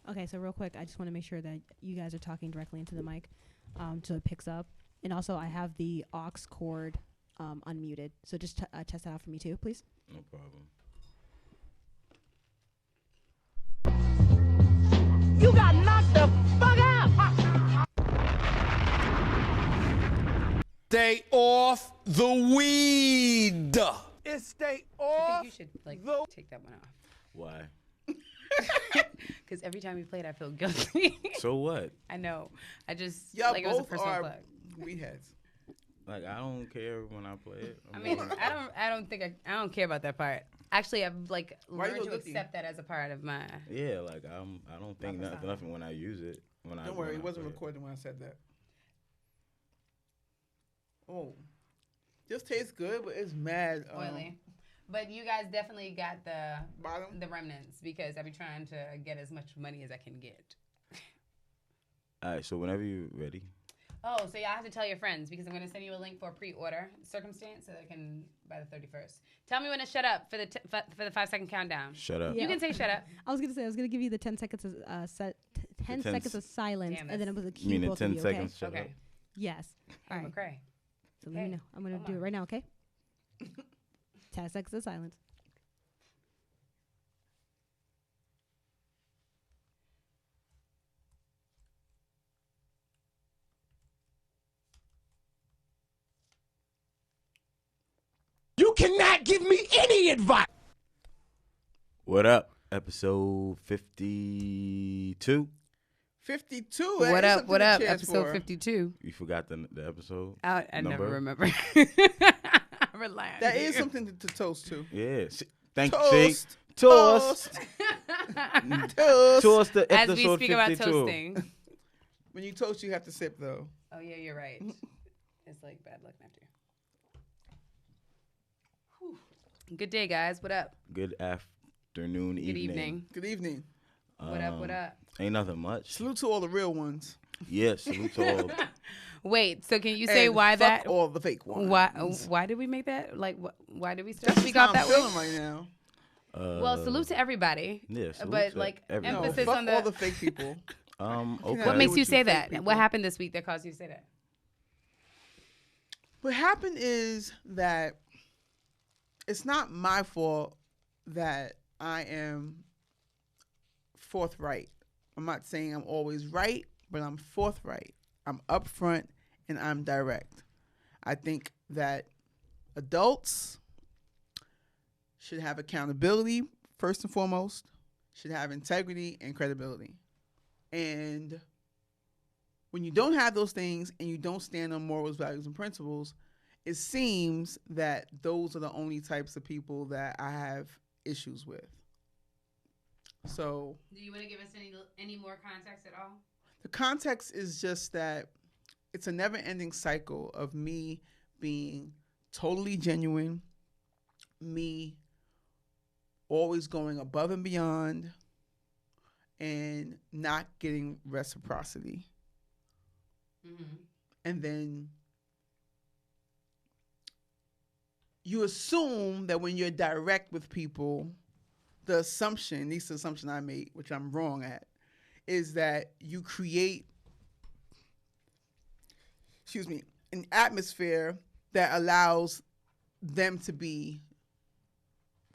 Okay, so real quick, I just want to make sure that you guys are talking directly into the mic, so it picks up. And also, I have the aux cord unmuted, so just test that out for me too, please. No problem. You got knocked the fuck out! Stay off the weed. It's stay I off. think you should take that one off. Why? Because every time you play it, I feel guilty. So what? I know. I just Y'all like it was a both personal are plug. weed heads. Like, I don't care when I play it. I mean, I don't care about that part. Actually, I've like Why you learned to look looking? accept that as a part of my. Yeah, like I don't think nothing when I use it. Don't worry, it wasn't recording when I said that. Oh, this tastes good, but it's mad Oily. But you guys definitely got the Bottom? the remnants because I be trying to get as much money as I can get. All right, so whenever you're ready. Oh, so y'all have to tell your friends because I'm going to send you a link for a pre-order circumstance so they can buy the 31st. Tell me when to shut up for the for the 5-second countdown. Shut up. Yeah. You can say shut up. I was gonna give you the 10 seconds of 10 seconds of silence, Damn, and then I'm gonna You cue mean in both 10 of you. seconds? Okay. Shut up. Okay. Yes. All right. Okay. So let me know. I'm gonna Hold do it on. right now. Okay. 10 seconds of silence. You cannot give me any advice. What up? Episode 52. 52. What That is up? something What to up? cheers Episode for. 52. You forgot the episode? I never Number? remember. Rely on That you. is something to toast to. Yeah. Thank you. Toast. Toast. Toast. Toast the As episode we speak about 52. toasting. When you toast, you have to sip, though. Oh yeah, you're right. It's like bad luck after. Whew. Good day, guys. What up? Good afternoon, Good evening. Good evening. What up? What up? Ain't nothing much. Salute to all the real ones. Yeah, salute to all. Wait. So can you say And why fuck that? all the fake ones. Why did we make that? Like, why did we start That's speak how off I'm that way? feeling right now. Well, salute to everybody. Yeah, salute But to like everybody. No, emphasis fuck on all the. the fake people. Okay. What makes with you you say fake that? people. What happened this week that caused you to say that? What happened is that it's not my fault that I am forthright. I'm not saying I'm always right, but I'm forthright. I'm upfront and I'm direct. I think that adults should have accountability first and foremost, should have integrity and credibility. And when you don't have those things and you don't stand on morals, values, and principles, it seems that those are the only types of people that I have issues with. So Do you want to give us any more context at all? the context is just that it's a never-ending cycle of me being totally genuine, me always going above and beyond, and not getting reciprocity. Mm-hmm. And then you assume that when you're direct with people, the assumption, at least the assumption I made, which I'm wrong at, is that you create, an atmosphere that allows them to be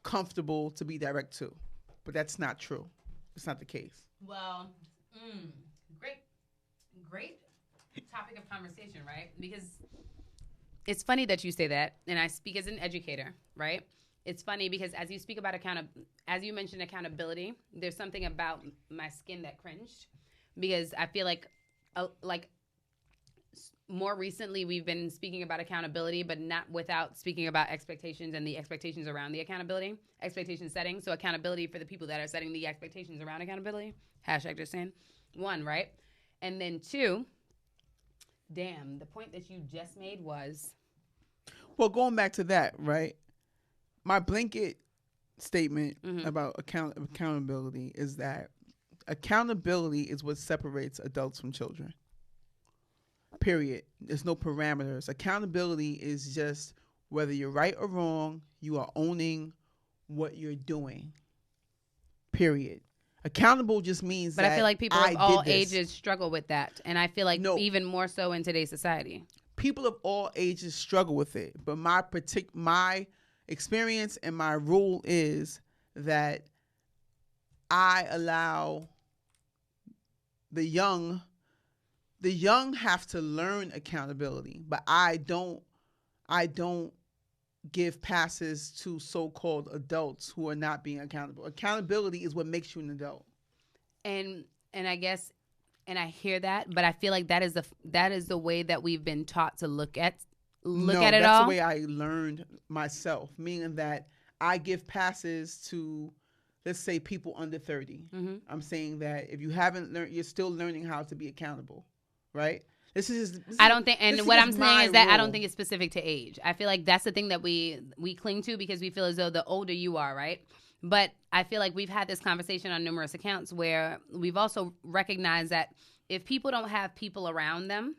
comfortable to be direct to. But that's not true. It's not the case. Well, great topic of conversation, right? Because it's funny that you say that, and I speak as an educator, right? It's funny because as you speak about as you mentioned accountability, there's something about my skin that cringed because I feel like more recently we've been speaking about accountability, but not without speaking about expectations and the expectations around the accountability, expectation setting. So accountability for the people that are setting the expectations around accountability. Hashtag just saying. 1, right? And then 2, damn, the point that you just made was. Well, going back to that, right? My blanket statement about accountability is that accountability is what separates adults from children. Period. There's no parameters. Accountability is just whether you're right or wrong, you are owning what you're doing. Period. Accountable just means But that I feel like people I of all did this. ages struggle with that. And I feel like No. even more so in today's society. People of all ages struggle with it, but my experience and my rule is that I allow the young have to learn accountability, but I don't give passes to so-called adults who are not being accountable. Accountability is what makes you an adult. And I guess, and I hear that, but I feel like that is the way that we've been taught to look at it That's all. the way I learned myself, meaning that I give passes to, let's say, people under 30. Mm-hmm. I'm saying that if you haven't learned, you're still learning how to be accountable, right? I don't think, and what I'm saying is that I don't rule. think it's specific to age. I feel like that's the thing that we cling to because we feel as though the older you are, right? But I feel like we've had this conversation on numerous accounts where we've also recognized that if people don't have people around them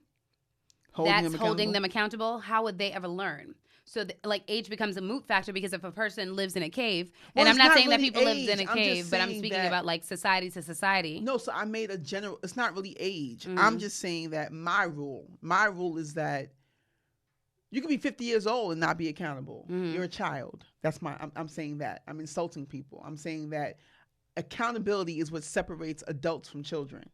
holding them accountable, how would they ever learn? So, like, age becomes a moot factor because if a person lives in a cave, Well, and I'm it's not not saying that really people live in age. a I'm cave, just but I'm saying speaking that- about, like, society to society. No, so I made a general. It's not really age. Mhm. I'm just saying that my rule is that you can be 50 years old and not be accountable. Mhm. You're a child. I'm saying that. I'm insulting people. I'm saying that accountability is what separates adults from children.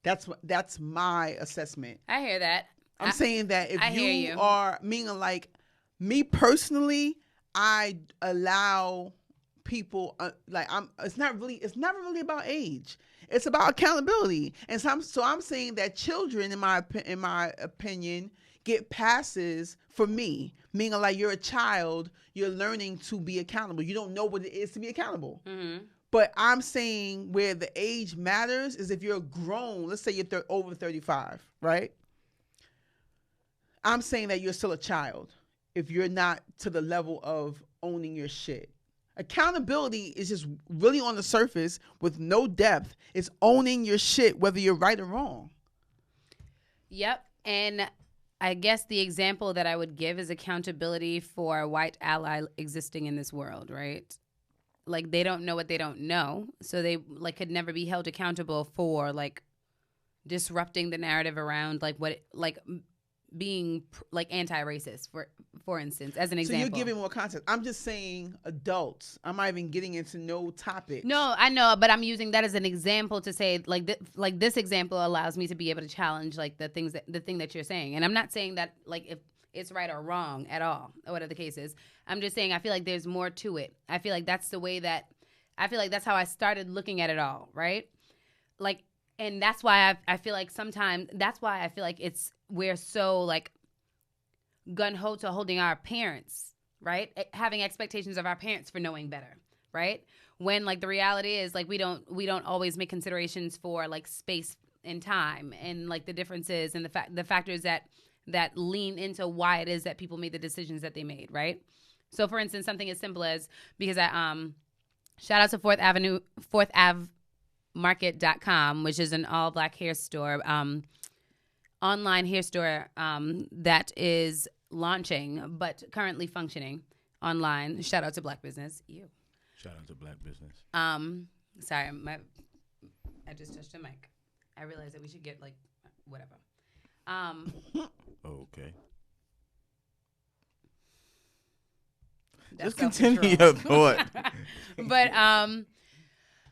That's my assessment. I hear that. I'm saying that if I hear you you. are, meaning like me personally, I allow people it's not really about age. It's about accountability. And so I'm saying that children, in my opinion, get passes for me, meaning like you're a child, you're learning to be accountable. You don't know what it is to be accountable. Mm-hmm. But I'm saying where the age matters is if you're grown, let's say you're over 35, right? I'm saying that you're still a child if you're not to the level of owning your shit. Accountability is just really on the surface with no depth. It's owning your shit, whether you're right or wrong. Yep. And I guess the example that I would give is accountability for a white ally existing in this world, right? Like, they don't know what they don't know, so they like could never be held accountable for like disrupting the narrative around like what being like anti-racist for instance, as an example. So you're giving more context. I'm just saying adults. I'm not even getting into no topic. No, I know, but I'm using that as an example to say like this example allows me to be able to challenge like the thing that you're saying, and I'm not saying that like if it's right or wrong at all, or whatever the case is. I'm just saying I feel like there's more to it. I feel like that's the way that I feel like that's how I started looking at it all, right? Like, and that's why I feel like sometimes that's why I feel like we're so like gun-ho to holding our parents, right? Having expectations of our parents for knowing better, right? When like the reality is like we don't always make considerations for like space and time and like the differences and the factors that lean into why it is that people made the decisions that they made, right? So for instance, something as simple as, because I shout out to 4th Ave Market.com, which is an all black hair store, online hair store that is launching but currently functioning online. Shout out to Black business. Ew. Shout out to Black business. Sorry, I just touched the mic. I realized that we should get like whatever. Okay. That's Just continue your thought. But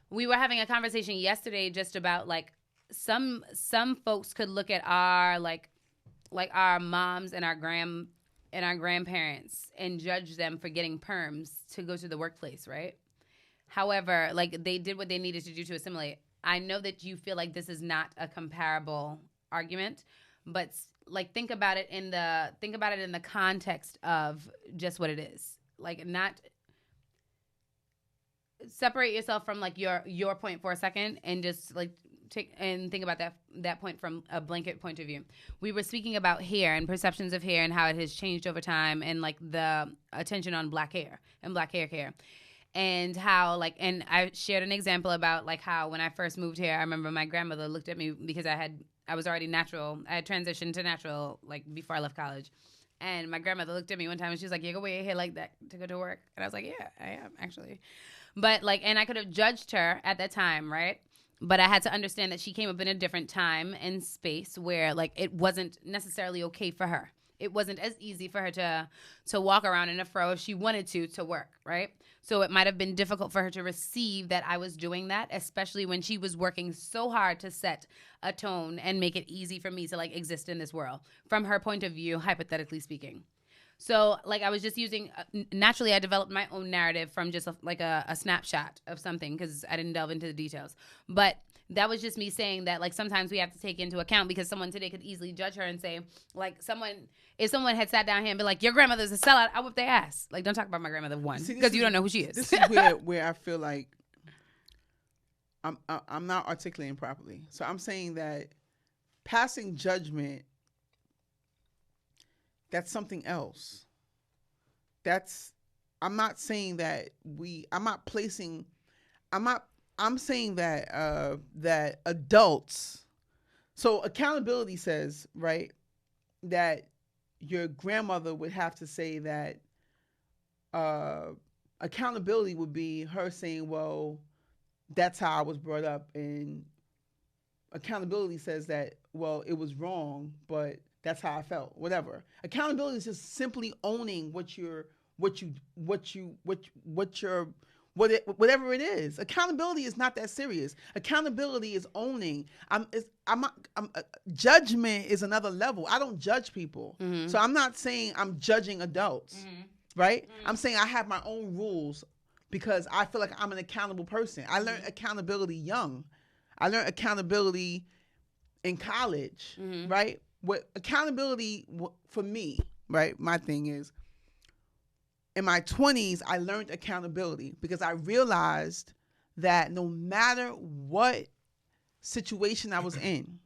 we were having a conversation yesterday just about like some folks could look at our like our moms and our grandparents and judge them for getting perms to go to the workplace, right? However, like they did what they needed to do to assimilate. I know that you feel like this is not a comparable argument, but like think about it in the context of just what it is. Like, not separate yourself from like your point for a second and just like take and think about that point from a blanket point of view. We were speaking about hair and perceptions of hair and how it has changed over time, and like the attention on black hair and black hair care. And how, like, and I shared an example about, like, how when I first moved here, I remember my grandmother looked at me because I was already natural. I had transitioned to natural, like, before I left college. And my grandmother looked at me one time and she was like, "You're gonna wear your hair like that to go to work?" And I was like, "Yeah, I am actually." But like, and I could have judged her at that time, right? But I had to understand that she came up in a different time and space where like it wasn't necessarily okay for her. It wasn't as easy for her to walk around in a fro if she wanted to work, right? So it might have been difficult for her to receive that I was doing that, especially when she was working so hard to set a tone and make it easy for me to like exist in this world from her point of view, hypothetically speaking. So like I was just using, naturally I developed my own narrative from just a snapshot of something because I didn't delve into the details. But that was just me saying that like sometimes we have to take into account because someone today could easily judge her and say like if someone had sat down here and been like, your grandmother's a sellout, I whip their ass. Like don't talk about my grandmother because you don't know who she is. This is where I feel like I'm not articulating properly. So I'm saying that passing judgment, that's something else. I'm not saying that I'm saying that that adults, so accountability says, right, that your grandmother would have to say that accountability would be her saying, well, that's how I was brought up, and accountability says that, well, it was wrong, but that's how I felt. Whatever. Accountability is just simply owning whatever it is. Accountability is not that serious. Accountability is owning. Judgment is another level. I don't judge people. Mm-hmm. So I'm not saying I'm judging adults, mm-hmm. right? Mm-hmm. I'm saying I have my own rules because I feel like I'm an accountable person. I learned accountability young. I learned accountability in college, mm-hmm. right? What accountability for me, right? My thing is, in my 20s, I learned accountability because I realized that no matter what situation I was in,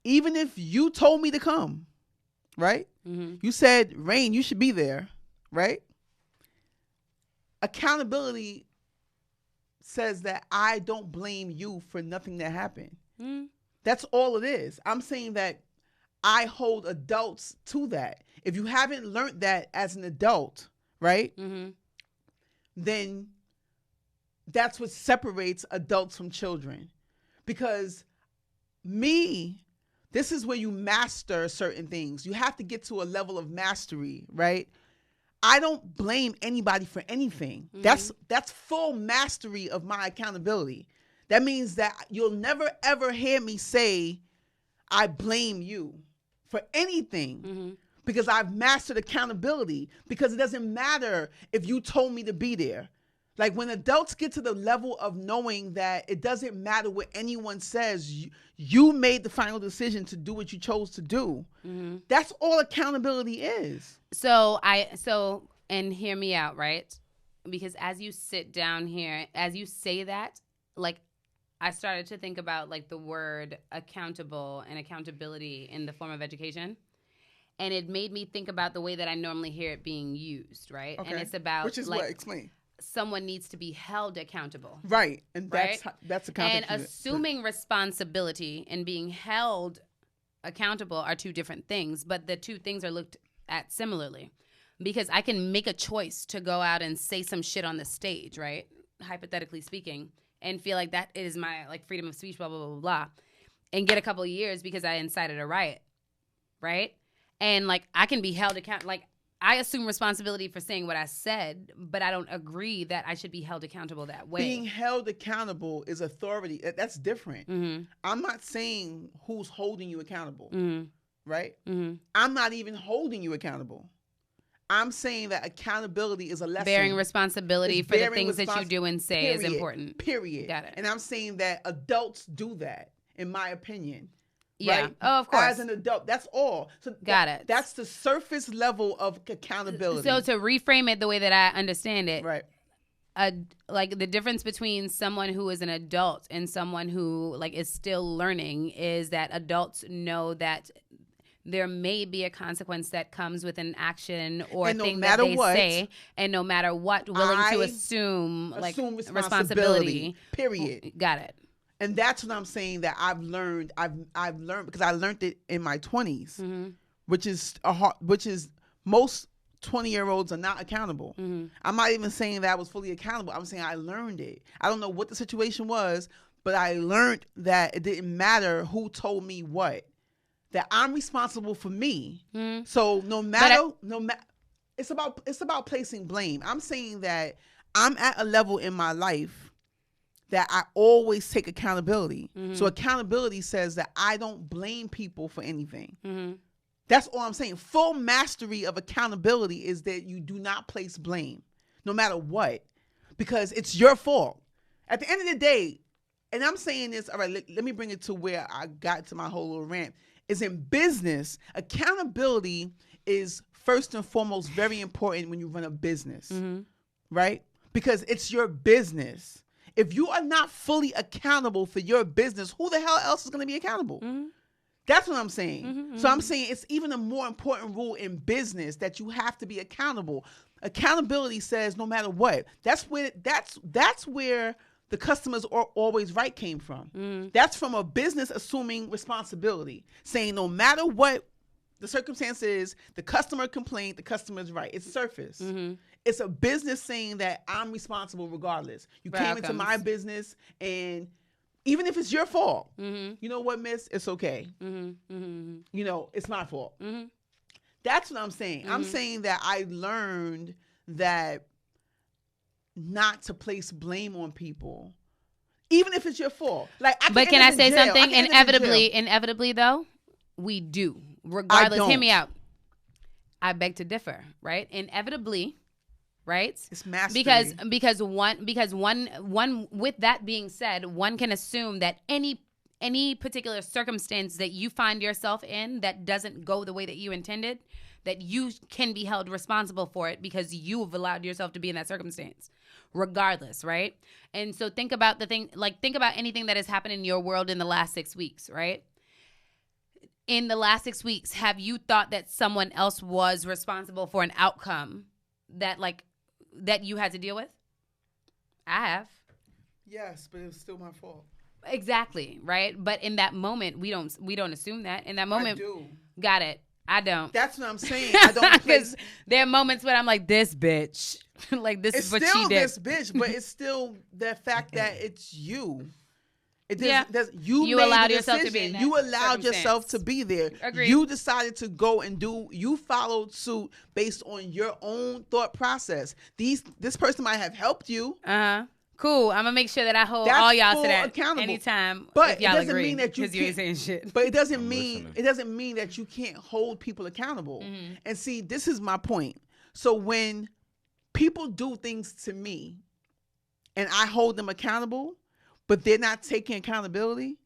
even if you told me to come, right? Mm-hmm. You said, Rain, you should be there, right? Accountability says that I don't blame you for nothing that happened. Mm-hmm. That's all it is. I'm saying that I hold adults to that. If you haven't learned that as an adult, right, mm-hmm. then that's what separates adults from children. Because this is where you master certain things. You have to get to a level of mastery, right? I don't blame anybody for anything. Mm-hmm. That's full mastery of my accountability. That means that you'll never, ever hear me say, I blame you for anything, mm-hmm. because I've mastered accountability, because it doesn't matter if you told me to be there. Like when adults get to the level of knowing that it doesn't matter what anyone says, you made the final decision to do what you chose to do. Mm-hmm. That's all accountability is. So and hear me out, right? Because as you sit down here, as you say that, like I started to think about like the word accountable and accountability in the form of education. And it made me think about the way that I normally hear it being used, right? Okay. And it's about which is like, what? Explain. Someone needs to be held accountable. Right. And that's accountability. And assuming responsibility and being held accountable are two different things, but the two things are looked at similarly. Because I can make a choice to go out and say some shit on the stage, right? Hypothetically speaking, and feel like that is my like freedom of speech, blah, blah, blah, blah, blah, and get a couple of years because I incited a riot, right? And like I can be held accountable. Like I assume responsibility for saying what I said, but I don't agree that I should be held accountable that way. Being held accountable is authority. That's different. Mm-hmm. I'm not saying who's holding you accountable, mm-hmm. right? Mm-hmm. I'm not even holding you accountable. I'm saying that accountability is a lesson. Bearing responsibility for the things that you do and say is important. Period. Got it. And I'm saying that adults do that, in my opinion. Yeah. Right? Oh, of course. As an adult, that's all. So Got it. That's the surface level of accountability. So to reframe it the way that I understand it, right? Like the difference between someone who is an adult and someone who like is still learning is that adults know that there may be a consequence that comes with an action or thing that they say, and no matter what, willing to assume responsibility. Period. Got it. And that's what I'm saying that I've learned. I've learned because I learned it in my 20s, mm-hmm. which is most 20-year-olds are not accountable. I'm not even saying that I was fully accountable. I'm saying I learned it. I don't know what the situation was, but I learned that it didn't matter who told me what. That I'm responsible for me. So no matter it's about placing blame. I'm saying that I'm at a level in my life that I always take accountability. So accountability says that I don't blame people for anything. That's all I'm saying. Full mastery of accountability is that you do not place blame, no matter what, because it's your fault. At the end of the day, and I'm saying this, all right, let me bring it to where I got to my whole little rant, is in business, accountability is first and foremost very important when you run a business, right? Because it's your business. If you are not fully accountable for your business, who the hell else is going to be accountable? That's what I'm saying. So I'm saying it's even a more important rule in business that you have to be accountable. Accountability says no matter what. That's where the customers are always right came from. That's from a business assuming responsibility, saying no matter what the circumstance is, the customer complained, the customer's right. It's surface. It's a business saying that I'm responsible regardless. You came into my business, and even if it's your fault, you know what, miss? It's okay. You know, it's my fault. That's what I'm saying. I'm saying that I learned that not to place blame on people, even if it's your fault. Like, but can I say something? Inevitably, though, we do. Regardless, hear me out. I beg to differ. Right? Inevitably, right? It's mastery. Because one. With that being said, one can assume that any particular circumstance that you find yourself in that doesn't go the way that you intended, that you can be held responsible for it because you have allowed yourself to be in that circumstance. Regardless, right? And so think about anything that has happened in your world in the last 6 weeks, right? In the last 6 weeks, have you thought that someone else was responsible for an outcome that you had to deal with? I have. Yes, but it was still my fault. Exactly, right? But in that moment, we don't assume that. In that moment, I do. Got it. I don't. That's what I'm saying. I don't, because there are moments when I'm like, this bitch. Like, this is what she did. It's still this bitch, but it's still the fact that it's you. You allowed yourself to be in that You allowed yourself to be there. Agreed. You decided to go and you followed suit based on your own thought process. This person might have helped you. Cool. I'm gonna make sure that I hold all y'all to that anytime. But if y'all it doesn't agree, mean that you ain't saying shit. But it doesn't mean that you can't hold people accountable. And see, this is my point. So when people do things to me, and I hold them accountable, but they're not taking accountability,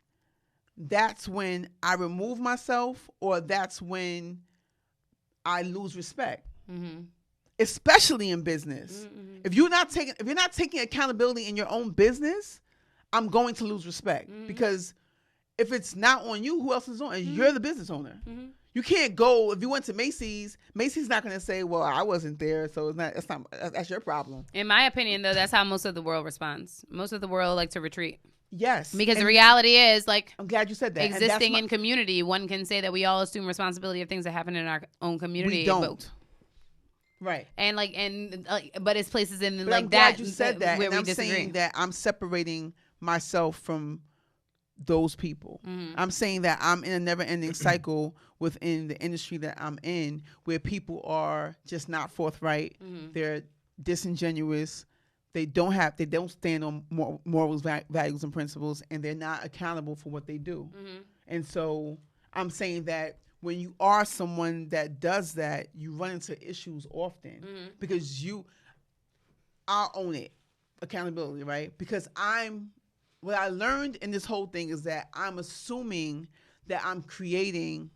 that's when I remove myself, or that's when I lose respect. Especially in business. If you're not taking accountability in your own business, I'm going to lose respect. Because if it's not on you, who else is on it? You're the business owner. You can't go, if you went to Macy's not going to say, well, I wasn't there, so that's your problem. In my opinion, though, that's how most of the world responds. Most of the world like to retreat. Yes. Because the reality is, like, I'm glad you said that. Existing in community, one can say that we all assume responsibility of things that happen in our own community. We don't. Right. But it's places in but like I'm that glad you said that, where and we I'm disagree. saying that I'm separating myself from those people. I'm saying that I'm in a never-ending cycle within the industry that I'm in, where people are just not forthright. They're disingenuous. They don't stand on morals, values, and principles, and they're not accountable for what they do. And so I'm saying that when you are someone that does that, you run into issues often because I'll own it, accountability, right? Because what I learned in this whole thing is that I'm assuming that I'm creating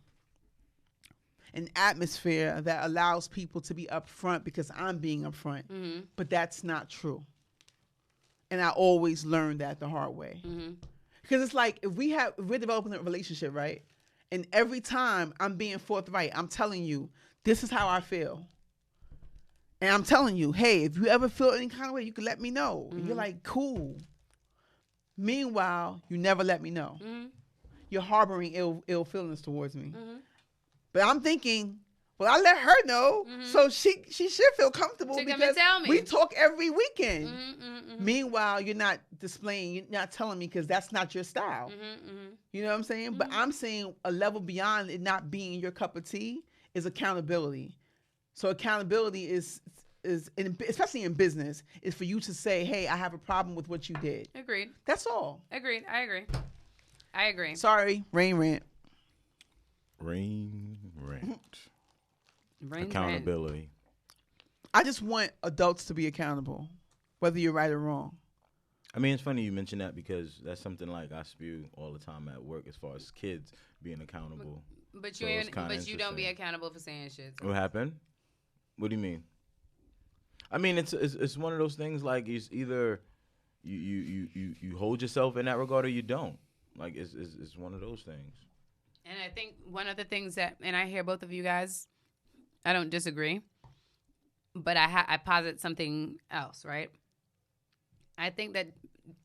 an atmosphere that allows people to be upfront because I'm being upfront, but that's not true. And I always learned that the hard way. Because it's like if we're developing a relationship, right? And every time I'm being forthright, I'm telling you, this is how I feel. And I'm telling you, hey, if you ever feel any kind of way, you can let me know. And you're like, cool. Meanwhile, you never let me know. You're harboring ill feelings towards me. But I'm thinking, well, I let her know, so she should feel comfortable To come and because tell me. we talk every weekend. Mm-hmm. Meanwhile, you're not displaying, you're not telling me because that's not your style. You know what I'm saying? But I'm saying a level beyond it not being your cup of tea is accountability. So accountability is especially in business, is for you to say, hey, I have a problem with what you did. Agreed. That's all. Agreed. I agree. Sorry, rain rant. Rain rant. Rain Accountability. I just want adults to be accountable, whether you're right or wrong. I mean, it's funny you mention that because that's something like I spew all the time at work as far as kids being accountable. But So you it's kinda you don't be interesting. accountable for saying shit. So. What happened? What do you mean? I mean, it's one of those things like it's either you hold yourself in that regard or you don't. Like it's one of those things. And I think one of the things that, and I hear both of you guys, I don't disagree, but I posit something else, right? I think that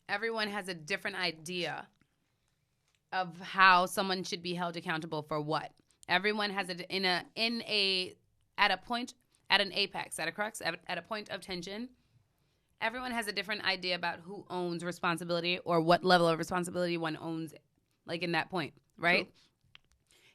everyone has a different idea of how someone should be held accountable for what. Everyone has it at an apex, at a crux, at a point of tension. Everyone has a different idea about who owns responsibility or what level of responsibility one owns, like in that point, right? True.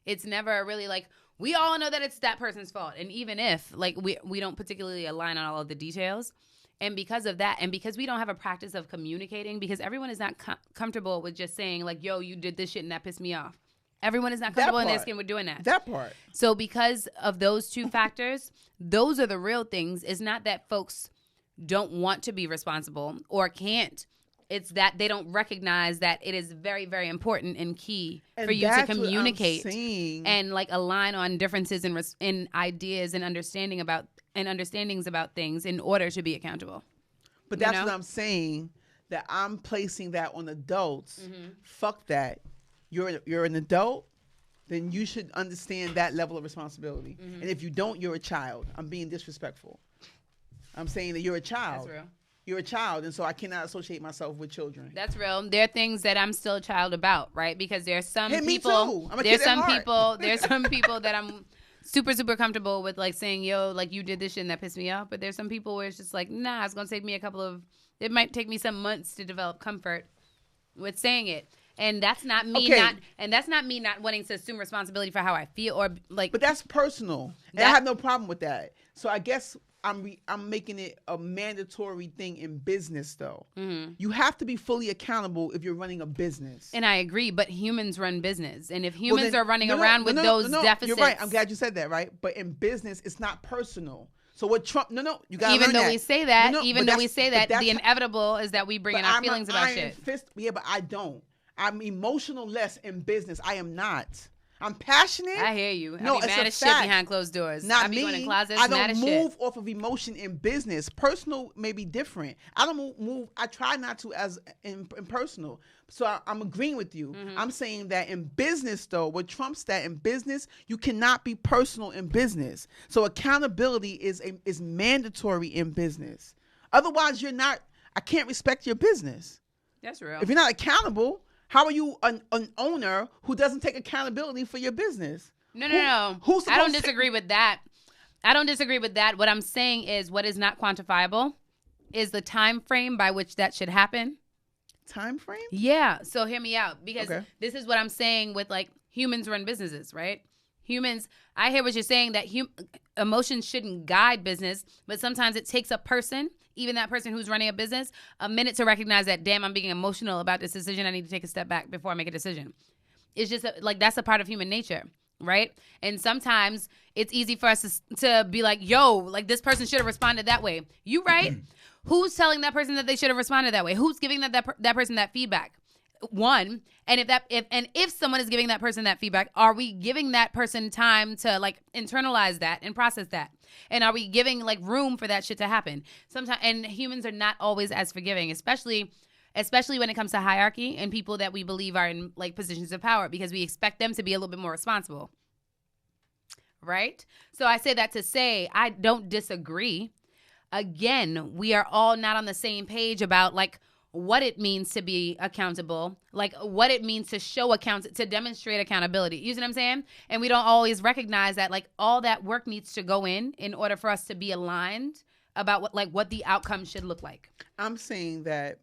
It's never really like, we all know that it's that person's fault. And even if, like, we don't particularly align on all of the details, and because of that, and because we don't have a practice of communicating, because everyone is not comfortable with just saying, like, yo, you did this shit and that pissed me off. Everyone is not comfortable in their skin with doing that. That part. So because of those two factors, those are the real things. It's not that folks don't want to be responsible or can't. It's that they don't recognize that it is very, very important and key for you to communicate and like align on differences in ideas and understandings about things in order to be accountable. But that's what I'm saying, that I'm placing that on adults. Fuck that. You're an adult, then you should understand that level of responsibility. And if you don't, you're a child. I'm being disrespectful. I'm saying that you're a child. That's real. You're a child, and so I cannot associate myself with children. That's real. There are things that I'm still a child about, right? Because there's some Hey, people. me too. I'm a kid at heart. There's some people that I'm super, super comfortable with, like saying, yo, like you did this shit and that pissed me off. But there's some people where it's just like, nah, it's gonna take me it might take me some months to develop comfort with saying it. And that's not me not wanting to assume responsibility for how I feel or like. But that's personal, and I have no problem with that. So I guess I'm making it a mandatory thing in business, though. You have to be fully accountable if you're running a business. And I agree, but humans run business, and if humans are running around with those deficits, you're right. I'm glad you said that, right? But in business, it's not personal. So what Trump? You got even though we say that, the inevitable is that we bring in our I'm feelings about shit. Yeah, but I don't. I'm emotional less in business. I am not. I'm passionate. I hear you. No, I be mad as shit behind closed doors. Not I be me. going in closets, I mad as don't shit. move off of emotion in business. Personal may be different. I don't move. I try not to as in personal. So I'm agreeing with you. I'm saying that in business, though, what Trump's that in business, you cannot be personal in business. So accountability is mandatory in business. Otherwise, you're not. I can't respect your business. That's real. If you're not accountable, how are you an owner who doesn't take accountability for your business? No. I don't disagree with that. What I'm saying is what is not quantifiable is the time frame by which that should happen. Time frame? Yeah. So hear me out, because this is what I'm saying with like humans run businesses, right? Humans, I hear what you're saying, that emotions shouldn't guide business, but sometimes it takes a person, even that person who's running a business, a minute to recognize that, damn, I'm being emotional about this decision. I need to take a step back before I make a decision. It's just like that's a part of human nature, right? And sometimes it's easy for us to be like, yo, like this person should have responded that way. You right? Who's telling that person that they should have responded that way? Who's giving that person that feedback? One, and if someone is giving that person that feedback, are we giving that person time to like internalize that and process that? And are we giving like room for that shit to happen? Sometimes, and humans are not always as forgiving, especially when it comes to hierarchy and people that we believe are in like positions of power, because we expect them to be a little bit more responsible. Right? So I say that to say I don't disagree. Again, we are all not on the same page about like what it means to be accountable, like what it means to show to demonstrate accountability. You see what I'm saying? And we don't always recognize that like all that work needs to go in order for us to be aligned about what the outcome should look like. I'm saying that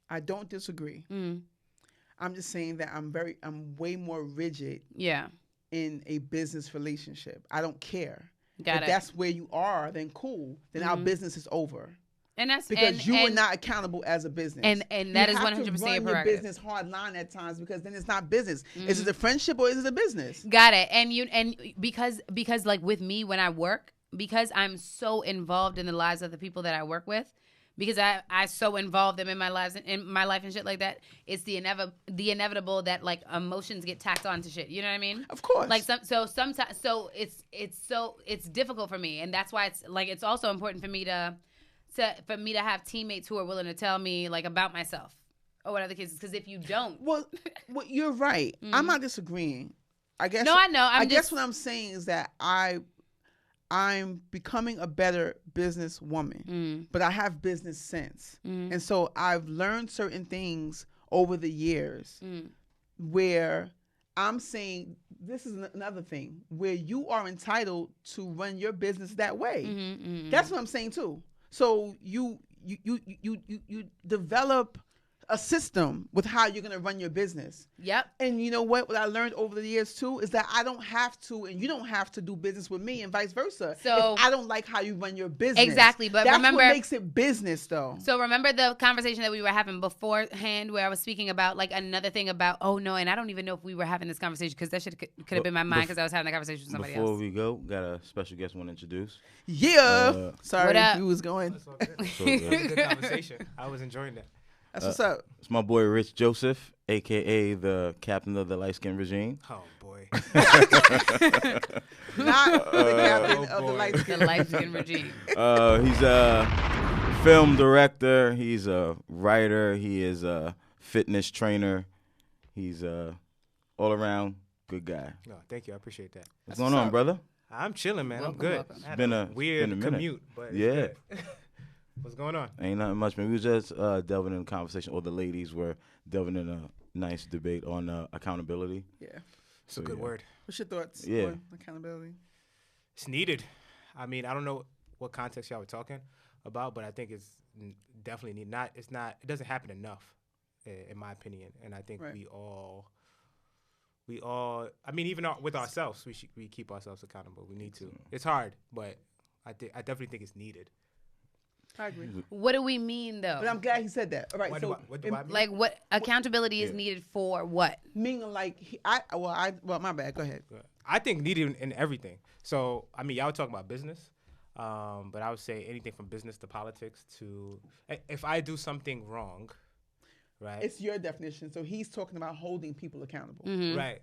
I don't disagree. I'm just saying that I'm way more rigid Yeah. in a business relationship. I don't care. Got if it. that's where you are, then cool. Then our business is over. And that's Because you are not accountable as a business. And that is 100% You have to run your prerogative. business hard line at times because then it's not business. Is it a friendship or is it a business? Got it. And because like with me when I work, because I'm so involved in the lives of the people that I work with, because I so involve them in my life and shit like that, it's the inevitable that like emotions get tacked onto shit. You know what I mean? Of course. Like sometimes it's difficult for me, and that's why it's also important for me to have teammates who are willing to tell me like about myself or whatever the case is. Because if you don't, well, you're right. I'm not disagreeing. I guess. No, I know. I guess what I'm saying is that I'm becoming a better businesswoman, but I have business sense. And so I've learned certain things over the years where I'm saying this is another thing where you are entitled to run your business that way. That's what I'm saying too. So you develop a system with how you're going to run your business. Yep. And you know what I learned over the years too is that I don't have to, and you don't have to do business with me, and vice versa. So if I don't like how you run your business. Exactly, but that's remember, what makes it business though. So remember the conversation that we were having beforehand, where I was speaking about like another thing about and I don't even know if we were having this conversation because that could have been my mind because I was having that conversation with somebody Before else. we go, got a special guest want to introduce. Yeah. Sorry, What up? we was going. That's all good. So, It was a good conversation. I was enjoying that. That's what's up. it's my boy Rich Joseph, a.k.a. the captain of the light-skin regime. Oh boy. Not the captain oh, of the boy. light The skin. light skin regime. He's a film director. He's a writer. He is a fitness trainer. He's a all-around good guy. No, thank you. I appreciate that. What's going on, brother? I'm chilling, man. Welcome, I'm good. welcome. I had Been a a- weird been a minute. commute, but it's Yeah. good. What's going on? Ain't nothing much, man. We was just delving in a conversation, or the ladies were delving in a nice debate on accountability. Yeah. It's a good yeah. word. What's your thoughts Yeah. on accountability? It's needed. I mean, I don't know what context y'all were talking about, but I think it's definitely needed. It doesn't happen enough, in my opinion. And I think Right. we all. I mean, even with ourselves, we keep ourselves accountable. We need to. It's hard, but I definitely think it's needed. I agree. What do we mean though? But I'm glad he said that. All right. What so do I mean? Like what accountability is Yeah. needed for what? meaning like my bad. Go ahead. I think needed in everything. So, I mean, y'all were talking about business, but I would say anything from business to politics to if I do something wrong, right? It's your definition. So he's talking about holding people accountable. Right.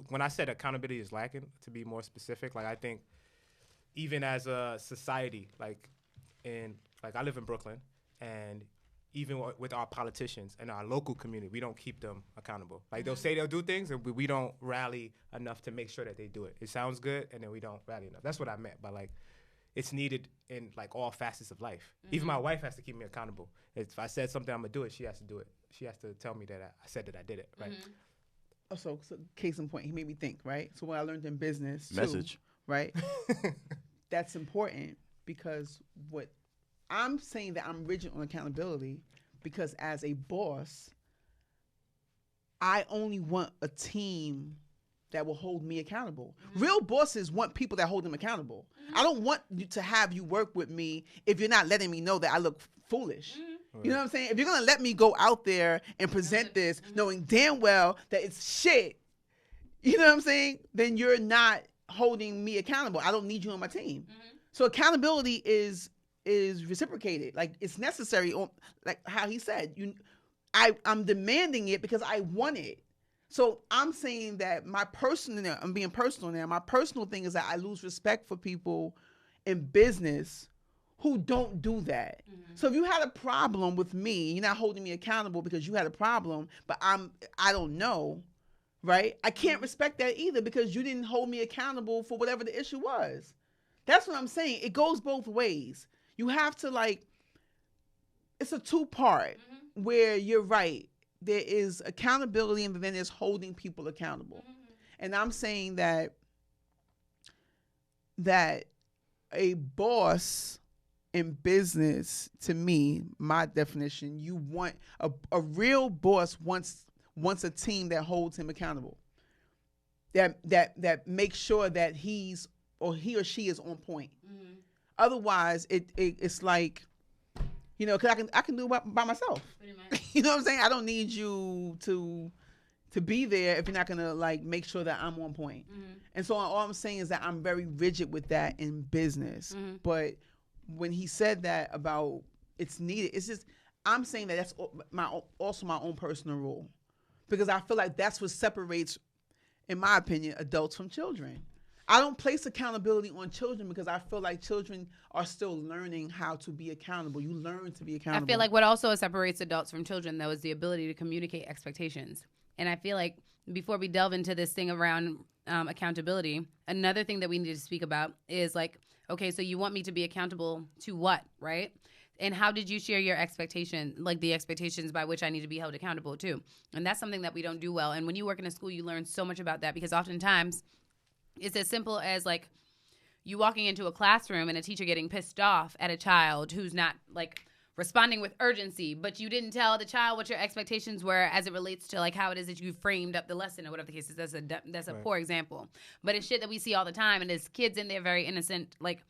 When I said accountability is lacking, to be more specific, like I think even as a society, I live in Brooklyn, and even with our politicians and our local community, we don't keep them accountable. Like they'll say they'll do things, and we don't rally enough to make sure that they do it. It sounds good, and then we don't rally enough. That's what I meant by like, it's needed in like all facets of life. Even my wife has to keep me accountable. If I said something, I'm gonna do it. She has to do it. She has to tell me that I said that I did it. Right. So case in point, he made me think, right? So what I learned in business, too, Message. right? That's important because what I'm saying that I'm rigid on accountability because as a boss, I only want a team that will hold me accountable. Real bosses want people that hold them accountable. I don't want you to have you work with me if you're not letting me know that I look foolish. You know what I'm saying? If you're going to let me go out there and present this knowing damn well that it's shit, you know what I'm saying? Then you're not holding me accountable. I don't need you on my team. So accountability is reciprocated. Like it's necessary on like how he said. I'm demanding it because I want it. So I'm saying that I'm being personal now. My personal thing is that I lose respect for people in business who don't do that. So if you had a problem with me, you're not holding me accountable because you had a problem, but I don't know, right? I can't respect that either because you didn't hold me accountable for whatever the issue was. That's what I'm saying. It goes both ways. You have to like it's a two-part where you're right. There is accountability, and then there's holding people accountable. And I'm saying that a boss in business, to me, my definition, you want a real boss wants a team that holds him accountable. That makes sure that he or she is on point. Otherwise, it's like, you know, because I can do it by myself. You know what I'm saying? I don't need you to be there if you're not gonna like make sure that I'm on point. And so all I'm saying is that I'm very rigid with that in business. But when he said that about it's needed, it's just I'm saying that that's also my own personal rule, because I feel like that's what separates, in my opinion, adults from children. I don't place accountability on children because I feel like children are still learning how to be accountable. You learn to be accountable. I feel like what also separates adults from children, though, is the ability to communicate expectations. And I feel like before we delve into this thing around accountability, another thing that we need to speak about is like, okay, so you want me to be accountable to what, right? And how did you share your expectation, like the expectations by which I need to be held accountable to? And that's something that we don't do well. And when you work in a school, you learn so much about that, because oftentimes it's as simple as like you walking into a classroom and a teacher getting pissed off at a child who's not like responding with urgency, but you didn't tell the child what your expectations were as it relates to like how it is that you framed up the lesson or whatever the case is. That's a poor example. But it's shit that we see all the time, and there's kids in there very innocent, like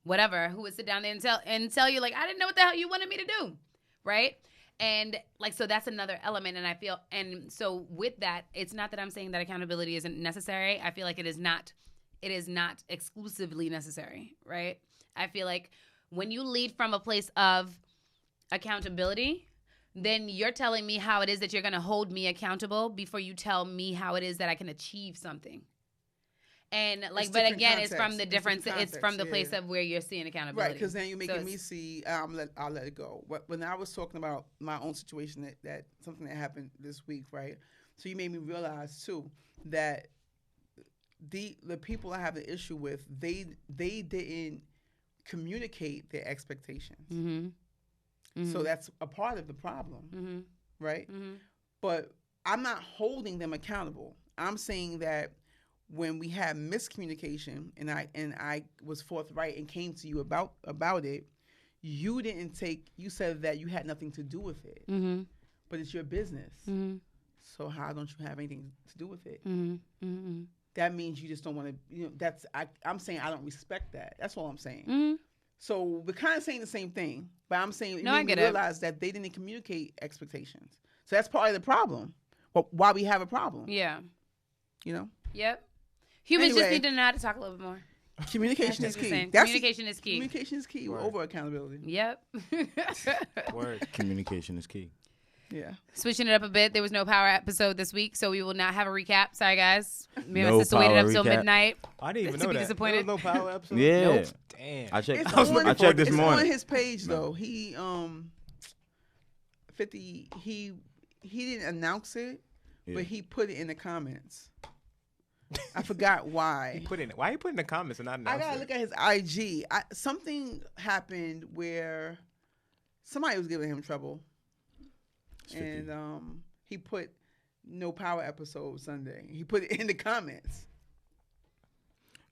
whatever, who would sit down there and tell you like, I didn't know what the hell you wanted me to do, right? And like, so that's another element. And I feel, and so with that, it's not that I'm saying that accountability isn't necessary. I feel like it is not exclusively necessary, right? I feel like when you lead from a place of accountability, then you're telling me how it is that you're going to hold me accountable before you tell me how it is that I can achieve something. And like, but again, it's from the difference. It's from the place of where you're seeing accountability. Right, because then you're making me see. I'll let it go. When I was talking about my own situation, that something that happened this week, right? So you made me realize too that the people I have an issue with, they didn't communicate their expectations. So that's a part of the problem, right? But I'm not holding them accountable. I'm saying that when we had miscommunication and I was forthright and came to you about it, you said that you had nothing to do with it, but it's your business. So how don't you have anything to do with it? That means you just don't want to, I'm saying I don't respect that. That's all I'm saying. So we're kind of saying the same thing, but I'm saying you realize that they didn't communicate expectations. So that's part of the problem. Why we have a problem. Yeah. You know? Yep. Humans just need to know how to talk a little bit more. Communication is key. Communication is key. Communication is key over accountability. Yep. Word. Communication is key. Yeah. Switching it up a bit. There was no power episode this week, so we will not have a recap. Sorry, guys. Me and my sister waited up until midnight. I didn't even know that. Disappointed. There was no power episode? Yeah. Nope. Damn. I checked. I checked this morning. It's on his page though. He 50. He didn't announce it, but he put it in the comments. I forgot why. Why you put in the comments and not announce it? I gotta look at his IG. Something happened where somebody was giving him trouble, and he put no power episode Sunday. He put it in the comments.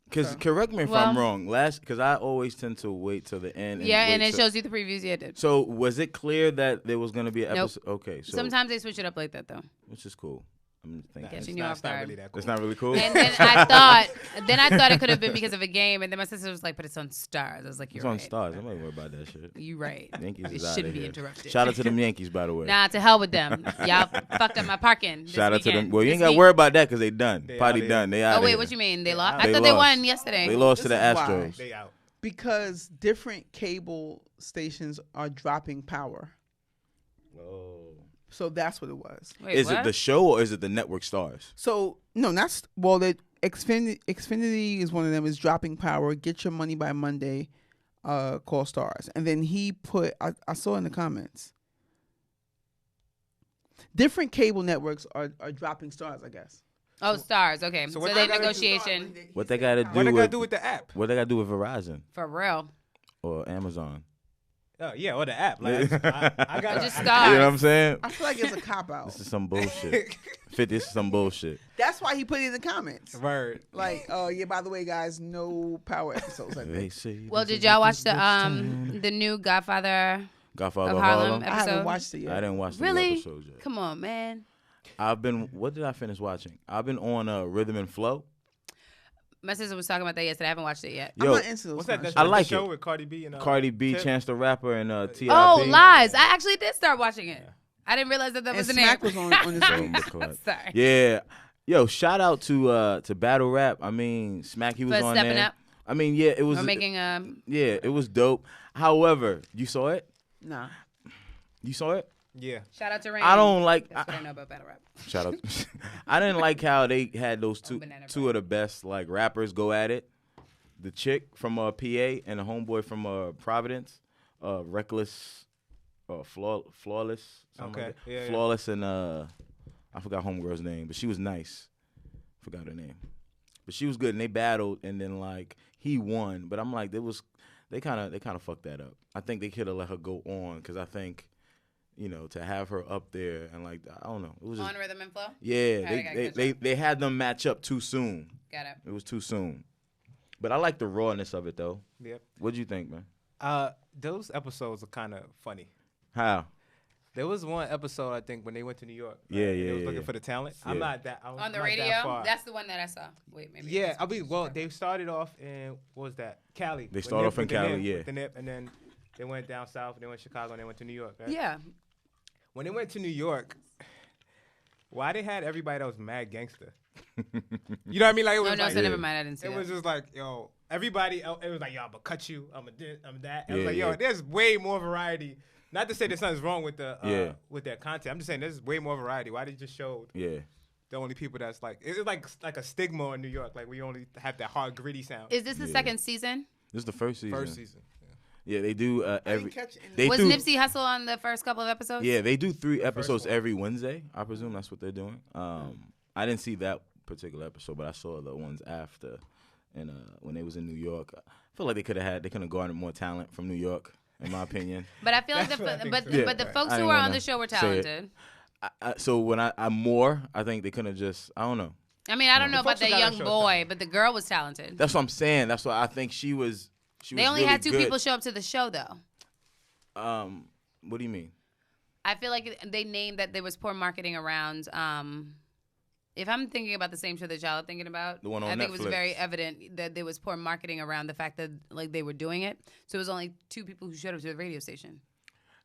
Because correct me if I'm wrong. Because I always tend to wait till the end. And it shows you the previews. Yeah, it did. So was it clear that there was going to be an episode? Okay. So sometimes they switch it up like that though. Which is cool. I'm thinking catching you off guard. It's not really cool. And then I thought it could have been because of a game, and then my sister was like, "But it's on Stars." I was like, "You're right." It's on Stars. I'm not worried about that shit. You right. Yankees it is out shouldn't of be here. interrupted. Shout out to them Yankees, by the way. Nah, to hell with them. Y'all fucked up my parking. Shout out to them. Weekend. Well, you ain't got to worry about that because they done. Potty done. They out. Oh wait, what you mean? They lost? I thought lost. they won yesterday. They lost to the This is Astros. why. They out. Because different cable stations are dropping power. Oh. So that's what it was. Wait, Is what? it the show or is it the network Stars? So no, the Xfinity is one of them. Is dropping power. Get your money by Monday. Call Stars, and then he put. I saw in the comments. Different cable networks are dropping Stars, I guess. Oh, Stars. Okay. So what they're they gotta do- negotiation. What they got to do? What they got to do with the app? What they got to do with Verizon For real. or Amazon? Yeah, or the app. Like I got Just You stars. know what I'm saying? I feel like it's a cop out. This is some bullshit. 50, this is some bullshit. That's why he put it in the comments. Word. Like, oh yeah, by the way, guys, no power episodes. I They think. say Well, this did is y'all what watch this the bitch time. the new Godfather Godfather of of Harlem Harlem? I haven't episode? watched it yet. I didn't watch the Really? new episodes yet. Come on, man. I've been. What did I finish watching? I've been on Rhythm and Flow. My sister was talking about that yesterday. I haven't watched it yet. I'm Yo, not into those. What's that? kind of That's I like the show it. with Cardi B and Cardi B, Tip? Chance the Rapper, and T.I.P. Oh, lies! I actually did start watching it. I didn't realize that And was the Smack name. was on this Boom, week. the collab. Sorry. Yeah. Yo, shout out to Battle Rap. I mean, Smack, he was For on stepping there. up. I mean, yeah, it was. We're making Yeah, it was dope. However, you saw it? Nah. You saw it? Yeah. shout out to Rain. I don't like. That's what I know about battle rap. Shout out. I didn't like how they had those Banana two of the best like rappers go at it. The chick from PA and the homeboy from Providence, Reckless, Flawless. something Okay. like that. Yeah, yeah. Flawless and I forgot homegirl's name, but she was nice. Forgot her name, but she was good and they battled and then like he won. But I'm like they kind of fucked that up. I think they could have let her go on because I think. You know, to have her up there and like I don't know, it was just On Rhythm and Flow. yeah. Got it, got it, They had them match up too soon. Got it. It was too soon. But I like the rawness of it though. Yep. What'd you think, man? Those episodes are kind of funny. How? There was one episode I think when they went to New York. Yeah, and yeah, They was yeah, looking yeah. for the talent. Yeah. I'm not that. I'm On the not radio. That far. That's the one that I saw. Wait, maybe. Yeah, it's- I mean, well, they started off in what was that? Cali. They With started Nip, off in with the Cali, Nip, yeah. with the Nip, and then they went down south, and they went to Chicago, and they went to New York. Right? Yeah. When they went to New York, why they had everybody that was mad gangster? You know what I mean? Like it was No, like so never mind. I didn't see it that. was just like yo, everybody. It was like yo, I'm gonna cut you. I'm gonna this, I'm that. I was Yeah, like yo, yeah. there's way more variety. Not to say there's something's wrong with the Yeah. with their content. I'm just saying there's way more variety. Why they just showed Yeah. the only people that's like it's like a stigma in New York. Like we only have that hard gritty sound. Is this the Yeah. second season? This is the first season. First season. Yeah, they do I every. didn't catch any. They Was do. Nipsey Hussle on the first couple of episodes? Yeah, they do 3 episodes one. every Wednesday. I presume that's what they're doing. I didn't see that particular episode, but I saw the ones after. And when they was in New York, I feel like they could have garnered more talent from New York, in my opinion. But I feel like That's what I think but so. but the Yeah. folks I who ain't were on gonna the show were say it. talented. So when I think they could have just I don't know. I mean, I don't know The about folks who that got on young the show boy, talented. but the girl was talented. That's what I'm saying. That's why I think she was. They only really had 2 good. people show up to the show, though. What do you mean? I feel like they named that there was poor marketing around. If I'm thinking about the same show that y'all are thinking about, The one on I think it was Netflix. very evident that there was poor marketing around the fact that like they were doing it. So it was only 2 people who showed up to the radio station.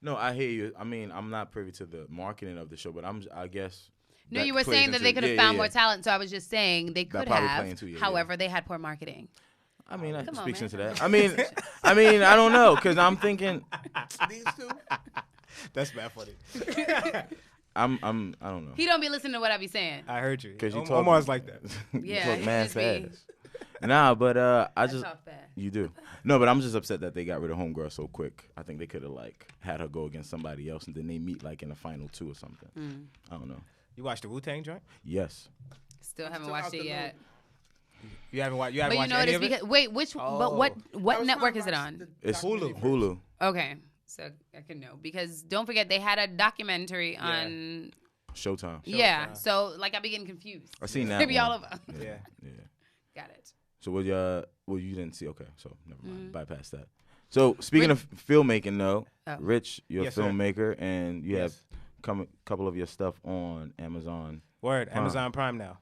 No, I hear you. I mean, I'm not privy to the marketing of the show, but I guess. No, that you were plays saying that into they it. could have Yeah, found yeah, more yeah. talent. So I was just saying they could probably have. play into it, yeah, However, they had poor marketing. I mean, that Come on, speaks man. into that. I mean, I don't know, cause I'm thinking, These two. That's bad funny. I don't know. He don't be listening to what I be saying. I heard you. Cause you talk. Omar's like that. You Yeah, talk he mad just be- fast. Nah, but I I just talk fast. you do. No, but I'm just upset that they got rid of Homegirl so quick. I think they could have like had her go against somebody else, and then they meet like in the final 2 or something. I don't know. You watched the Wu-Tang joint? Yes. Still haven't Still watched out it the yet. You haven't watched. You But haven't you watched know any this of it? because wait, which but what I was network trying is to it watch on? the It's documentary first. Hulu. Okay, so I can know because don't forget they had a documentary on. Showtime. Yeah, so like I be getting confused. I seen that. Maybe one. all over. Yeah. Yeah. Got it. So what you didn't see? Okay, so never mind. Bypass that. So speaking of filmmaking, though, Oh. Rich, you're Yes, a sir. filmmaker, and you Yes. have a couple of your stuff on Amazon. Word, Prime. Amazon Prime now.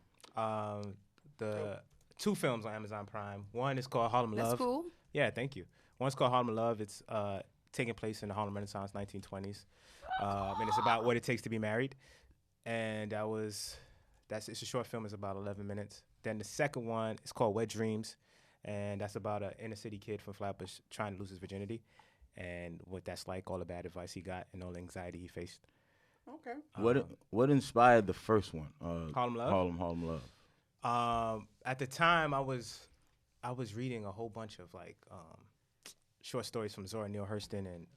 The 2 films on Amazon Prime. One is called Harlem That's Love. cool. Yeah, thank you. One's called Harlem Love. It's taking place in the Harlem Renaissance, 1920s, and it's about what it takes to be married. And it's a short film. It's about 11 minutes. Then the second one is called Wet Dreams, and that's about an inner city kid from Flatbush trying to lose his virginity, and what that's like, all the bad advice he got, and all the anxiety he faced. Okay. What inspired the first one? Harlem Love? Harlem Love. At the time, I was reading a whole bunch of like short stories from Zora Neale Hurston and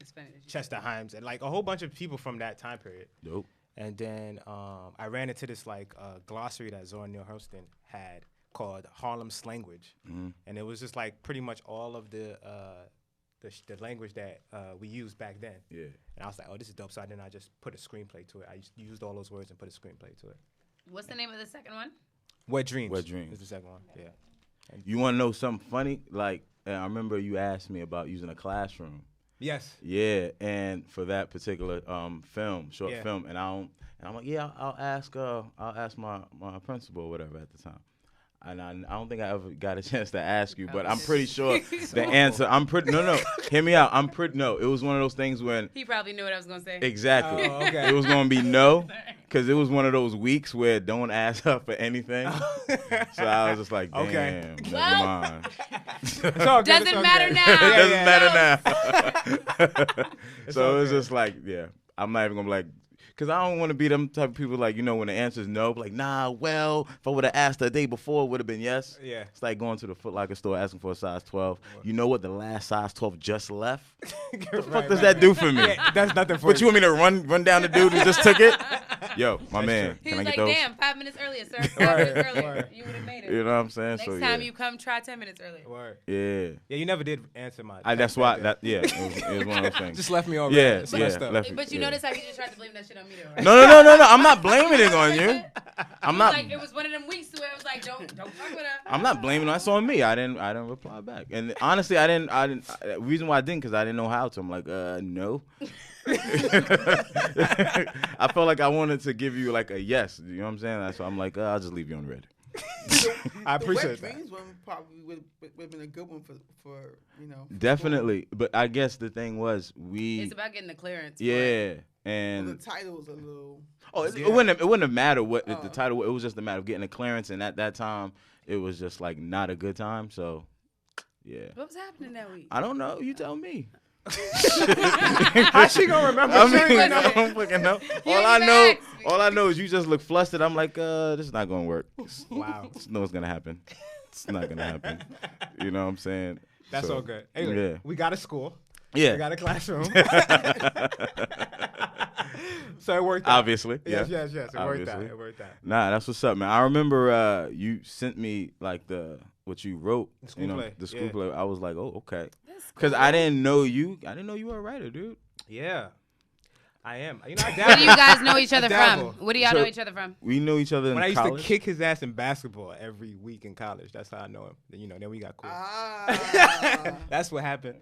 It's funny that you Chester Himes and like a whole bunch of people from that time period. Dope. And then I ran into this like glossary that Zora Neale Hurston had called Harlem Slanguage, and it was just like pretty much all of the the language that we used back then. Yeah. And I was like, oh, this is dope. So then I just put a screenplay to it. I used all those words and put a screenplay to it. What's the name of the second one? Wet Dreams. Wet Dreams. Is the second one. Yeah. You want to know something funny? Like, I remember you asked me about using a classroom. Yes. Yeah, and for that particular short Yeah. film, and I'm like, yeah, I'll ask my principal or whatever at the time. And I don't think I ever got a chance to ask you, but I'm pretty sure the answer. No, hear me out. No, it was one of those things when He probably knew what I was gonna say. exactly Oh, okay. it was gonna be no, because it was one of those weeks where don't ask her for anything. So I was just like, damn, Okay. never mind. It's all good, Doesn't it's all matter good. now. It doesn't matter now. So all it was good. just like, yeah, I'm not even gonna be like, because I don't want to be them type of people like, when the answer is no, like, nah, well, if I would have asked the day before, it would have been yes. Yeah. It's like going to the Foot Locker store asking for a size 12. You know what? The last size 12 just left. The fuck does that do for me? Yeah, that's nothing for But you want me to run down the dude who just took it? Yo, my That's man, He can was I like, get those? damn, 5 minutes earlier, sir. 5 Word, minutes earlier. word. You would have made it. You know what I'm saying? Next So time yeah, you come, try 10 minutes earlier. Word. yeah. Yeah, you never did answer my. That's why. It was one of those things. Just left me on. Yeah, red. yeah. Messed up. left- But you yeah. notice how you just tried to blame that shit on me, though, right? No. I'm not blaming it on you. I'm not. Like, it was one of them weeks where it was like, don't fuck with her. I'm not blaming it. That's on me. I didn't reply back. And honestly, I didn't. The reason why I didn't, because I didn't know how to. I'm like, no. I felt like I wanted to give you like a yes. You know what I'm saying? So I'm like, I'll just leave you on red. I The appreciate Wet that. Dreams one probably would have been a good one for Definitely. But I guess the thing was It's about getting the clearance. for it. yeah. Well, And the title was a little. it wouldn't have mattered what the title. It was just a matter of getting a clearance. And at that time, it was just like not a good time. So yeah. What was happening that week? I don't know. You tell me. How she gonna remember? I She don't mean, even I know. don't fucking know. You All I even know, asked me. all I know is you just look flustered. I'm like, this is not gonna work. Wow. No, it's gonna happen. It's not gonna happen. You know what I'm saying? That's So, all good. Anyway, yeah. we got a school. Yeah. We got a classroom. So it worked out. Obviously. Yes. Yeah. It worked out. Obviously. It worked out. Nah, that's what's up, man. I remember you sent me like what you wrote. The You know, screenplay, the yeah. screenplay. I was like, oh, okay. That's Because cool. I didn't know you. I didn't know you were a writer, dude. Yeah. I am. You know, I Where dabble. do you guys know each other Dabble. from? What do y'all So- know each other from? We knew each other in When I used college. to kick his ass in basketball every week in college, that's how I know him. You know, then we got cool. Ah. That's what happened.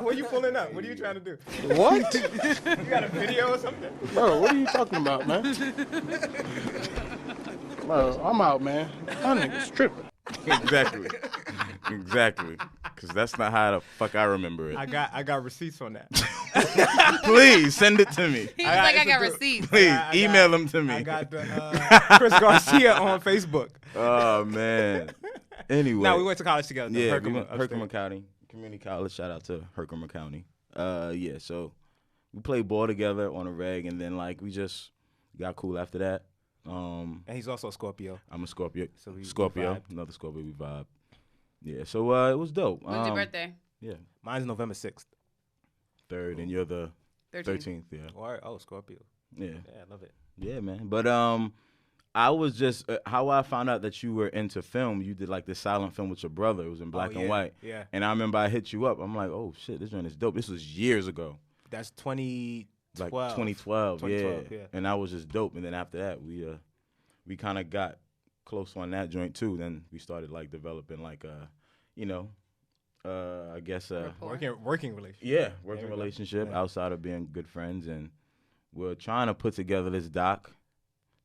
What you pulling up? What are you trying to do? What? You got a video or something? Bro, what are you talking about, man? Bro, I'm out, man. That nigga's tripping. Exactly. Because that's not how the fuck I remember it. I got receipts on that. Please send it to me. He was like, I it's a got dude. receipts. Please I got- email them to me. I got the Chris Garcia on Facebook. Oh man. Anyway. No, we went to college together. though. Yeah, Herkimer, we went upstate. Herkimer County Community College. Shout out to Herkimer County. Yeah. So we played ball together on a reg, and then like we just got cool after that. And he's also a Scorpio. I'm a Scorpio. So we Scorpio, vibed. another Scorpio. We vibe. Yeah. So it was dope. When's your birthday? Yeah, Mine's November 6th. 3rd, and you're the 13th. Yeah. Or, Scorpio. Yeah. Yeah, I love it. Yeah, man. But I was just how I found out that you were into film. You did like this silent film with your brother. It was in black and yeah, white. yeah. And I remember I hit you up. I'm like, oh shit, this joint is dope. This was years ago, That's 2012. like 2012. 2012, yeah. And that was just dope. And then after that, we kind of got close on that joint too. Then we started like developing like I guess Working relationship. yeah, working There we go. relationship Yeah. outside of being good friends, and we're trying to put together this doc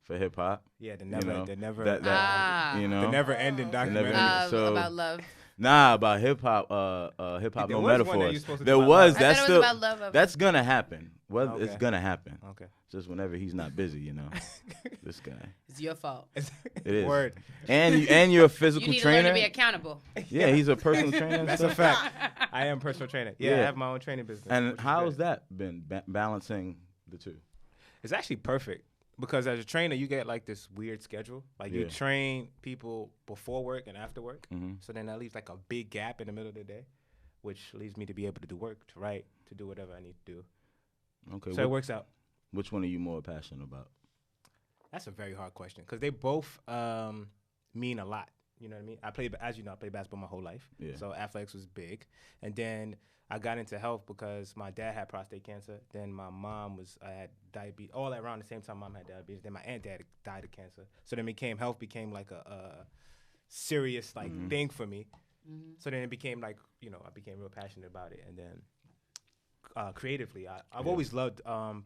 for hip hop. Yeah, the You never, know, the never, that Ah. you know, the never-ending documentary. so- About love. Nah, about hip hop, hip hop, There no was one that you metaphors. supposed to There do about was. love. I That's thought it still. was about love. That's gonna happen. Well, it's Okay. gonna happen. Okay. Just whenever he's not busy, you know. This guy. It's your fault. It is. Word. And you're a You physical need to learn trainer. to be accountable. Yeah, he's a personal trainer. and That's a stuff. fact. I am personal trainer. Yeah, I Yeah. have my own training business. And which is how's great. that been balancing the two? It's actually perfect because as a trainer, you get like this weird schedule. Like you Yeah. train people before work and after work. Mhm. So then that leaves like a big gap in the middle of the day, which leaves me to be able to do work, to write, to do whatever I need to do. Okay. So it works out. Which one are you more passionate about? That's a very hard question because they both mean a lot. You know what I mean? I played basketball my whole life. Yeah. So athletics was big. And then I got into health because my dad had prostate cancer. Then my mom had diabetes. All around the same time, mom had diabetes. Then my aunt died of cancer. So then health became like a serious thing for me. Mm-hmm. So then it became like, I became real passionate about it. And then creatively, I've always loved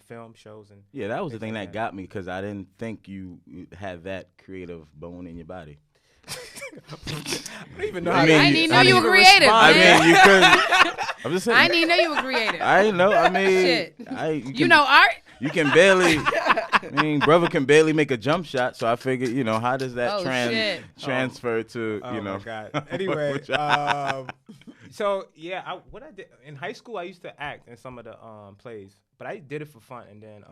film, shows, and Yeah, that was the things thing like that got me because I didn't think you had that creative bone in your body. I don't even know. I mean, I didn't know you were creative. I man. mean, you couldn't. I'm just saying. I didn't know you were creative. I didn't know. I mean, Shit. You know art? You can barely. I mean, brother can barely make a jump shot, so I figured, how does that shit. transfer to, Oh my God. Anyway, so yeah, what I did in high school, I used to act in some of the plays, but I did it for fun. And then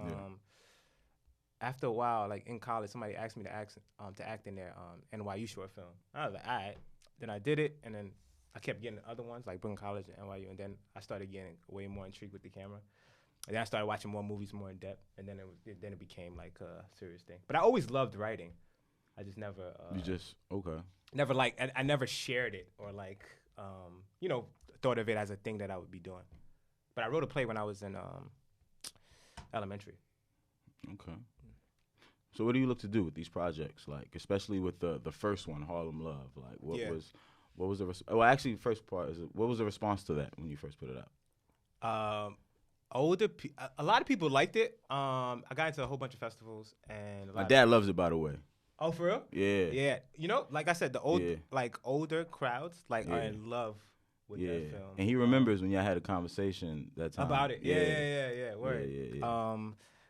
after a while, like in college, somebody asked me to act in their NYU short film. I was like, all right. Then I did it, and then I kept getting other ones, like Brooklyn College and NYU, and then I started getting way more intrigued with the camera. And then I started watching more movies more in depth, and then it became like a serious thing. But I always loved writing. I just never. Okay. Never I never shared it or thought of it as a thing that I would be doing. But I wrote a play when I was in elementary. Okay. So what do you look to do with these projects, like especially with the first one, Harlem Love? Like what was the first part is what was the response to that when you first put it out? A lot of people liked it. I got into a whole bunch of festivals, and My dad loves it, by the way. Oh, for real? Yeah. Yeah. Like I said, the older crowds are in love with that film. And he remembers when y'all had a conversation that time about it. Yeah. Word.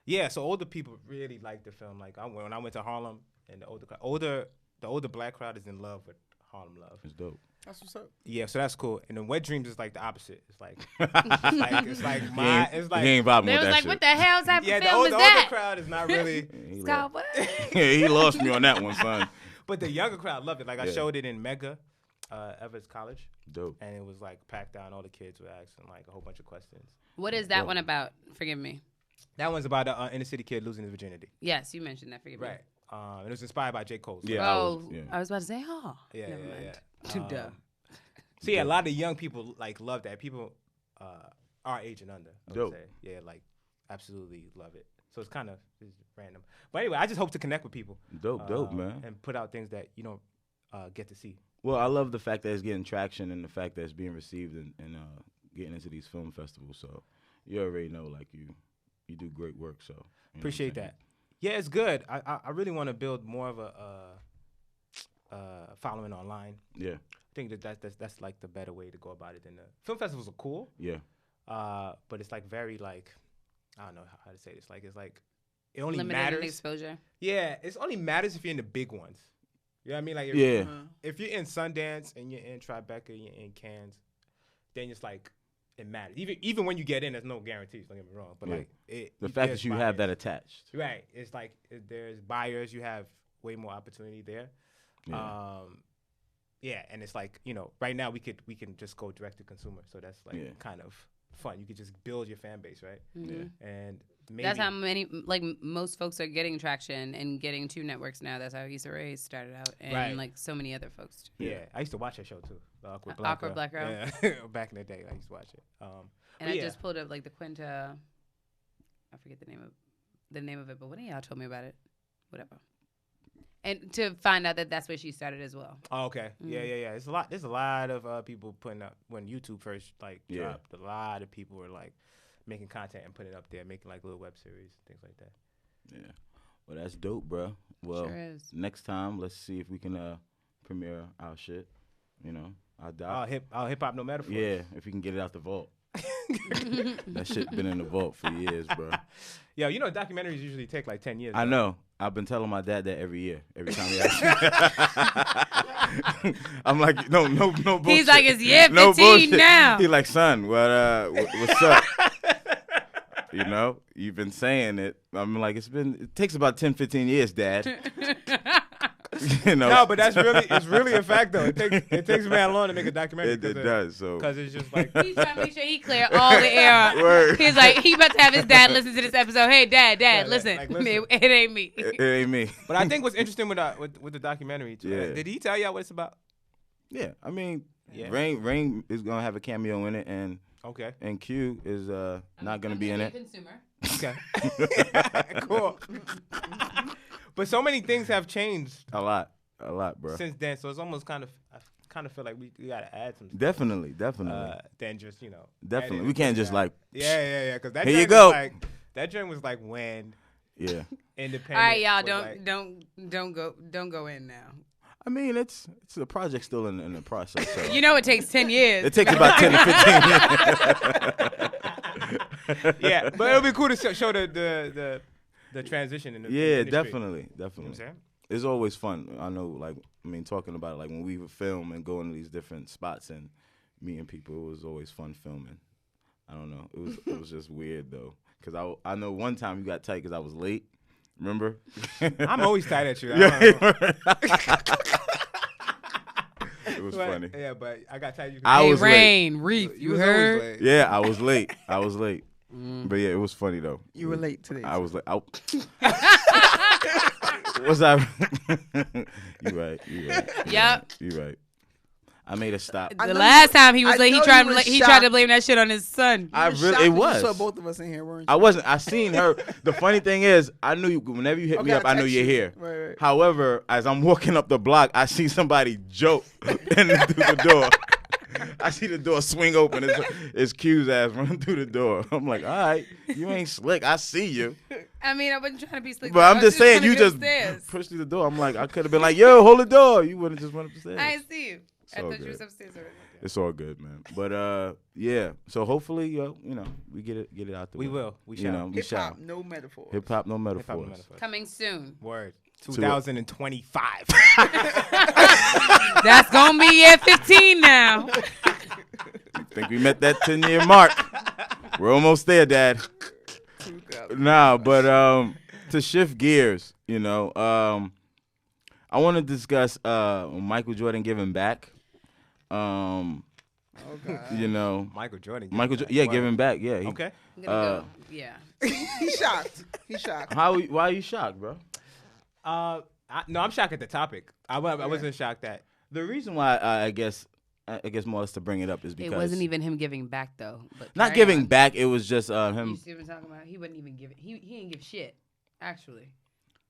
Yeah. So older people really like the film. Like when I went to Harlem, and the older black crowd is in love with Harlem Love. It's dope. That's what's up. Yeah, so that's cool. And then Wet Dreams is like the opposite. It's like He ain't vibing They with was that like, shit. what the hell type of the film is older that? crowd is not really. Scott, what? He lost me on that one, son. But the younger crowd loved it. Like I showed it in Mega, Everett's College. Dope. And it was like packed down. All the kids were asking like a whole bunch of questions. What is that one about? Forgive me. That one's about an inner city kid losing his virginity. Yes, you mentioned that. Forgive me. Right. And it was inspired by J. Cole. So Yeah. I was about to say, Yeah. never mind. Yeah. So yeah, a lot of young people love that. People our age and under, I would Dope. say. Yeah, absolutely love it. So it's kind of random. But anyway, I just hope to connect with people. Dope, man. And put out things that you don't get to see. Well, I love the fact that it's getting traction and the fact that it's being received and getting into these film festivals. So you already know, you do great work. So Appreciate that. Yeah, it's good. I really want to build more of a following online. Yeah. I think that's like the better way to go about it. Than the film festivals are cool. Yeah. But it's very I don't know how to say this. It only Limited matters. in exposure. Yeah, it only matters if you're in the big ones. You know what I mean? If you're in Sundance and you're in Tribeca, you're in Cannes, then it's it matters. Even when you get in, there's no guarantees. Don't get me wrong, but the fact that you have that attached. Right. It's there's buyers. You have way more opportunity there. Yeah. And it's right now we can just go direct to consumer, so that's kind of fun. You could just build your fan base, right? Mm-hmm. Yeah. And maybe That's how most folks are getting traction and getting 2 networks now. That's how Issa Rae started out, and so many other folks too. Yeah, I used to watch that show too. The Awkward Black Girl. Yeah. Back in the day, I used to watch it. And I just pulled up the Quinta. I forget the name of it, but one of y'all told me about it. Whatever. And to find out that that's where she started as well. Oh, okay. Mm-hmm. Yeah. There's a lot of people putting up when YouTube first dropped. A lot of people were making content and putting it up there, making little web series, things like that. Yeah. Well, that's dope, bro. Well, sure is. Next time, let's see if we can premiere our shit. Our doc. Hip hop no metaphor. Yeah, if we can get it out the vault. That shit been in the vault for years, bro. Yo, documentaries usually take 10 years. I know. I've been telling my dad that every year. Every time he asks me. I'm like, no bullshit. He's like, it's year 15 no bullshit. now. He like, son, what's up? You've been saying it. I'm like, it takes about 10, 15 years, Dad. You know. No, but it's really a fact though. It takes man long to make a documentary. It does. So because it's just like He's trying to make sure he clear all the air. Word. He's like, he about to have his dad listen to this episode. Hey, dad, listen. like, listen. It ain't me. it ain't me. But I think what's interesting with the documentary too. Yeah. Did he tell y'all what it's about? Yeah, I mean, Yeah. Rain is gonna have a cameo in it, and Okay. Q is not gonna be in it. Consumer. Okay. Cool. But so many things have changed A lot, bro. since then, so it's almost I kind of feel like we gotta add some stuff. Definitely. Than just Definitely. edit We can't it just out. like. Yeah. Because that Here you joint go. was like that joint was like when Yeah. independent. All right, y'all, was don't go in now. I mean, it's the project still in the process. So. You know it takes 10 years. It takes about 10 to 15 years. Yeah, but it'll be cool to show the transition in the Yeah, industry. definitely. You know what I'm saying? It's always fun. I know, talking about it, like when we would film and go into these different spots and meeting people, it was always fun filming. I don't know. It was just weird though, because I know one time you got tight because I was late. Remember? I'm always tight at you. I Yeah. don't know. It was But- funny. Yeah, but I got tight. I Hey, was late. Rain, Reef, you was heard? always late. Yeah, I was late. But yeah, it was funny though. You were late today. I was like, what's that? You right. Yep. You right. I made a stop. I The know last you- time he was I late, he know tried you to were he tried to shocked. blame that shit on his son. I You were really, shocked it when was. You saw both of us in here, weren't you? I wasn't. I seen her. The funny thing is, I knew you. Whenever you hit me Okay, up, I know text you're you. here. Right. However, as I'm walking up the block, I see somebody joke through the door. I see the door swing open. It's Q's ass running through the door. I'm like, all right, you ain't slick. I see you. I mean, I wasn't trying to be slick. But I I'm was just saying, trying to you get just upstairs. pushed through the door. I'm like, I could have been like, yo, hold the door. You wouldn't just went up the stairs. I didn't see you. I all thought you good. was upstairs already. It's all good, man. But yeah. So hopefully, we get it out the We way. will. We You shall. know, we Hip shall. hop, no metaphors. Hip hop, no Hip-hop and metaphors. metaphors. Coming soon. Word. it. 2025. That's gonna be year 15 now. Think we met that 10-year mark. We're almost there, Dad. Nah, but to shift gears, I want to discuss Michael Jordan giving back. Oh, God. Michael Jordan. Yeah, giving back. Yeah. Okay. I'm gonna go. Yeah. He's shocked. He's shocked. Why are you shocked, bro? No, I'm shocked at the topic. I wasn't shocked that. The reason why I guess more or less to bring it up is because It wasn't even him giving back though. But not carry giving on. back. It was just You him. see what I'm talking about? He wouldn't even give it. He didn't give shit, actually,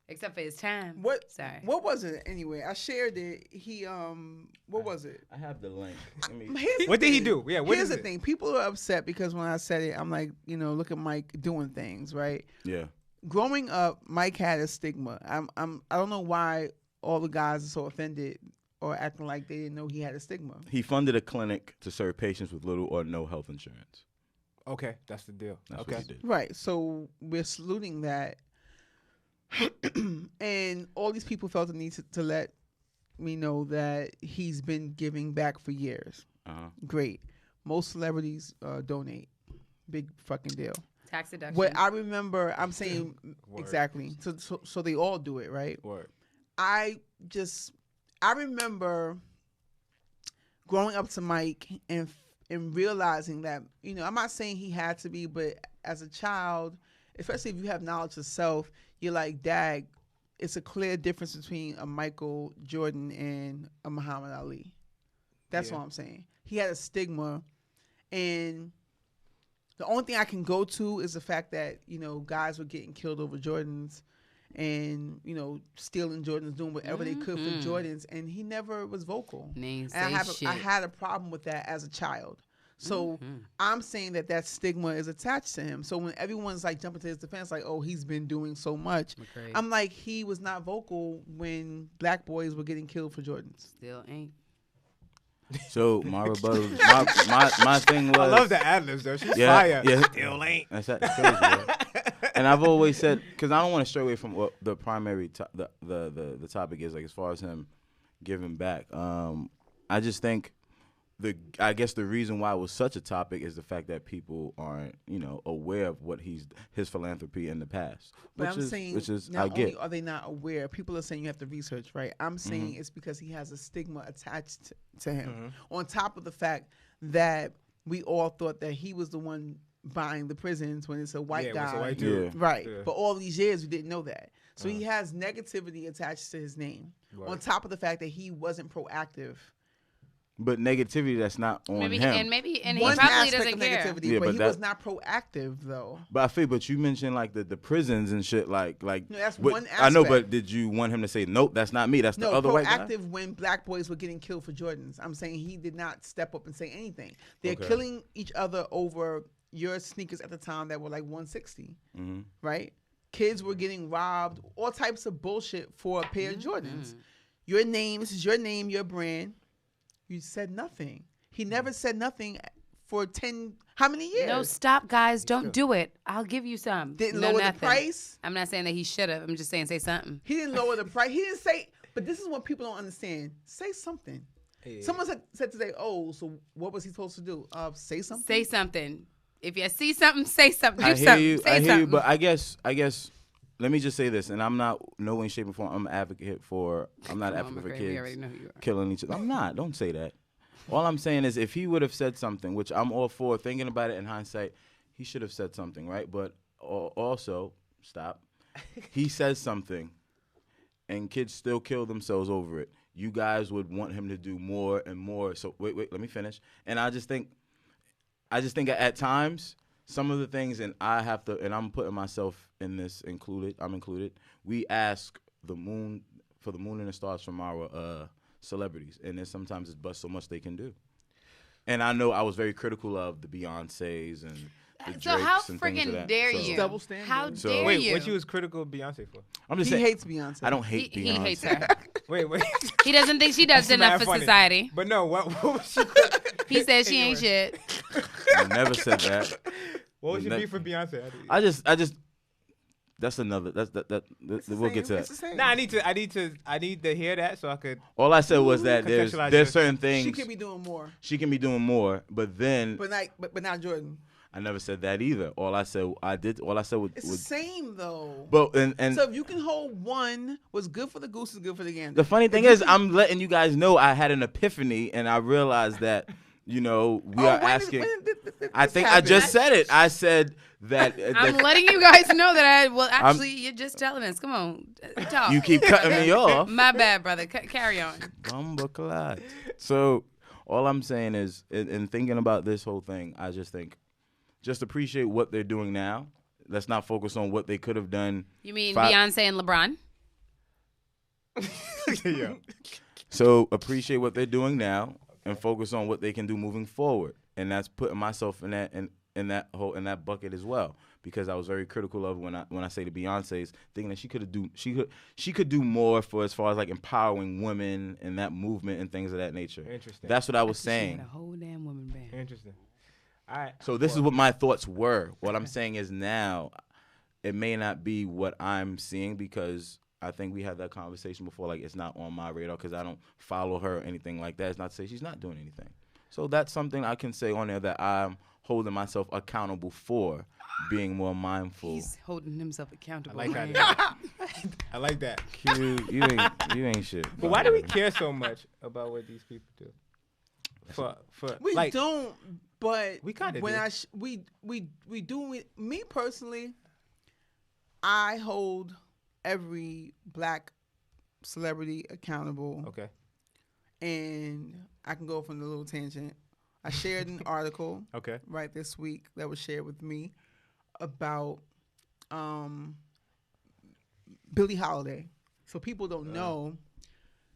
except for his time. What? Sorry. What was it anyway? I shared it. He what was it? I have the link. What did he do? Yeah, what Here's is the it? thing. People are upset because when I said it, I'm like, look at Mike doing things, right? Yeah. Growing up, Mike had a stigma. I don't know why all the guys are so offended or acting like they didn't know he had a stigma. He funded a clinic to serve patients with little or no health insurance. Okay, that's the deal. That's okay. what he did. Right. So we're saluting that. And all these people felt the need to let me know that he's been giving back for years. Uh-huh. Great. Most celebrities donate. Big fucking deal. Tax deduction. What I remember, I'm saying Word. exactly. So they all do it, right? Word. I remember growing up to Mike and realizing that, I'm not saying he had to be, but as a child, especially if you have knowledge of self, you're like, dag, it's a clear difference between a Michael Jordan and a Muhammad Ali. That's Yeah. all I'm saying. He had a stigma, and the only thing I can go to is the fact that, guys were getting killed over Jordans and, stealing Jordans, doing whatever they could for Jordans, and he never was vocal. Name And say I shit. had a problem with that as a child. So I'm saying that stigma is attached to him. So when everyone's like jumping to his defense, like, oh, he's been doing so much, McCray. I'm like, he was not vocal when black boys were getting killed for Jordans. Still ain't. So my rebuttal, my thing was. I love the ad-libs though. She's Yeah, fire. yeah. Still ain't. That's crazy, bro. And I've always said, because I don't want to stray away from what the primary the topic is, like as far as him giving back. I just think I guess the reason why it was such a topic is the fact that people aren't, aware of what his philanthropy in the past. But which I'm is, saying, which is, not I get. only are they not aware, people are saying you have to research, right? I'm saying it's because he has a stigma attached to him. On top of the fact that we all thought that he was the one buying the prisons when it's a white guy. It's a white dude. Yeah. Right. Yeah. For all these years, we didn't know that. So he has negativity attached to his name. Right. On top of the fact that he wasn't proactive. But negativity that's not on Maybe him. and he One probably aspect doesn't of care. negativity, Yeah, but but he that- was not proactive though. But you mentioned like the prisons and shit, like No, that's what- one I know, aspect. but did you want him to say nope? That's not me. That's the No, other white guy. proactive when black boys were getting killed for Jordans. I'm saying he did not step up and say anything. They're Okay. killing each other over your sneakers at the time that were like 160, right? Kids were getting robbed, all types of bullshit for a pair of Jordans. Your name, this is your name, your brand. You said nothing. He never said nothing for 10, how many years? No, stop, guys. Don't do it. I'll give you some. Didn't No, lower the nothing. price. I'm not saying that he should have. I'm just saying say something. He didn't lower the price. He didn't say, but this is what people don't understand. Say something. Someone said today, oh, so what was he supposed to do? Say something? Say something. If you see something, say something. Do I hear something. you. Say I hear something. you. But I guess. Let me just say this, and I'm not no way, shape, or form. I'm an advocate for. I'm not an Come on, advocate for McCray, we already kids know who you are. killing each other. I'm not. Don't say that. All I'm saying is, if he would have said something, which I'm all for, thinking about it in hindsight, he should have said something, right? But also, stop. He says something, and kids still kill themselves over it. You guys would want him to do more and more. So wait, let me finish. And I just think at times, some of the things, and I have to, and I'm putting myself in this included. I'm included. We ask the moon for the moon and the stars from our celebrities, and then sometimes it's but so much they can do. And I know I was very critical of the Beyoncés and the Drakes So how and things of friggin' that. dare So- you? Double standard. How So- dare Wait, you? what you was critical of Beyonce for? I'm just He saying. hates Beyonce. I don't hate he Beyonce. hates her. Wait. He doesn't think she does That's enough mad for funny. society. But no, what was she? He says she ain't shit. I never said that. What was your Ne- beef for Beyonce? I just. That's another. That we'll get to It's the that. same. Nah, I need to hear that so I could. All I said was that Contextualize there's it. certain things She could be doing more, but then but not Jordan. I never said that either. All I said was It's the same though. but and So if you can hold one, what's good for the goose is good for the gander. the funny thing is I'm letting you guys know I had an epiphany and I realized that we are asking. I think I just said it. I said that I'm letting you guys know that actually, you're just telling us. Come on, talk. you keep cutting me off. My bad, brother. Carry on. Bumbleclad. So all I'm saying is, in thinking about this whole thing, I just think, just appreciate what they're doing now. Let's not focus on what they could have done. You mean 5 Beyonce and LeBron? Yeah. So appreciate what they're doing now and focus on what they can do moving forward. And that's putting myself in that bucket as well, because I was very critical of when I say the Beyonce's, thinking that she could do more for as far as like empowering women and that movement and things of that nature. Interesting. That's what I was She saying. had a whole damn woman band. Interesting. All right. So this is what my thoughts were. What I'm saying is now, it may not be what I'm seeing because I think we had that conversation before. Like, it's not on my radar because I don't follow her or anything like that. It's not to say she's not doing anything. So that's something I can say on there that I'm holding myself accountable for, being more mindful. He's holding himself accountable. I like man. that. I like that. Q, you ain't shit. But why do we care so much about what these people do? For We like, don't, but We kinda when do. we do. Me personally, I hold every black celebrity accountable. Okay. And I can go from the little tangent. I shared an article Okay. right this week that was shared with me about Billie Holiday. So people don't know.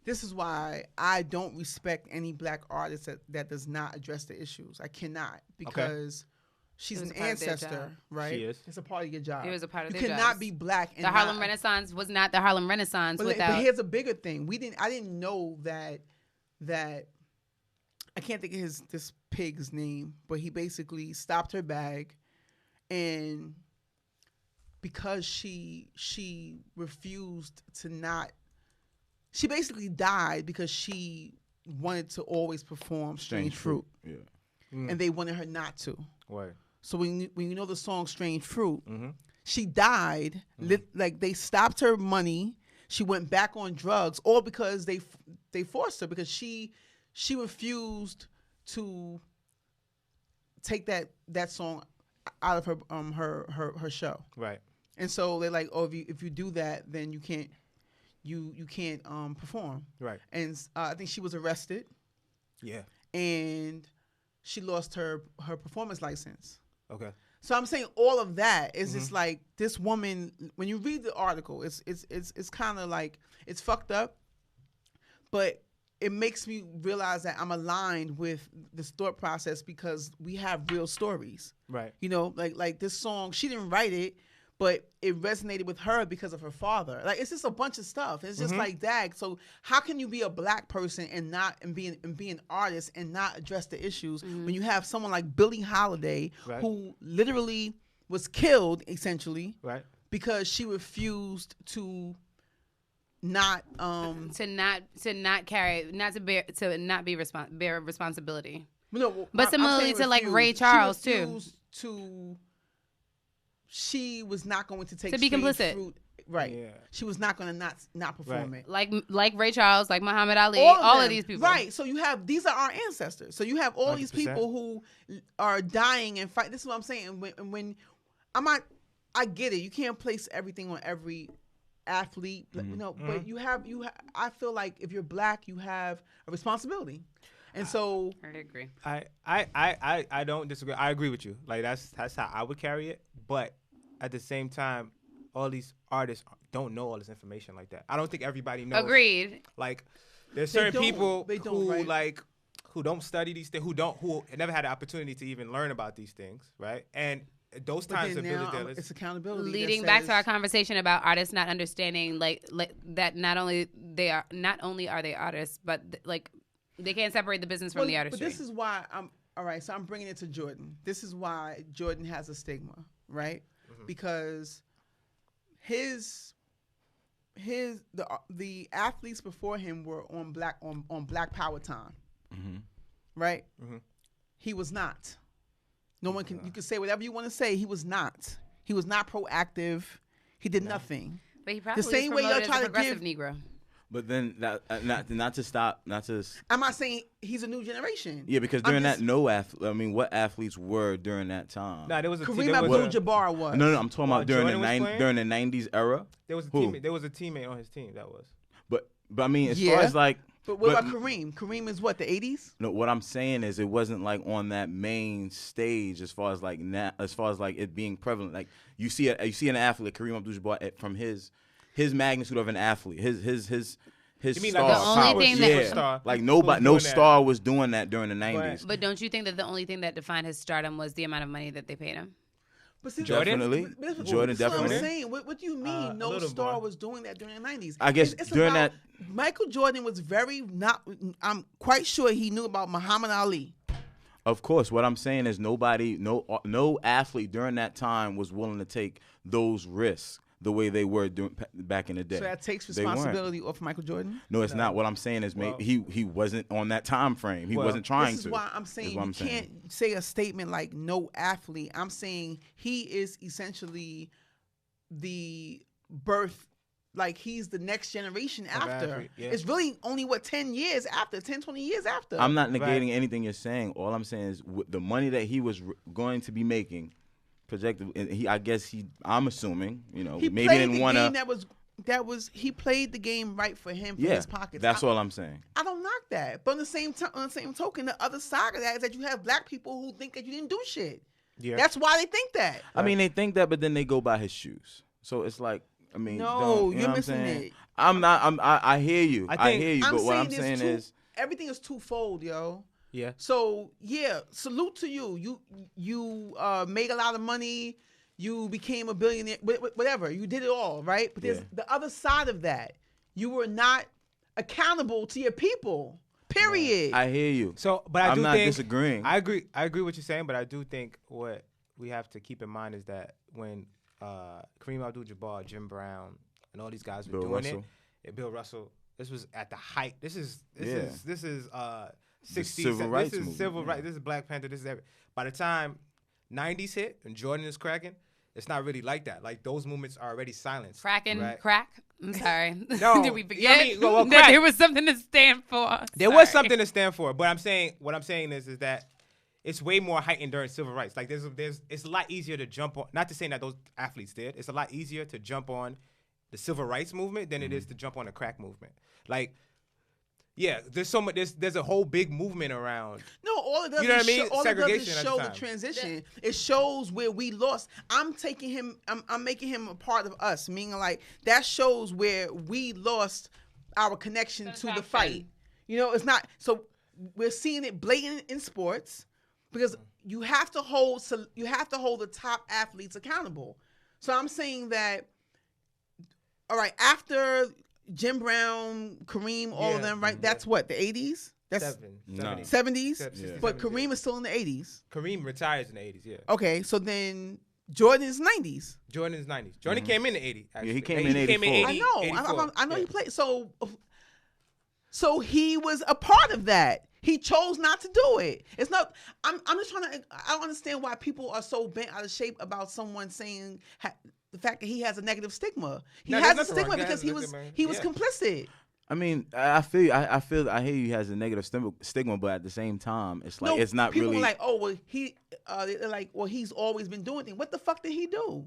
This is why I don't respect any black artist that does not address the issues. I cannot, because she's It was an a part of their ancestor, job. right? She is. It's a part of your job. It was a part of you their cannot jobs. be black. And The Harlem not- Renaissance was not the Harlem Renaissance but without. here's a bigger thing. I didn't know that I can't think of this pig's name, but he basically stopped her bag, and because she refused to not, she basically died because she wanted to always perform Strange Fruit. Yeah. And they wanted her not to. Word. So when you know the song Strange Fruit, Mm-hmm. she died. Like they stopped her money. She went back on drugs, all because they forced her, because she refused to take that song out of her show. Right. And so they're like, oh, if you do that, then you can't perform. Right. And I think she was arrested, Yeah. and she lost her performance license. Okay. So I'm saying all of that is just like, this woman, when you read the article, it's kind of like, it's fucked up, but it makes me realize that I'm aligned with this thought process, because we have real stories. Right. You know, like this song, she didn't write it, but it resonated with her because of her father. Like, it's just a bunch of stuff. It's just like that. So how can you be a black person and be an artist and not address the issues when you have someone like Billie Holiday, Right. who literally was killed essentially Right. because she refused to not bear responsibility. no, But I'm similarly saying to, like, refused. Ray Charles, She too. refused to. She was not going to take To be Strange complicit. Fruit. Right. Yeah. She was not going to not perform Right. it. Like Ray Charles, like Muhammad Ali, all of them. these people. Right. So these are our ancestors. So you have all these 100%. people who are dying and fight. This is what I'm saying. When I get it. You can't place everything on every athlete, but but you have. I feel like if you're black, you have a responsibility, and so I agree. I don't disagree. I agree with you. Like that's how I would carry it. But at the same time, all these artists don't know all this information like that. I don't think everybody knows. Agreed. Like there's certain people They don't, who right? who don't study these things, who never had the opportunity to even learn about these things, right? And those but times then of now Billy it's accountability. that Leading back to says- our conversation about artists not understanding, like that not only are they artists, but like they can't separate the business from the artistry. But this is why I'm all right. So I'm bringing it to Jordan. This is why Jordan has a stigma, right? Because the athletes before him were on Black Power time, right? He was not. No one can. You can say whatever you want to say. He was not. He was not proactive. He did nothing. But he probably the same was way y'all promoted as try a to progressive give. Negro. But then not to stop, not to. I'm not saying he's a new generation. Yeah, because I'm during just- what athletes were during that time? Nah, there was a Kareem there was a- Abdul-Jabbar was. No, I'm talking about during Jordan was playing? during the '90s era. there was a Who? teammate. There was a teammate on his team that was. But I mean, as Yeah. far as like, But what about Kareem? Kareem is what, the 80s? no, what I'm saying is it wasn't like on that main stage as far as like it being prevalent. Like you see an athlete, Kareem Abdul-Jabbar, from his magnitude of an athlete, his You mean star like the only power. thing that- yeah. Star like who nobody, was no doing that. star was doing that during the '90s. But don't you think that the only thing that defined his stardom was the amount of money that they paid him? But see, Jordan? Definitely. But Jordan that's what definitely. I'm saying. What do you mean A no little star more. was doing that during the 90s? I guess It's during about- Michael Jordan was very not. I'm quite sure he knew about Muhammad Ali. Of course, what I'm saying is no athlete during that time was willing to take those risks the way they were back in the day. So that takes They weren't. responsibility off Michael Jordan. No, it's not. What I'm saying is Well- he wasn't on that time frame. He Well, wasn't trying This is to. why I'm is saying what you I'm saying. can't say a statement like no athlete. I'm saying he is essentially the birth. Like he's the next generation after. athlete, yeah. It's really only 10 years after, 10, 20 years after. I'm not negating Right. anything you're saying. All I'm saying is the money that he was going to be making, projected. And I'm assuming, He maybe played didn't the want game to. that was he played the game right for him for Yeah, his pockets. that's all I'm saying. I don't knock that, but on the same token, the other side of that is that you have black people who think that you didn't do shit. Yeah. That's why they think that. I mean, they think that, but then they go by his shoes. So it's like, I mean, No, don't- you know you're what I'm missing saying? it. I'm not. I hear you. I I think- hear you. But what I'm there's saying two- is, everything is twofold, yo. Yeah. So yeah, salute to you. You made a lot of money. You became a billionaire. Whatever. You did it all, right? But there's Yeah. the other side of that. You were not accountable to your people. Period. I hear you. So, but I I'm do not think disagreeing. I agree what you're saying, but I do think what we have to keep in mind is that when Kareem Abdul-Jabbar, Jim Brown, and all these guys were Bill doing Russell. it, Bill Russell, This was at the height. This is Yeah. 60s. civil rights This is movement, civil yeah. rights. This is Black Panther. This is everything. By the time 90s hit and Jordan is cracking, it's not really like that. Like those movements are already silenced. Cracking, right? crack. I'm sorry. No. Did we Yeah, forget I mean, well, that crack. there was something to stand for? There was something to stand for, but what I'm saying is that it's way more heightened during civil rights. Like it's a lot easier to jump on. Not to say that those athletes did. It's a lot easier to jump on the civil rights movement than it is to jump on the crack movement. Like, yeah, there's so much. There's a whole big movement around. No, all it does You know is what I mean? show, all it does is Segregation at show the the time. transition. It shows where we lost. I'm making him a part of us, meaning like that shows where we lost our connection to the fight. You know, it's not. So we're seeing it blatant in sports because you have to hold the top athletes accountable. So I'm saying that. All right, after Jim Brown, Kareem, all of them, right? That's what, the 80s? That's 70s? Yeah. But Kareem is still in the 80s. Kareem retires in the 80s, yeah. Okay, so then Jordan is 90s. Jordan is 90s. Jordan came in the 80s. Actually. Yeah, he came in 84. I know. 84. I know Yeah. he played. So he was a part of that. He chose not to do it. It's not. I'm just trying to. I don't understand why people are so bent out of shape about someone saying the fact that he has a negative stigma. He No, has a there's nothing stigma wrong. because he was Yeah. complicit. I mean, I feel I hear he has a negative stigma, but at the same time, it's like it's not people really. Were like, oh well, they're like, well, he's always been doing things. What the fuck did he do?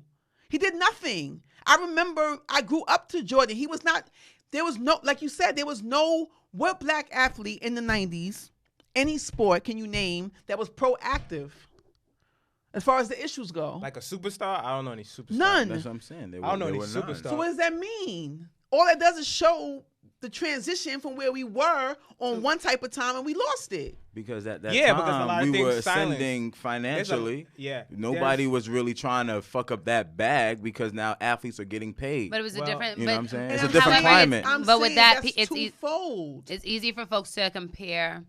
He did nothing. I remember I grew up to Jordan. He was not. There was no, like you said, there was no what black athlete in the 90s, any sport can you name that was proactive as far as the issues go? Like a superstar? I don't know any superstars. None. That's what I'm saying. I don't know any were none. superstars. So what does that mean? All that does is show the transition from where we were on one type of time and we lost it. Because at that Yeah, because a lot time of we were things silenced. ascending financially. Yeah. Nobody was really trying to fuck up that bag because now athletes are getting paid. But it was a Well, different. you know what I'm saying? And It's a I'm- different however, climate. I'm But with saying that, that's it's twofold. It's easy for folks to compare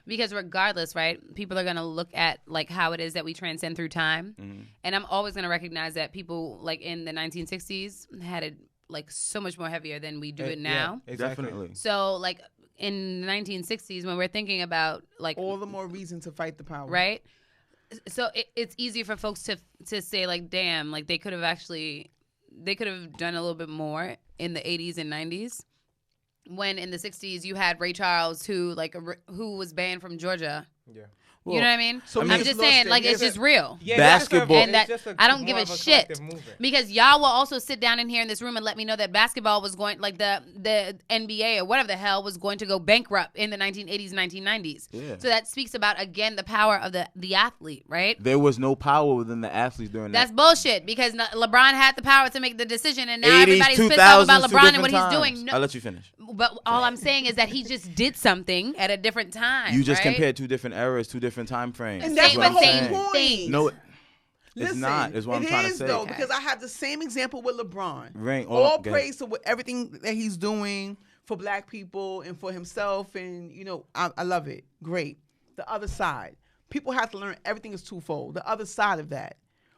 because regardless, right? People are going to look at like how it is that we transcend through time. Mm-hmm. And I'm always going to recognize that people like in the 1960s had it like so much more heavier than we do it now. Yeah, exactly. Definitely. So like in the 1960s when we're thinking about like All the more reason to fight the power. right? So it's easier for folks to say like, damn, like they could have done a little bit more in the 80s and 90s. When in the 60s you had Ray Charles who was banned from Georgia. Yeah. You know what I mean? So I'm we just just saying, lost like, it. it's just real. Yeah, Basketball- And that I don't give a shit because y'all will also sit down in here in this room and let me know that basketball was going, like the NBA or whatever the hell was going to go bankrupt in the 1980s, 1990s. Yeah. So that speaks about again the power of the athlete, right? There was no power within the athletes during That's that. bullshit because LeBron had the power to make the decision, and now 80s, everybody's pissed off 2000s, about two LeBron and what different he's times. doing. No, I'll let you finish. but all I'm saying is that he just did something at a different time. You just right? compared two different eras, two different time frames. And that's Same- the but whole same point. thing. No, it's Listen, not. Is what I'm it trying to is, say. though, Okay. because I have the same example with LeBron. Right. All go ahead. praise to everything that he's doing for black people and for himself, and I love it. Great. The other side, people have to learn everything is twofold. The other side of that,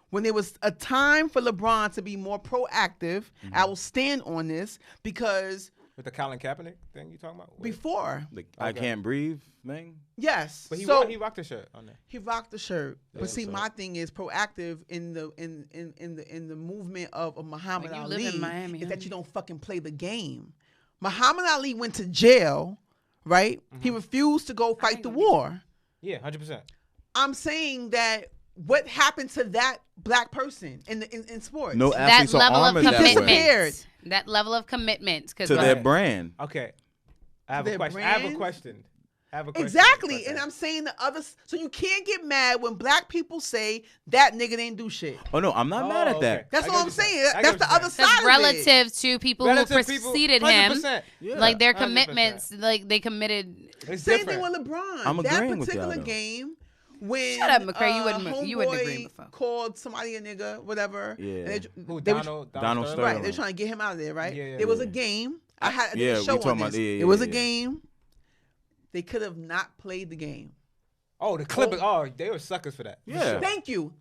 when there was a time for LeBron to be more proactive, I will stand on this because With the Colin Kaepernick thing you talking about? before, The I Okay. can't breathe thing. yes, But he rocked the shirt on there. He rocked the shirt, Yeah, but see, so- my thing is proactive in the movement of Muhammad Well, you Ali live in Miami, is huh? that you don't fucking play the game. Muhammad Ali went to jail, right? He refused to go fight the war. Yeah, 100%. I'm saying that what happened to that black person in sports? No That athletes are level of armored that commitment. way commitment. That level of commitment. to Because their Right. brand. Okay. I have Their a question. I have a brand? question. Exactly, and I'm saying the other. So you can't get mad when black people say that nigga didn't do shit. Oh no, I'm not mad at that. okay. That's I all get I'm what you're saying. I That's get the what you're other saying. side of it. relative to people who Relative people, preceded him, 100%. Yeah. like their 100%. commitments, like they committed. It's Same different. thing with LeBron. I'm that agreeing with y'all, particular though. game when Shut up, McCray. You wouldn't homeboy agree before. called somebody a nigga, whatever. Yeah. and Who, they were- Donald Donald Sterling? right, Sterling. they're trying to get him out of there, right? Yeah, yeah, there was a yeah. game. I had Yeah, a we show talking on about- this. yeah, it was yeah, a yeah. game. They could have not played the game. Oh, the Clippers. Oh, they were suckers for that. Yeah. Thank you.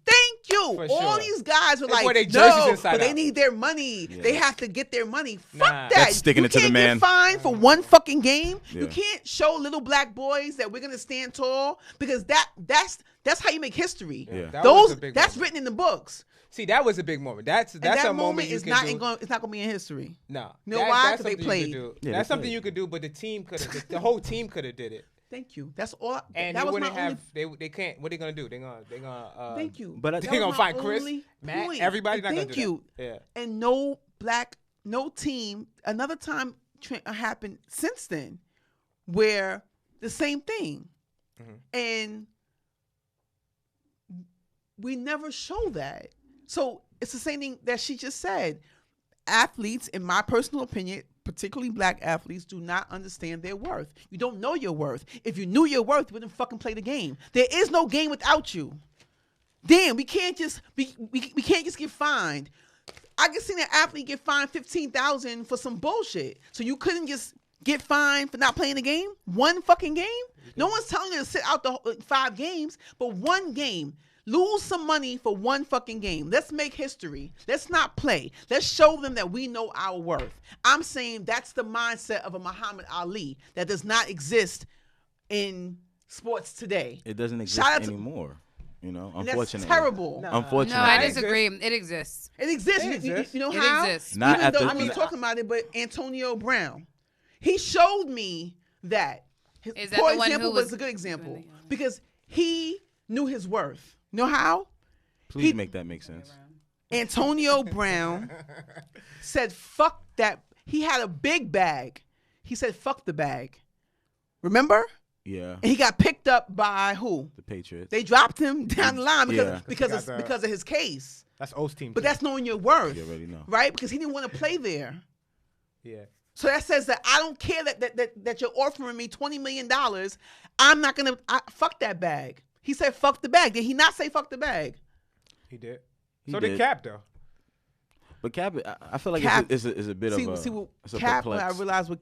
you. For All sure. these guys were They like, wore their jerseys no, inside but they out. need their money. Yeah. They have to get their money. Nah. Fuck that. That's sticking you it to the can't man. get fined for one fucking game. You Yeah. can't show little black boys that we're gonna stand tall because that's how you make history. Yeah. That was a big That's moment. written in the books. See, that was a big moment. That's And that a moment you is can not do. it's not gonna be in history. No. You know why? 'Cause they something you could played. do. Yeah, That's they something played. you could do, but the team could have. The whole team could have did it. Thank you. That's all. And that they was wouldn't my have. only. They can't. What are they gonna do? They're gonna. Thank you. But I- That They was gonna my find Chris, only Matt, point. everybody. And Not gonna thank do you. that. Yeah. And no team. Another time happened since then, where the same thing, and we never show that. So it's the same thing that she just said. Athletes, in my personal opinion, particularly black athletes, do not understand their worth. You don't know your worth. If you knew your worth, you wouldn't fucking play the game. There is no game without you. Damn, we can't just we can't just get fined. I can see an athlete get fined $15,000 for some bullshit. So you couldn't just get fined for not playing the game? One fucking game? No one's telling you to sit out the 5 games, but one game. Lose some money for one fucking game. Let's make history. Let's not play. Let's show them that we know our worth. I'm saying that's the mindset of a Muhammad Ali that does not exist in sports today. It doesn't exist Shout out to- anymore. You know, And unfortunately. that's terrible. No. Unfortunately. No, I It disagree. It exists. It exists. It exists. You know It how? exists. Not Even at though the- I was talking about it, but Antonio Brown, he showed me that. Is that For the one who example, was was a good example doing the- because he knew his worth. You know how? Please make that make sense. Antonio Brown said, "Fuck that." He had a big bag. He said, "Fuck the bag." Remember? Yeah. And he got picked up by who? The Patriots. They dropped him down the line Yeah. because of his case. That's O's team. But too. that's knowing your worth, You already know. right? Because he didn't want to play there. Yeah. So that says that I don't care that you're offering me $20 million. I'm not gonna fuck that bag. He said fuck the bag. Did he not say fuck the bag? He did. He So did. did Cap though. But Cap, I feel like Cap- it's a bit See of a. what it's a Cap. What I perplex. realized what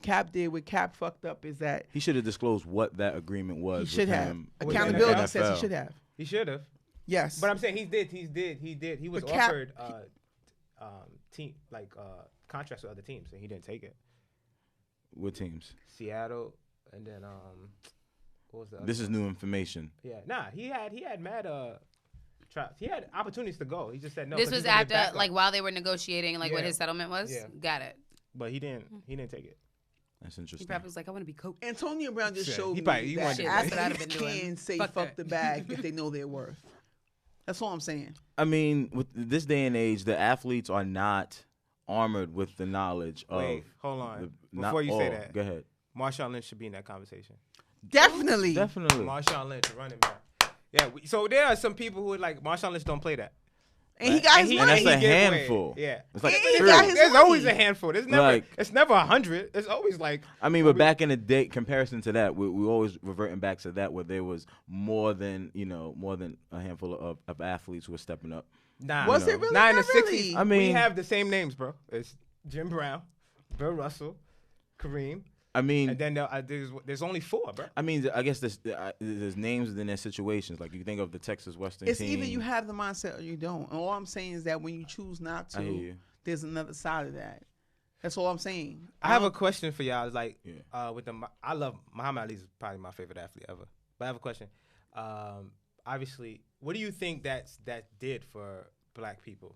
Cap did. What Cap fucked up is that He should have disclosed what that agreement was. he with should have him With with the accountability. NFL. Says he should have. He should have. Yes, But I'm saying he did. He was But Cap- offered team contracts with other teams, and he didn't take it. With teams. Seattle, and then what was the? This other is one? new information. Yeah, nah. He had mad he had opportunities to go. He just said no. This 'cause was he's gonna get after, back up. like, while they were negotiating, like, what Yeah. his settlement was. Yeah. Got it. But he didn't take it. That's He interesting. probably was like, I want to be coach. Antonio Brown just Shit, showed he me probably- he that wanted Shit, that's what I'd have athletes been doing. can say Fuck fuck that. the bag if they know their worth. That's all I'm saying. I mean, with this day and age, the athletes are not armored with the knowledge Wait, of. hold on. not Before you say all. that, Go ahead. Marshawn Lynch should be in that conversation. Definitely. Definitely. Marshawn Lynch, running back. Yeah. So there are some people who are like Marshawn Lynch don't play that. And he got his And money. that's a gave away. handful. Yeah. It's like And he three. got his There's money. always a handful. There's never. Like- It's never 100. It's always like. I mean, but back in the day, comparison to that, we always reverting back to that where there was more than a handful of athletes who were stepping up. Nah. Was you it know. really? Nah, in the Not really. 60s. I mean- we have the same names, bro. It's Jim Brown, Bill Russell, Kareem, I mean, and then there's only 4, bro. I mean, I guess there's names and there's situations. Like you think of the Texas Western It's team. either you have the mindset or you don't. And all I'm saying is that when you choose not I hear to, you. there's another side of that. That's all I'm saying. I have a question for y'all. It's like, Yeah. I love Muhammad Ali is probably my favorite athlete ever. But I have a question. Obviously, what do you think that did for black people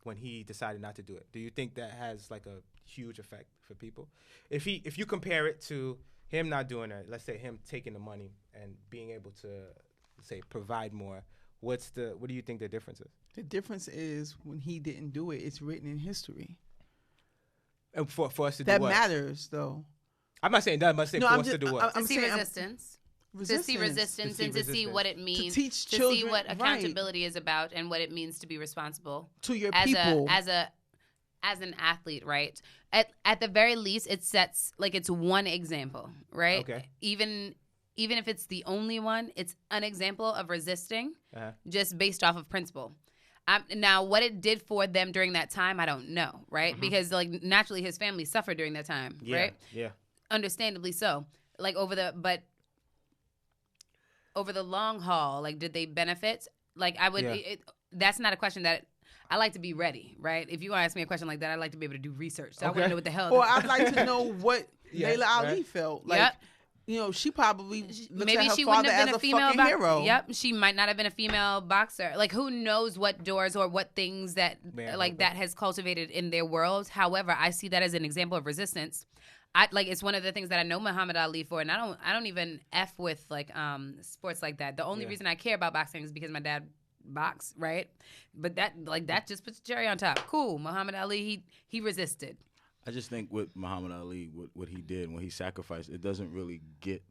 when he decided not to do it? Do you think that has like a huge effect for people? If you compare it to him not doing it, let's say him taking the money and being able to say provide more, what do you think the difference is? The difference is when he didn't do it, it's written in history. And for us to That do what? matters, though. I'm not saying that. I'm saying No, for I'm us to just- do what? I'm To see saying resistance. To see resistance To see and to see resistance. what it means. teach to see children- what right. accountability is about and what it means to be responsible. To your as people. as an athlete, right? At the very least, it sets like it's one example, right? Okay. Even if it's the only one, it's an example of resisting Uh-huh. just based off of principle. Now, what it did for them during that time, I don't know, right? Because like naturally, his family suffered during that time, right? Yeah. Understandably so. Like over the long haul, like did they benefit? Like I would. Yeah. That's not a question that I like to be ready, right? If you want to ask me a question like that, I'd like to be able to do research. So I want Okay. to know what the hell. Or I'd like to know what Yeah, Layla Ali right. felt. Like, Yep. you know, she probably looks Maybe at her she wouldn't father have been as a female fucking hero. Yep, she might not have been a female boxer. Like, who knows what doors or what things that Man, like that has cultivated in their world. However, I see that as an example of resistance. It's one of the things that I know Muhammad Ali for, and I don't even f with like sports like that. The only reason I care about boxing is because my dad boxed, right? But that just puts the cherry on top. Cool, Muhammad Ali, he resisted. I just think with Muhammad Ali, what he did, what he sacrificed, it doesn't really get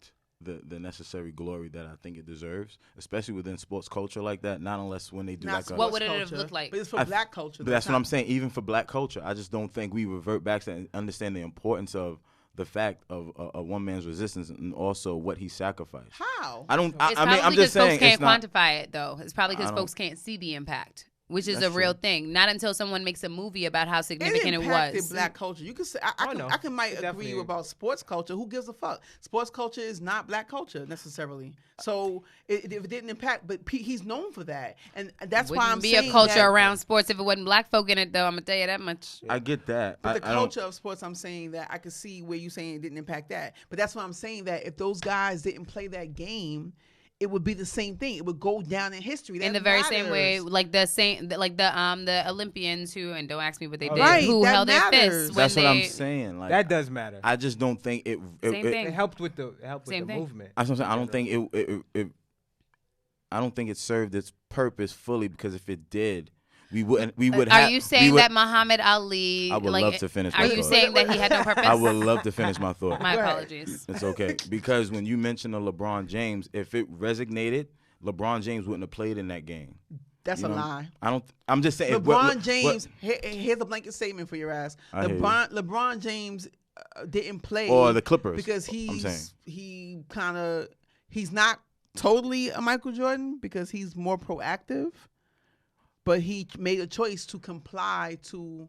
the necessary glory that I think it deserves, especially within sports culture like that. Not unless when they do Not like a, sports What would it have culture, looked like? But it's for black culture. But that's what I'm saying. Even for black culture, I just don't think we revert back to and understand the importance of the fact of a one man's resistance and also what he sacrificed. How? I don't. It's I mean, probably I'm because just saying folks can't it's not. quantify it, though. It's probably because I don't- folks can't see the impact, which is That's a real true. thing. Not until someone makes a movie about how It significant it impacted was. black culture. You could say I know. I can might It agree definitely- about sports culture. Who gives a fuck? Sports culture is not black culture necessarily. So it didn't impact, but he's known for that, and that's Wouldn't why I'm be saying a culture that, around sports if it wasn't black folk in it, though. I'm gonna tell you that much. I get that. But the I don't- culture of sports, I'm saying that I could see where you saying it didn't impact that. But that's why I'm saying that if those guys didn't play that game, it would be the same thing. It would go down in history. That In the very same way, matters. like the Olympians who, and don't ask me what they did, Right, who that held their matters. fists when That's they. what I'm saying. Like That does matter. I just don't think it. Same thing. It helped with the Same thing. movement. That's what I'm saying. I don't think it. I don't think it served its purpose fully because if it did, we wouldn't. We would. Are you saying that Muhammad Ali? I would like, love to finish Are my you thought. saying that he had no purpose? I would love to finish my thought. My Go ahead. apologies. It's okay because when you mentioned the LeBron James, if it resonated, LeBron James wouldn't have played in that game. That's You a know? lie. I don't. I'm just saying. LeBron James, here's a blanket statement for your ass. I hear you. LeBron James didn't play Or the Clippers, because I'm saying. he's not totally a Michael Jordan because he's more proactive, but he made a choice to comply to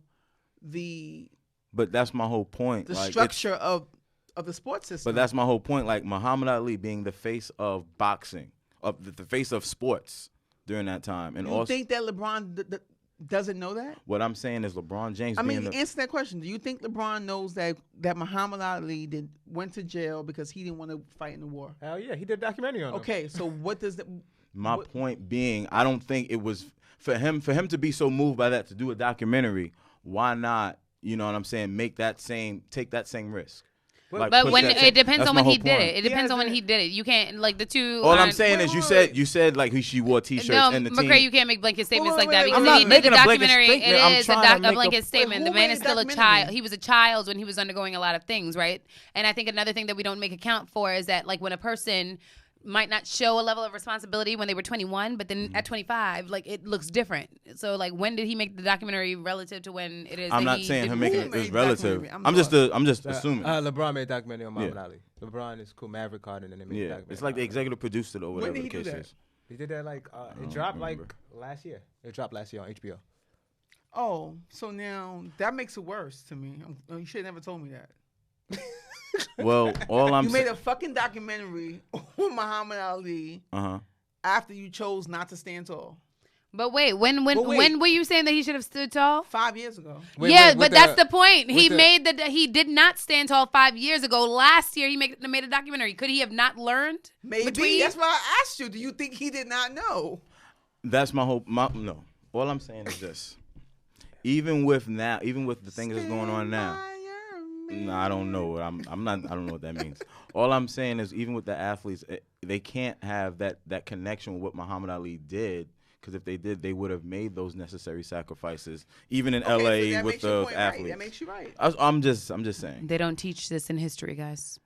the But that's my whole point. Like, it's- structure of the sports system. But that's my whole point. Like Muhammad Ali being the face of boxing, of the face of sports during that time, and you also think that LeBron doesn't know that? what I'm saying is LeBron James. I mean, being the, answer that question. Do you think LeBron knows that Muhammad Ali went to jail because he didn't want to fight in the war? Hell yeah, he did a documentary on him. Okay, so what does that? my what- point being, I don't think it was for him to be so moved by that to do a documentary. Why not? You know what I'm saying? Take that same risk. But But push when that- it depends that's on my when he whole did point. it. It depends on when hasn't- he did it. You can't like the two. All I'm aren't- saying is you said like she wore t-shirts No, and the McCray, team. you can't make blanket statements Wait, like that wait, because I'm if not he made the making a blanket documentary. It statement. I'm is trying to a make a- blanket Wait, statement. who The man made is the still a documentary? child. He was a child when he was undergoing a lot of things, right? And I think another thing that we don't make account for is that like when a person might not show a level of responsibility when they were 21, but then at 25, like it looks different. So like when did he make the documentary relative to when it is? I'm that not he saying did him the making movie? it is made relative. documentary? I'm just assuming. LeBron made a documentary on Muhammad Yeah. Ali. LeBron is cool. Maverick Carter, and then they made a Yeah, documentary. it's like the executive produced it or whatever did the he do case that? is. He did that like it don't dropped remember. like last year. It dropped last year on HBO. Oh, so now that makes it worse to me. You should have never told me that. Well, all I'm You made saying. a fucking documentary on Muhammad Ali Uh-huh. after you chose not to stand tall But wait, when But wait. when were you saying that he should have stood tall? 5 years ago. Yeah, with but that's the point. with He the- made he did not stand tall 5 years ago. Last year he made a documentary. Could he have not learned? Maybe between- that's why I asked you. Do you think he did not know? That's my whole. No, all I'm saying is this. Even with the things that's going on now. No, I don't know. I don't know what that means. All I'm saying is, even with the athletes, they can't have that connection with what Muhammad Ali did. Because if they did, they would have made those necessary sacrifices, even in Okay, so LA that with makes your the point right. athletes. That makes you right. I'm just saying. They don't teach this in history, guys.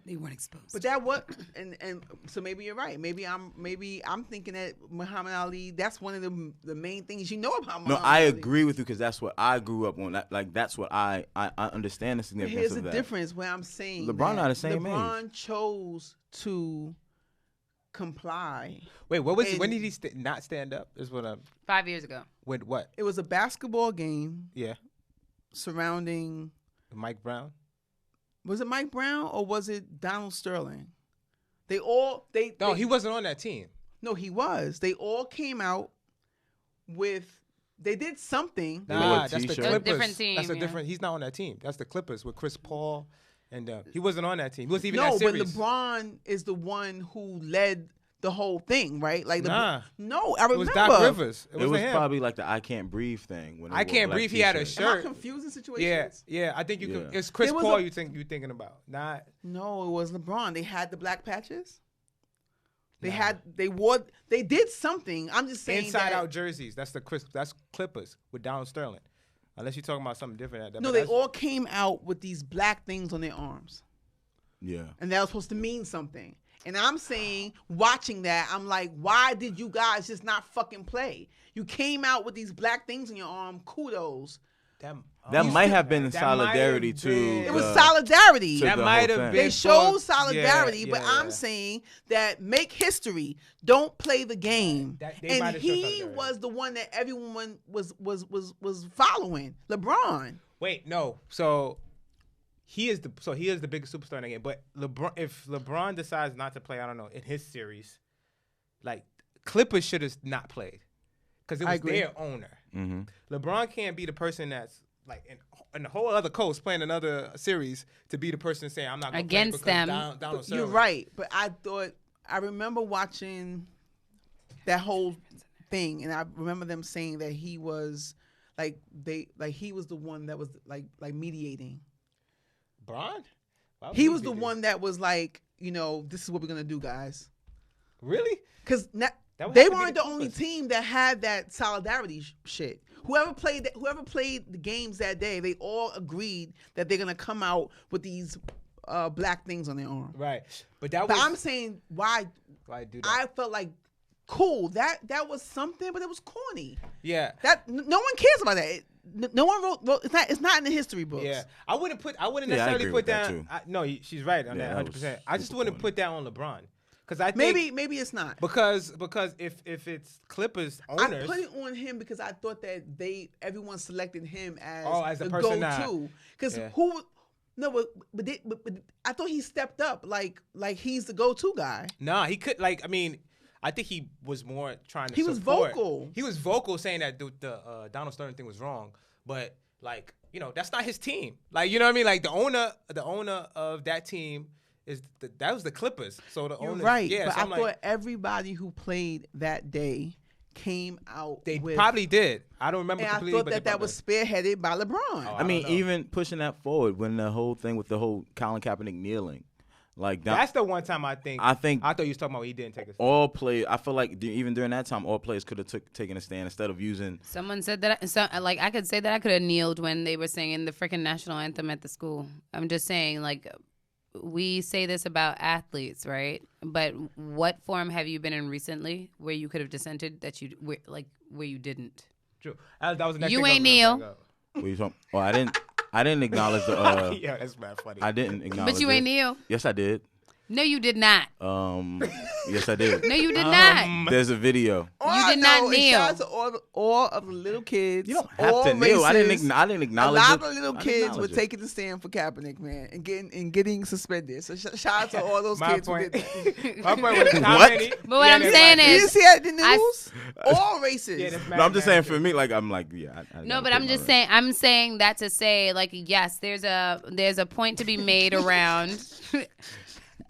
They weren't exposed. But that what and so maybe you're right. Maybe I'm thinking that Muhammad Ali. That's one of the main things you know about No, Muhammad I Ali. agree with you because that's what I grew up on. That's what I understand the But significance here's of the that. difference where I'm saying LeBron that not the same age. LeBron chose to comply. Wait, what was? And- When did he not stand up? Is what I'm. 5 years ago. With what? It was a basketball game Yeah, surrounding. Mike Brown. Was it Mike Brown or was it Donald Sterling? They No, he wasn't on that team. No, he was. They all came out with. They did something. They wore Nah, that's the t-shirts. Clippers. Different team, That's a yeah. different. He's not on that team. That's the Clippers with Chris Paul, and he wasn't on that team. He wasn't even No, that but series. LeBron is the one who led the whole thing, right? Like, Nah. no, I It remember. was Doc Rivers. It was him. probably like the I Can't Breathe thing. When they I wore Can't black Breathe, he had a t-shirts. Am I shirt. confusing Yeah, situations? yeah. I think you Yeah. can. It's Chris There was Paul. a- You thinking about? Not. No, it was LeBron. They had the black patches. They Nah. had. They wore. They did something. I'm just saying. Inside that, out jerseys. That's Clippers with Donald Sterling. Unless you're talking about something different. No, they all came out with these black things on their arms, Yeah. and that was supposed to mean something. And I'm saying, watching that, I'm like, why did you guys just not fucking play? You came out with these black things on your arm. Kudos. That might have been in That might have solidarity been- to. It was the- solidarity. to That the might whole have thing. been They showed for- solidarity, yeah, but yeah, I'm yeah. saying that make history. Don't play the game. They might And have showed he solidarity. was the one that everyone was following. LeBron. Wait, no. So he is the biggest superstar in the game. But if LeBron decides not to play, I don't know, in his series, like Clippers should have not played because it I was agree. their owner. Mm-hmm. LeBron can't be the person that's like in the whole other coast playing another series to be the person saying I'm not gonna Against play because them. Donald You're Sterling. right, but I remember watching that whole thing, and I remember them saying that he was he was the one that was like mediating. Bron? Why would He was be the there? one that was like, this is what we're gonna do, guys. Really? Because That would they have to be weren't the the only Clippers. team that had that solidarity shit. Whoever played the games that day, they all agreed that they're gonna come out with these black things on their arm. Right. But that But was I'm saying, why why do that? I felt like cool. That was something, but it was corny. Yeah. No one cares about that. No one wrote. It's not in the history books. Yeah, I wouldn't Yeah, I necessarily agree put with that, down. too. No, she's right on Yeah, that that 100%. was I just super wouldn't corny. put that on LeBron because I think Maybe it's not. because if it's Clippers owners, I put it on him because I thought that everyone selected him as, As the the person go-to. Because Yeah. but I thought he stepped up like he's the go-to guy. nah, he could like. I mean, I think he was more trying to. He was support. vocal. He was vocal, saying that the Donald Sterling thing was wrong, but like that's not his team. Like you know what I mean? Like the owner of that team that was the Clippers. So the You're owners, right. Yeah, but so I I'm thought like, everybody who played that day came out. they with, probably did. I don't remember And I completely, thought but they that probably was spearheaded by LeBron. Oh, I mean, don't know. even pushing that forward when the whole thing with the whole Colin Kaepernick kneeling, like that, That's the one time I think I I think thought you was talking about he didn't take a stand. all play. I feel like even during that time, all players could have taken a stand instead of using. Someone said that. I could say that I could have kneeled when they were singing the freaking national anthem at the school. I'm just saying, like, we say this about athletes, right? But what form have you been in recently where you could have dissented where you didn't? True. That was the next You thing I was ain't gonna kneel. bring up. What you talking? Oh, I didn't acknowledge the. Yeah, that's mad funny. I didn't acknowledge. But you it. ain't kneel. Yes, I did. No, you did not. Yes, I did. No, you did not. There's a video. All You I did not know is kneel. shout out to all of the little kids. You don't have all to kneel. I didn't races. acknowledge A lot it. of little I kids were acknowledge it. taking the stand for Kaepernick, man, and getting suspended. So shout out to all those My kids point. who did that. My point was how What? many. But what I'm that's saying like- You is- didn't see that in the I- news? All races. Yeah, that's mad, No, I'm just mad saying shit. for me, like I'm like, yeah. I No, gotta but put I'm my just right. saying. I'm saying that to say, like, yes, there's a point to be made around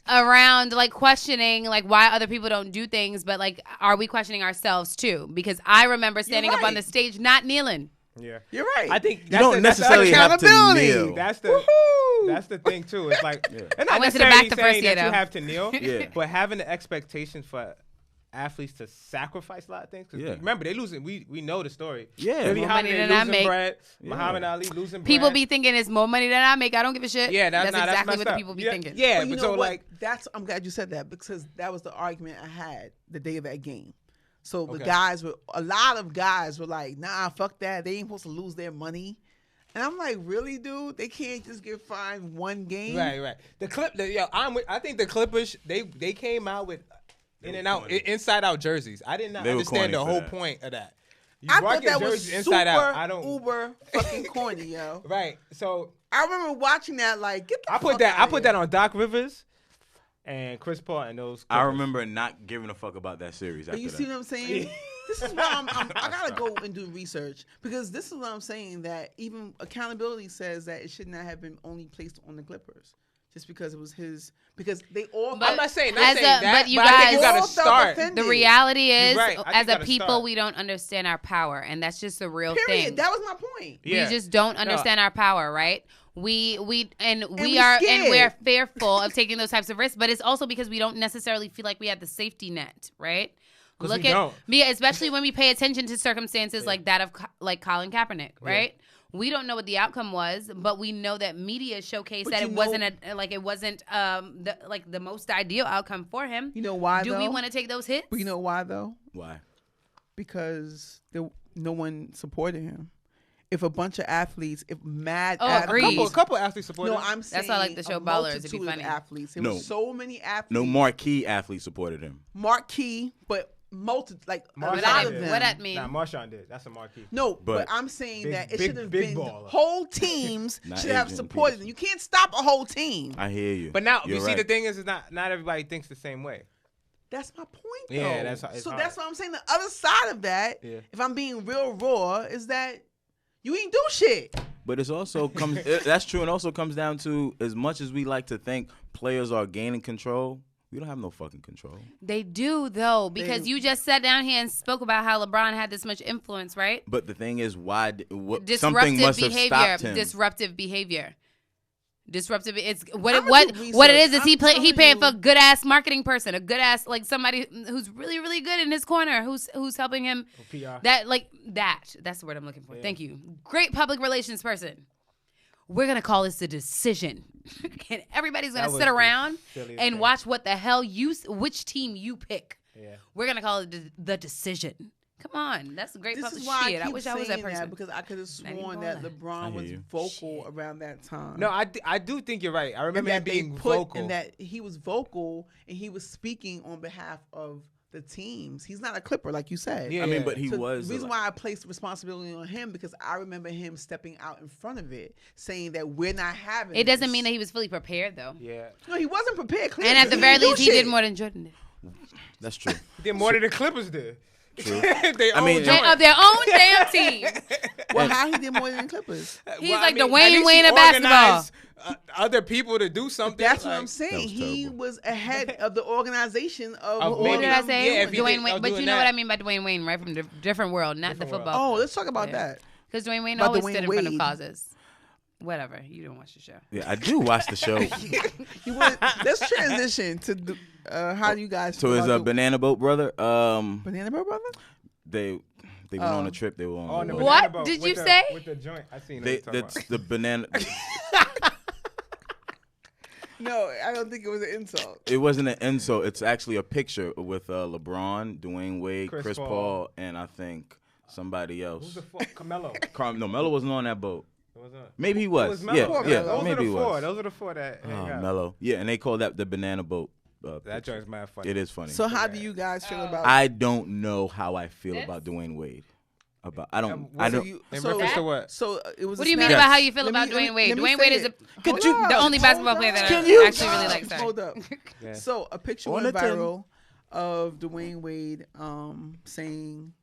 like questioning like why other people don't do things, but like, are we questioning ourselves too? Because I remember standing up on right. the stage not kneeling. Yeah. You're right. I think You that's don't the, that's the necessarily other- have to accountability. kneel. That's the Woohoo! that's the thing too. It's like and I not went to the necessarily back the first saying year, that you though. have to kneel, Yeah. but having the expectation for athletes to sacrifice a lot of things. 'Cause Yeah. remember, they losing. We know the story. Yeah. Billie More money Holiday than I losing make. bread. Yeah. Muhammad Ali losing bread. People be thinking it's more money than I make. I don't give a shit. yeah, that's exactly messed what the up. people be yeah, thinking. Yeah, But you but know so what? like I'm glad you said that because that was the argument I had the day of that game. So Okay. a lot of guys were like, nah, fuck that. They ain't supposed to lose their money. And I'm like, really, dude? They can't just get fined one game? right. I think the Clippers they came out with in and out inside out jerseys. I did not They were understand the corny for whole that. point of that. You I rock thought your that was jerseys super inside out. I don't. uber fucking corny, yo. Right. So I remember watching that like, get the I fuck put that outta on Doc Rivers. and Chris Paul and those. I Clippers. remember not giving a fuck about that series. But After you that. see what I'm saying? This is why I gotta go and do research, because this is what I'm saying, that even accountability says that it should not have been only placed on the Clippers just because it was his. Because they all. But I'm not saying as that, but you I think you guys- gotta all felt start. offended. The reality You're is, right. I think as you a gotta people, start. we don't understand our power, and that's just the real Period. thing. That was my point. Yeah. We just don't understand our power, right? We we are scared. and we're fearful of taking those types of risks, but it's also because we don't necessarily feel like we have the safety net, right? 'Cause Look we at don't. me, especially when we pay attention to circumstances like that of like Colin Kaepernick, right? We don't know what the outcome was, but we know that media showcased But that you it know- wasn't the most ideal outcome for him. You know why? Do we though? want to take those hits? But you know why though? Why? Because no one supported him. If a bunch of athletes, if mad Oh, athletes, agreed. A couple athletes supported. No, him. I'm saying That's why I like the show a Ballers, to be multitude of funny. athletes. There No. were so many athletes. No marquee athletes supported him. marquee, but a lot of Marshawn them. What that mean? Nah, Marshawn did. That's a marquee. No, but But- I'm saying Big- that it big- should have big been baller. whole teams Not should have Adrian supported them. Peterson. You can't stop a whole team. I hear you. But now You're you see, right. the thing is not everybody thinks the same way. That's my point, though. Yeah, it's so hard. that's what I'm saying. The other side of that, Yeah. if I'm being real raw, is that you ain't do shit. But it's also comes. That's true, and also comes down to, as much as we like to think players are gaining control, we don't have no fucking control. They do though, because They- you just sat down here and spoke about how LeBron had this much influence, right? But the thing is, why? Something Disruptive must have behavior. stopped him. Disruptive behavior. Disruptive. It's what I'ma what do what it research. is I'm he telling paying you. for a good ass marketing person, a good ass like somebody who's really really good in his corner, who's helping him. PR. That's the word I'm looking for. Thank you. Great public relations person. We're gonna call this the decision, and everybody's That gonna was sit the around silliest and thing. watch what the hell which team you pick. Yeah. We're gonna call it the decision. Come on, that's great This public is why shit. I I keep wish I was that saying person. because I could have Not even sworn gonna that lie. I LeBron hear was you. vocal Shit. around that time. No, I do think you're right. I and remember him that they being put vocal. and that he was vocal and he was speaking on behalf of the teams. He's not a Clipper, like you said. Yeah. I mean, but he So was. the reason why I placed responsibility on him because I remember him stepping out in front of it, saying that we're not having. It doesn't this. mean that he was fully prepared though. Yeah. No, he wasn't prepared. Clearly. And at the He very didn't do least, he did shit. more than Jordan did. That's true. He did more than the Clippers did. True. They I mean, own They, joint. of their own damn team. Well, how he did more than the Clippers? He's Well, like the at Wayne least Wayne he of basketball. organized, other people to do something. That's what like- I'm saying. That was He terrible. was ahead of the organization of Of What did I them say? Yeah, if he Dwayne did- Wayne. of But you doing know that. what I mean by Dwayne Wayne, right? From the different world, not the Different world. football. Oh, let's talk about Yeah. that. Because Dwayne Wayne About always Dwayne stood in front of Wade. causes. Whatever. You don't watch the show. Yeah, I do watch the show. Let's transition to the, how do you guys So feel is about a the banana boat brother. Banana Boat brother? They went on a trip. They were on. Oh, on the the boat. What banana boat did with you the- say? With the joint. I seen They, it. that's the banana. No, I don't think it was an insult. It wasn't an insult. It's actually a picture with LeBron, Dwayne Wade, Chris Chris Paul. Paul, and I think somebody Who's else. the fuck? Camelo. No, Melo wasn't on that boat. What was that? Maybe he It was. was Melo. Yeah, Poor yeah, Melo. Those maybe are he the four. was. Those are the four that hang Oh, out. Mello. Yeah, and they call that the banana boat. That picture. joint's mad funny. It is funny. So how do you guys feel about I don't know how I feel This? about Dwayne Wade. I don't. what I do don't. you- In so- reference to what? So it was. What a do you mean snap- about how you feel Let about me- let Dwayne me- Wade? let me Dwayne say Wade is it. the Hold only up. basketball Hold player that up. I Can you- actually really like. Sorry. Hold up. Yeah. So a picture On went the 10. viral of Dwayne Wade saying,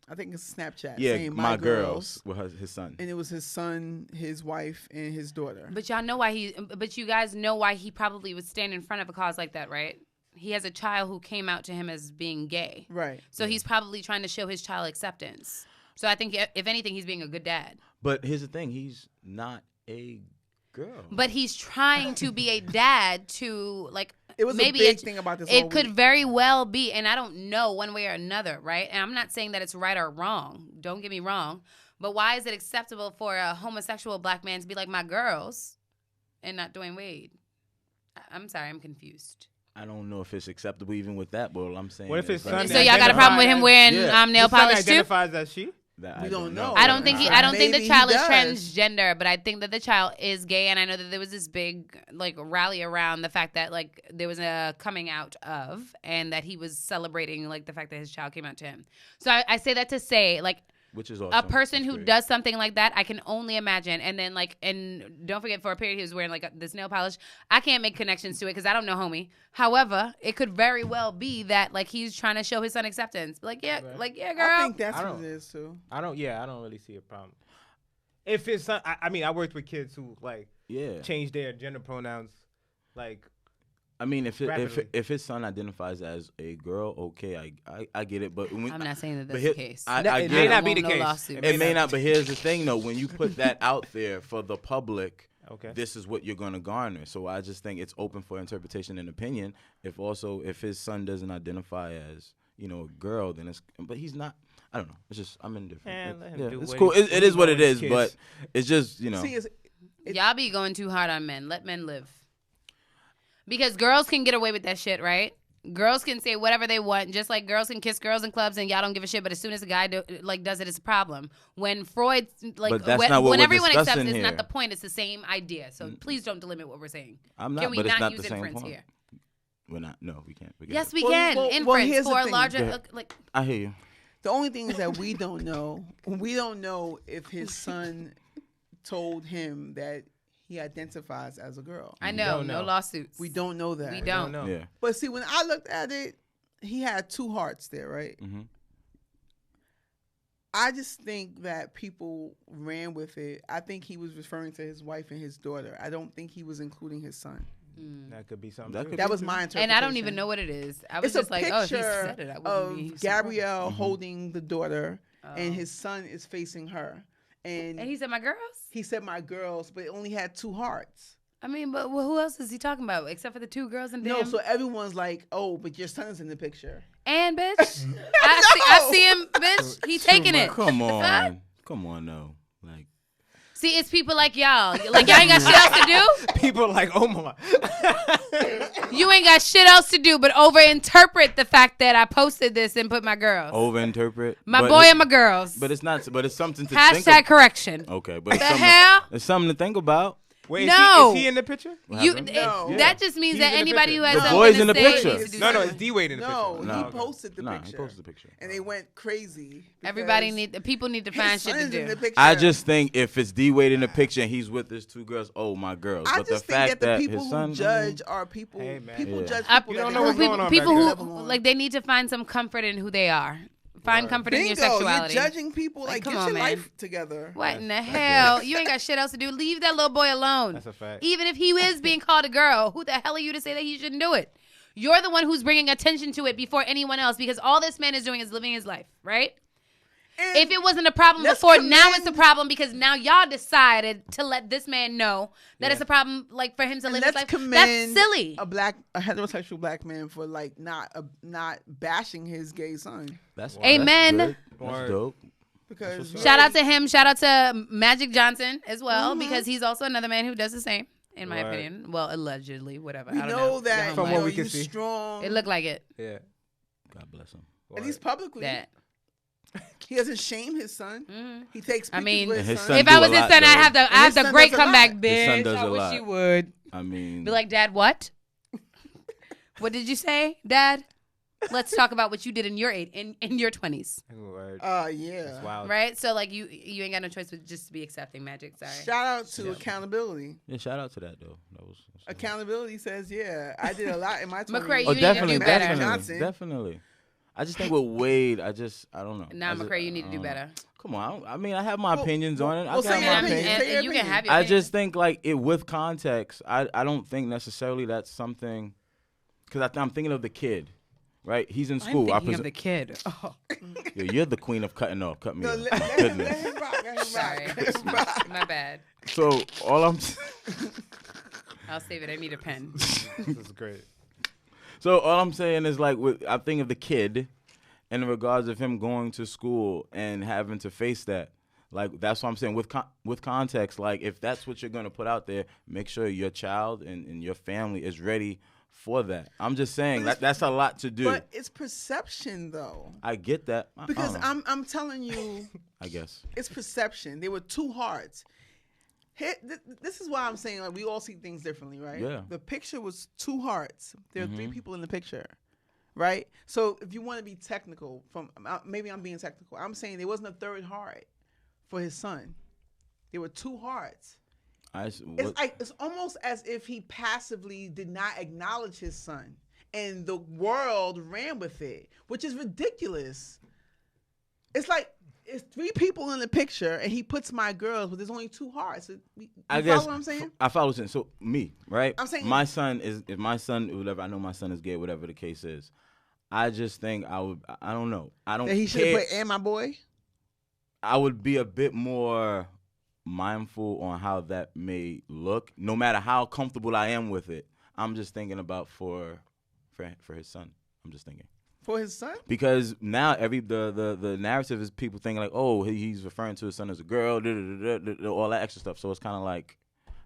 I think it's Snapchat. Yeah, saying my girls with his son. And it was his son, his wife, and his daughter. But y'all know why But you guys know why he probably would stand in front of a cause like that, right? He has a child who came out to him as being gay, Right. so he's probably trying to show his child acceptance. So I think if anything, he's being a good dad. But here's the thing: he's not a girl. But he's trying to be a dad to like. It was maybe a big it's- thing about this. It whole could week. very well be, and I don't know one way or another, right? And I'm not saying that it's right or wrong. Don't get me wrong. But why is it acceptable for a homosexual black man to be like my girls and not Dwayne Wade? I'm sorry, I'm confused. I don't know if it's acceptable even with that. But I'm saying. What if is his like- son So y'all got a problem with him wearing Yeah. nail His son polish too? identifies as she. that We I don't know. I don't think I don't think Maybe the he child is does. transgender, but I think that the child is gay, and I know that there was this big like rally around the fact that like there was a coming out of, and that he was celebrating like the fact that his child came out to him. So I say that to say like which is awesome. A person That's who great. does something like that, I can only imagine. And then and don't forget, for a period, he was wearing this nail polish. I can't make connections to it because I don't know homie. However, it could very well be that he's trying to show his son acceptance. Girl. I think that's what it is too. I don't really see a problem. If it's, I mean, I worked with kids who change their gender pronouns, I mean, if rapidly. if his son identifies as a girl, okay, I get it. But when, I'm not saying that that's but the case. I It get may it. not be the No case. lawsuit. It may not, but here's the thing, though. When you put that out there for the public, Okay. this is what you're going to garner. So I just think it's open for interpretation and opinion. If his son doesn't identify as, a girl, then but he's not. I don't know. It's just, I'm indifferent. Man, let him do It's what cool. he- It is what it his is, kids. but it's just, See, Y'all be going too hard on men. Let men live. Because girls can get away with that shit, right? Girls can say whatever they want, just like girls can kiss girls in clubs and y'all don't give a shit. But as soon as a guy does it, it's a problem. When Freud, But that's not what when we're everyone accepts, discussing it's here. not the point. It's the same idea. So please don't delimit what we're saying. I'm not, Can we but it's not not use the same inference point. here? We're not. No, we can't. Yes, we Well, can. well, Inference here's the for a thing. Go larger, ahead. I hear you. the only thing is that we don't know. We don't know if his son told him that he identifies as a girl. I know, don't no know. lawsuits. We don't know that. We don't. know. Yeah. But see, when I looked at it, he had two hearts there, right? Mm-hmm. I just think that people ran with it. I think he was referring to his wife and his daughter. I don't think he was including his son. That could be something. That too. could That be was true. my interpretation. And I don't even know what it is. I was It's just a like, oh, if he picture said it, I wouldn't be of surprised. Gabrielle holding the daughter, and Oh. his son is facing her. And And he said, my girls? he said, "My girls," but it only had two hearts. I mean, but who else is he talking about except for the two girls and No, damn? so everyone's like, "Oh, but your son's in the picture." And bitch, I see him, bitch. He taking it. Come on. Come on, no. See, it's people like y'all. Like y'all ain't got shit else to do. People like, oh my. You ain't got shit else to do but overinterpret the fact that I posted this and put my girls, Overinterpret. my But boy it- and my girls. But it's not. But it's something to think Hashtag about. correction. Okay, but The hell? it's something to think about. Wait, No. is he in the picture? What You happened? No. that just means He's that in the anybody picture. who has The something boy's to in the say picture. needs to do No, something. it's D-Wade in the No, picture. he No, okay. posted the Nah, picture. he posted the picture. And they went crazy. Everybody because people need to his find shit son to is in the do. picture. I just think if it's D Wade in the picture and he's with his two girls, oh my girls. I But just the think fact that the people his who son judge are people. Hey, man. People Yeah. judge I- people. You don't that know have what's going on people back who there. level on. like they need to find some comfort in who they are. Find comfort in your Bingo, sexuality. you're judging people. Like, Like, come get on, your man. life together. What in the hell? You ain't got shit else to do. Leave that little boy alone. That's a fact. Even if he is being called a girl, who the hell are you to say that he shouldn't do it? You're the one who's bringing attention to it before anyone else because all this man is doing is living his life, right? And If it wasn't a problem let's before, now it's a commend- problem because now y'all decided to let this man know that Yeah. it's a problem, like for him to and live his let's life. commend That's silly. a heterosexual black man for like not bashing his gay son That's Amen. That's, good. That's Word. dope. because Shout out to him. Shout out to Magic Johnson as well Mhm. because he's also another man who does the same, in my Right. opinion. Well, allegedly, whatever. we I don't know that Your From homeland. what you we know, can you see. strong. It looked like it. Yeah. God bless him. at least publicly. That. He doesn't shame his son. Mhm. He takes I pictures mean, with And his his son. son If I do was a his lot, son, I though. have the his son great does a lot. comeback, His bitch. son does I a wish lot. you would. I mean, Be like, Dad, what? What did you say, Dad? Let's talk about what you did in your in your 20s, Word. Yeah. That's wild. right? So like you ain't got no choice but just to be accepting Magic. Sorry. Shout out to accountability. yeah, shout out to that though. That's Accountability says, yeah, I did a lot in my 20s. McCray, you oh, need to definitely, do better. definitely, Johnson. definitely. I just think with Wade, I don't know. Nah, I just- McCray, you need to I do don't know. better. Come on, I mean, I have my opinions on it. I well, got say my your And, opinion. opinions. Say your and you can opinion. have your I opinion. just think like it with context. I don't think necessarily that's something because I'm thinking of the kid, right? He's in school. I'm thinking of the kid. Oh. Yo, you're the queen of cutting off. Cut me No, off. let, My let, goodness. let him rock. Let him Sorry. rock. Let him rock. My bad. So all I'm I'll save it. I need a pen. This is great. so all I'm saying is like I think of the kid, in regards of him going to school and having to face that. Like that's what I'm saying with context. Like if that's what you're gonna put out there, make sure your child and your family is ready for that. I'm just saying But that's a lot to do. But it's perception, though. I get that Because I don't know. I'm telling you, I guess. it's perception. There were two hearts. This is why I'm saying like we all see things differently, right? Yeah. The picture was two hearts. There are three people in the picture. right? So if you want to be technical, maybe I'm being technical. I'm saying there wasn't a third heart for his son. There were two hearts. It's almost as if he passively did not acknowledge his son, and the world ran with it, which is ridiculous. It's like it's three people in the picture, and he puts my girls, but there's only two hearts. I guess follow what I'm saying? I follow what you're saying. So me, right? I'm saying my son is whatever. I know my son is gay, whatever the case is. I just think I don't know. I don't. That he should have put "and my boy." I would be a bit more mindful on how that may look, no matter how comfortable I am with it. I'm just thinking about for his son. I'm just thinking for his son, because now the narrative is people thinking like, oh, he's referring to his son as a girl, all that extra stuff. So it's kind of like,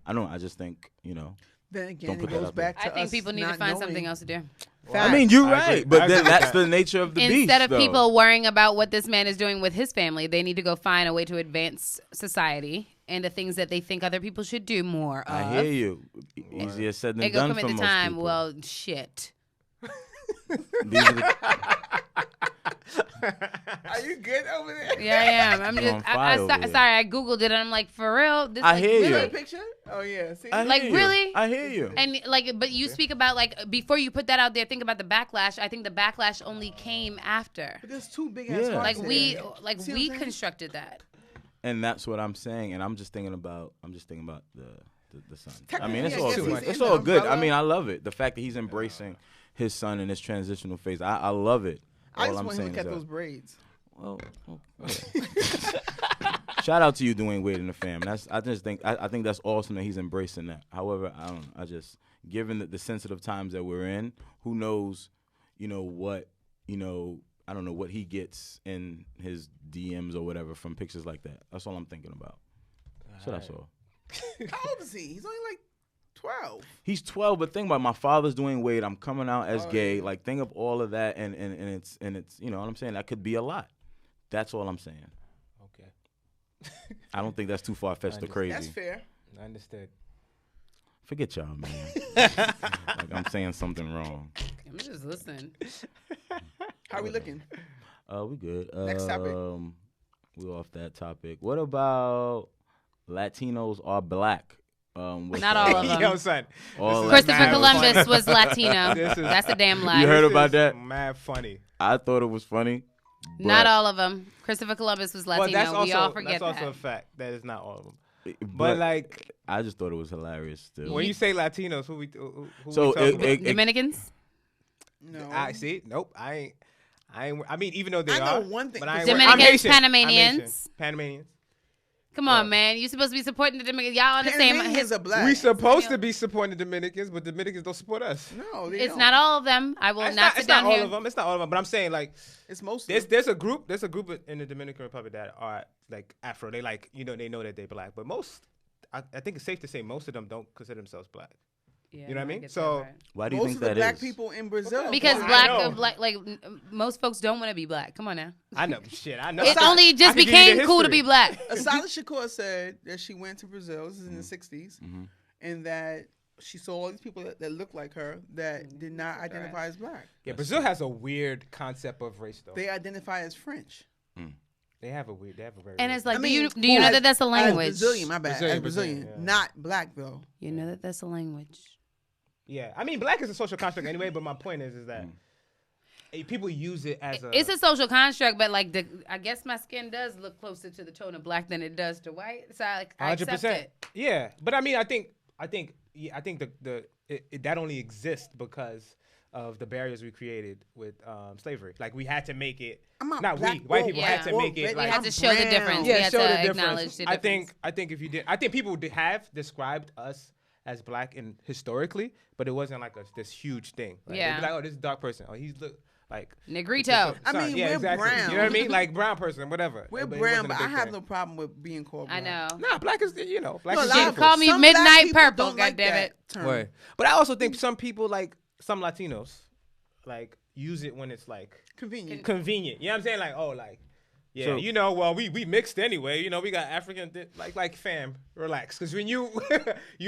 I don't know. I just think, Then again, it goes back to I think people need to find something else to do. I mean, you're right, but then that's the nature of the beast. Instead of people worrying about what this man is doing with his family, they need to go find a way to advance society and the things that they think other people should do more of. I hear you. Easier said than done for most people. Commit the time. Well, shit. Are you good over there? Yeah, I am. I'm just. Sorry, I googled it and I'm like, for real. This, I hear really? you. Picture? Oh yeah. See? Really? I hear you. And but you speak about before you put that out there, think about the backlash. I think the backlash only came after. But there's two big ass hearts we we constructed that. And that's what I'm saying. And I'm just thinking about the son. I mean, it's it's all good. I mean, I love it. The fact that he's embracing his son in this transitional phase. I love it. I just want him to look at those braids. Well, shout out to you, Dwayne Wade and the fam. I think that's awesome that he's embracing that. However, I don't know. I just, given the sensitive times that we're in, who knows, what, I don't know what he gets in his DMs or whatever from pictures like that. That's all I'm thinking about. So that's all. How old is he? He's only like 12. He's 12, but think about it, my father's Dwayne Wade. I'm coming out as gay. Yeah. Like, think of all of that, and it's you know what I'm saying. That could be a lot. That's all I'm saying. Okay. I don't think that's too far fetched or crazy. That's fair. I understood. Forget y'all, man. Like I'm saying something wrong. I'm just listening. How we looking? We good. Next topic. We off that topic. What about Latinos are black? Not all of them. Yo, son. Christopher Columbus was Latino. That's a damn lie. You heard about that? Mad funny. I thought it was funny. Not all of them. Christopher Columbus was Latino. We all forget that. That's also a fact. That is not all of them. But like, I just thought it was hilarious. Still, when you say Latinos, who we Dominicans? No. I see. Nope. I ain't. I mean, even though they I are. know one thing. But I ain't Dominicans, Panamanians. Panamanians. Come on, man. You're supposed to be supporting the Dominicans. Y'all on the same. Panamanians are black. We supposed to be supporting the Dominicans, but Dominicans don't support us. No, it's not all of them. I will not sit down here. It's not all of them. It's not all of them. But I'm saying like it's most. There's a group in the Dominican Republic that are like Afro. They like they know that they're black, but most. I think it's safe to say most of them don't consider themselves black. Yeah, you know what I mean? So why do you think that is? Most of the black people in Brazil. Because black, like most folks don't want to be black. Come on now. I know. Shit, I know. It only just became cool to be black. Asada Shakur said that she went to Brazil. This is in the 60s. And that she saw all these people that looked like her that did not identify as black. Yeah, Brazil has a weird concept of race, though. They identify as French. They have a very. And it's like, do you know that that's a language? Brazilian, my bad. As Brazilian, not black though. You know that that's a language. Yeah, I mean, black is a social construct anyway. But my point is that people use it as a. It's a social construct, but like I guess my skin does look closer to the tone of black than it does to white. So I accept it. Yeah, but I mean, I think that only exists because of the barriers we created with slavery. Like we had to make it. White people had to make it. We Like, had to show the difference. Yeah, we had show to the acknowledge difference. the difference. I think if you did, I think people have described us as black and historically, but it wasn't like this huge thing. Like, they'd be like, oh, this is a dark person. Oh, he's like Negrito. I mean, we're brown. You know what I mean? Like brown person, whatever. We're brown, but I have no problem with being called black. I know. Nah, black is black is You call me midnight purple, goddammit. Right. But I also think some people, like some Latinos, like use it when it's like convenient. You know what I'm saying? Like, oh, like Yeah, So- you know, well, we mixed anyway. You know, we got African, like fam, relax, because when you're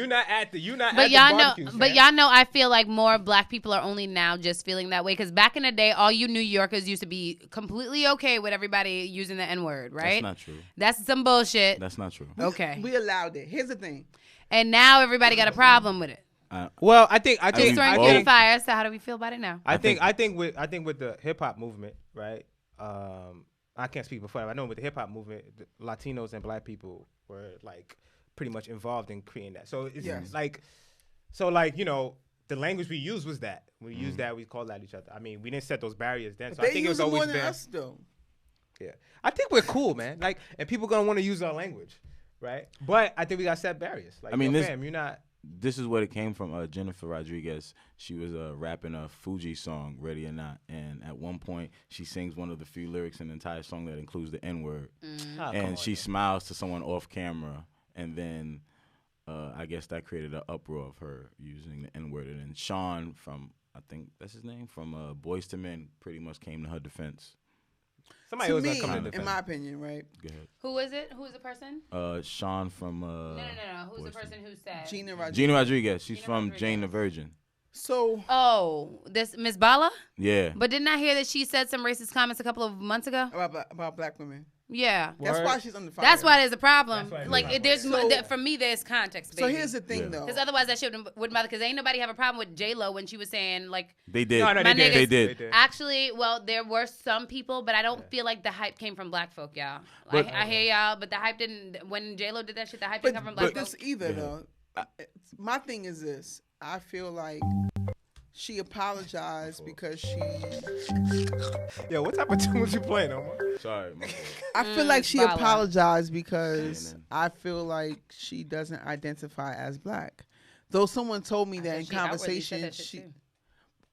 not at the But y'all know, barbecues, but fam. y'all know, I feel like more black people are only now just feeling that way. Because back in the day, all you New Yorkers used to be completely okay with everybody using the N-word, right? That's not true. That's some bullshit. That's not true. Okay. We allowed it. Here's the thing. And now everybody got a problem with it. Well, I think Just throwing both- fuel to fire. So how do we feel about it now? I think with the hip hop movement, right? I can't speak before. I know with the hip hop movement, the Latinos and black people were like pretty much involved in creating that. So it's Yes. like you know, the language we used was that. We used that. We called out each other. I mean, we didn't set those barriers then. So I They think it use was it always more than been. us, though. Yeah, I think we're cool, man. Like, and people gonna want to use our language, right? But I think we got set barriers. Like, I mean, yo, this- fam, you're not. This is what it came from. Jennifer Rodriguez. She was rapping a Fuji song, "Ready or Not," and at one point she sings one of the few lyrics in the entire song that includes the N-word, Oh, come and on, she man. smiles to someone off camera, and then I guess that created an uproar of her using the N-word, and then Sean from, I think that's his name, from Boyz II Men, pretty much came to her defense. Somebody To was me, gonna come to in defend. my opinion, right? Go ahead. Who is it? Who's the person? Sean from No. Who's the Boyz II person who said? Gina Rodriguez. Gina Rodriguez. She's Gina from Rodriguez. Jane the Virgin. So Oh, this Miss Bala. Yeah. But didn't I hear that she said some racist comments a couple of months ago? about black women. Yeah. That's Word. why she's under fire. That's why there's a problem. That's why Like there's a there's problem. for me, there's context. So Baby. here's the thing, Yeah. though. Because otherwise that shit wouldn't bother. Because ain't nobody have a problem with J Lo when she was saying like. They did. No, My they did. niggas- They did. Actually, well, there were some people, but I don't feel like the hype came from black folk, y'all. But- I hear y'all, but the hype didn't. When J Lo did that shit, the hype But, didn't come from black but folk. this either, Yeah. though. My thing is this. I feel like she apologized because she. Yo, what type of tune was you playing, Omar? Sorry. My fault. I feel like she Bala. apologized because CNN. I feel like she doesn't identify as black. Though someone told me that in She outwardly said conversation, that shit she. too.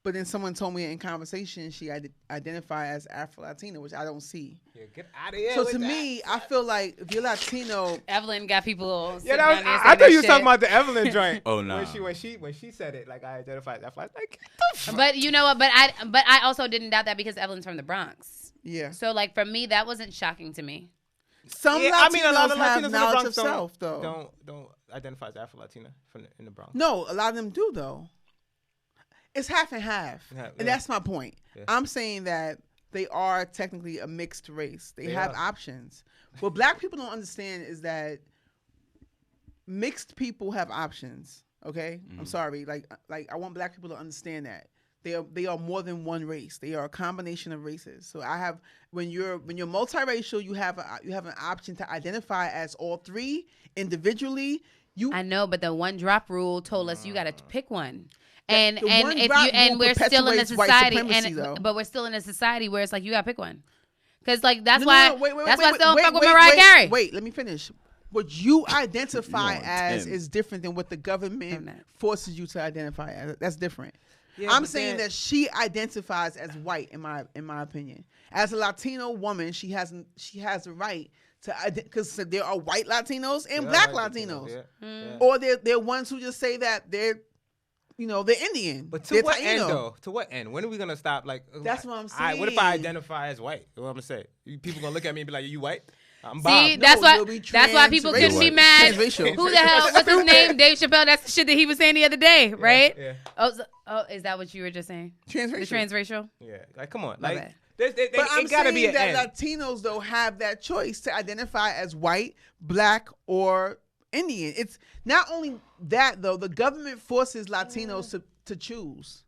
But then someone told me in conversation she identify as Afro-Latina, which I don't see. Yeah, get out of here. So with to that. me, I feel like if you're Latino, Evelyn got people. Yeah, sitting that was, down there I saying thought you was that talking shit. about the Evelyn joint. Oh, nah. When she said it, like I identified that. I was like, But you know what? But I also didn't doubt that because Evelyn's from the Bronx. yeah. So like for me, that wasn't shocking to me. Some yeah, Latinos I mean, a lot of have Latinos in the knowledge Bronx of self, though. don't identify as Afro-Latina in the Bronx. No, a lot of them do, though. It's half and half. Yeah. And that's my point. Yeah. I'm saying that they are technically a mixed race. They have are. options. What black people don't understand is that mixed people have options. Okay? I'm sorry. Like I want black people to understand that. They are more than one race. They are a combination of races. So I have when you're multiracial, you have an option to identify as all three individually. I know, but the one drop rule told us you got to pick one. And the one if drop you and rule we're still in a perpetuates white society, supremacy, though. but we're still in a society where it's like you got to pick one. Because like that's No, why no, wait, that's why I still don't fuck with wait, Mariah Carey. Wait, let me finish. What you identify You on as 10. is different than what the I'm government not. forces you to identify as. That's different. Yeah, I'm but saying then- that she identifies as white in my opinion. As a Latino woman, she has the right to because there are white Latinos and Yeah, black like Latinos, yeah. or they're ones who just say that they're Indian. But They're to what end, Taino. though? To what end? When are we gonna stop? Like, That's what I'm What if I saying. identify as white? What I'm gonna say? People gonna look at me and be like, "Are you white?" I'm See, Bob. that's No, why you'll be people couldn't be transracial. mad. Transracial. Who the hell? What's his name? Dave Chappelle. That's the shit that he was saying the other day, right? Yeah, Oh, is that what you were just saying? Transracial. The transracial. yeah. Like, come on. My Like, bad. But I'm it gotta saying be an that end. Latinos though have that choice to identify as white, black, or Indian. It's not only that though. The government forces Latinos to choose.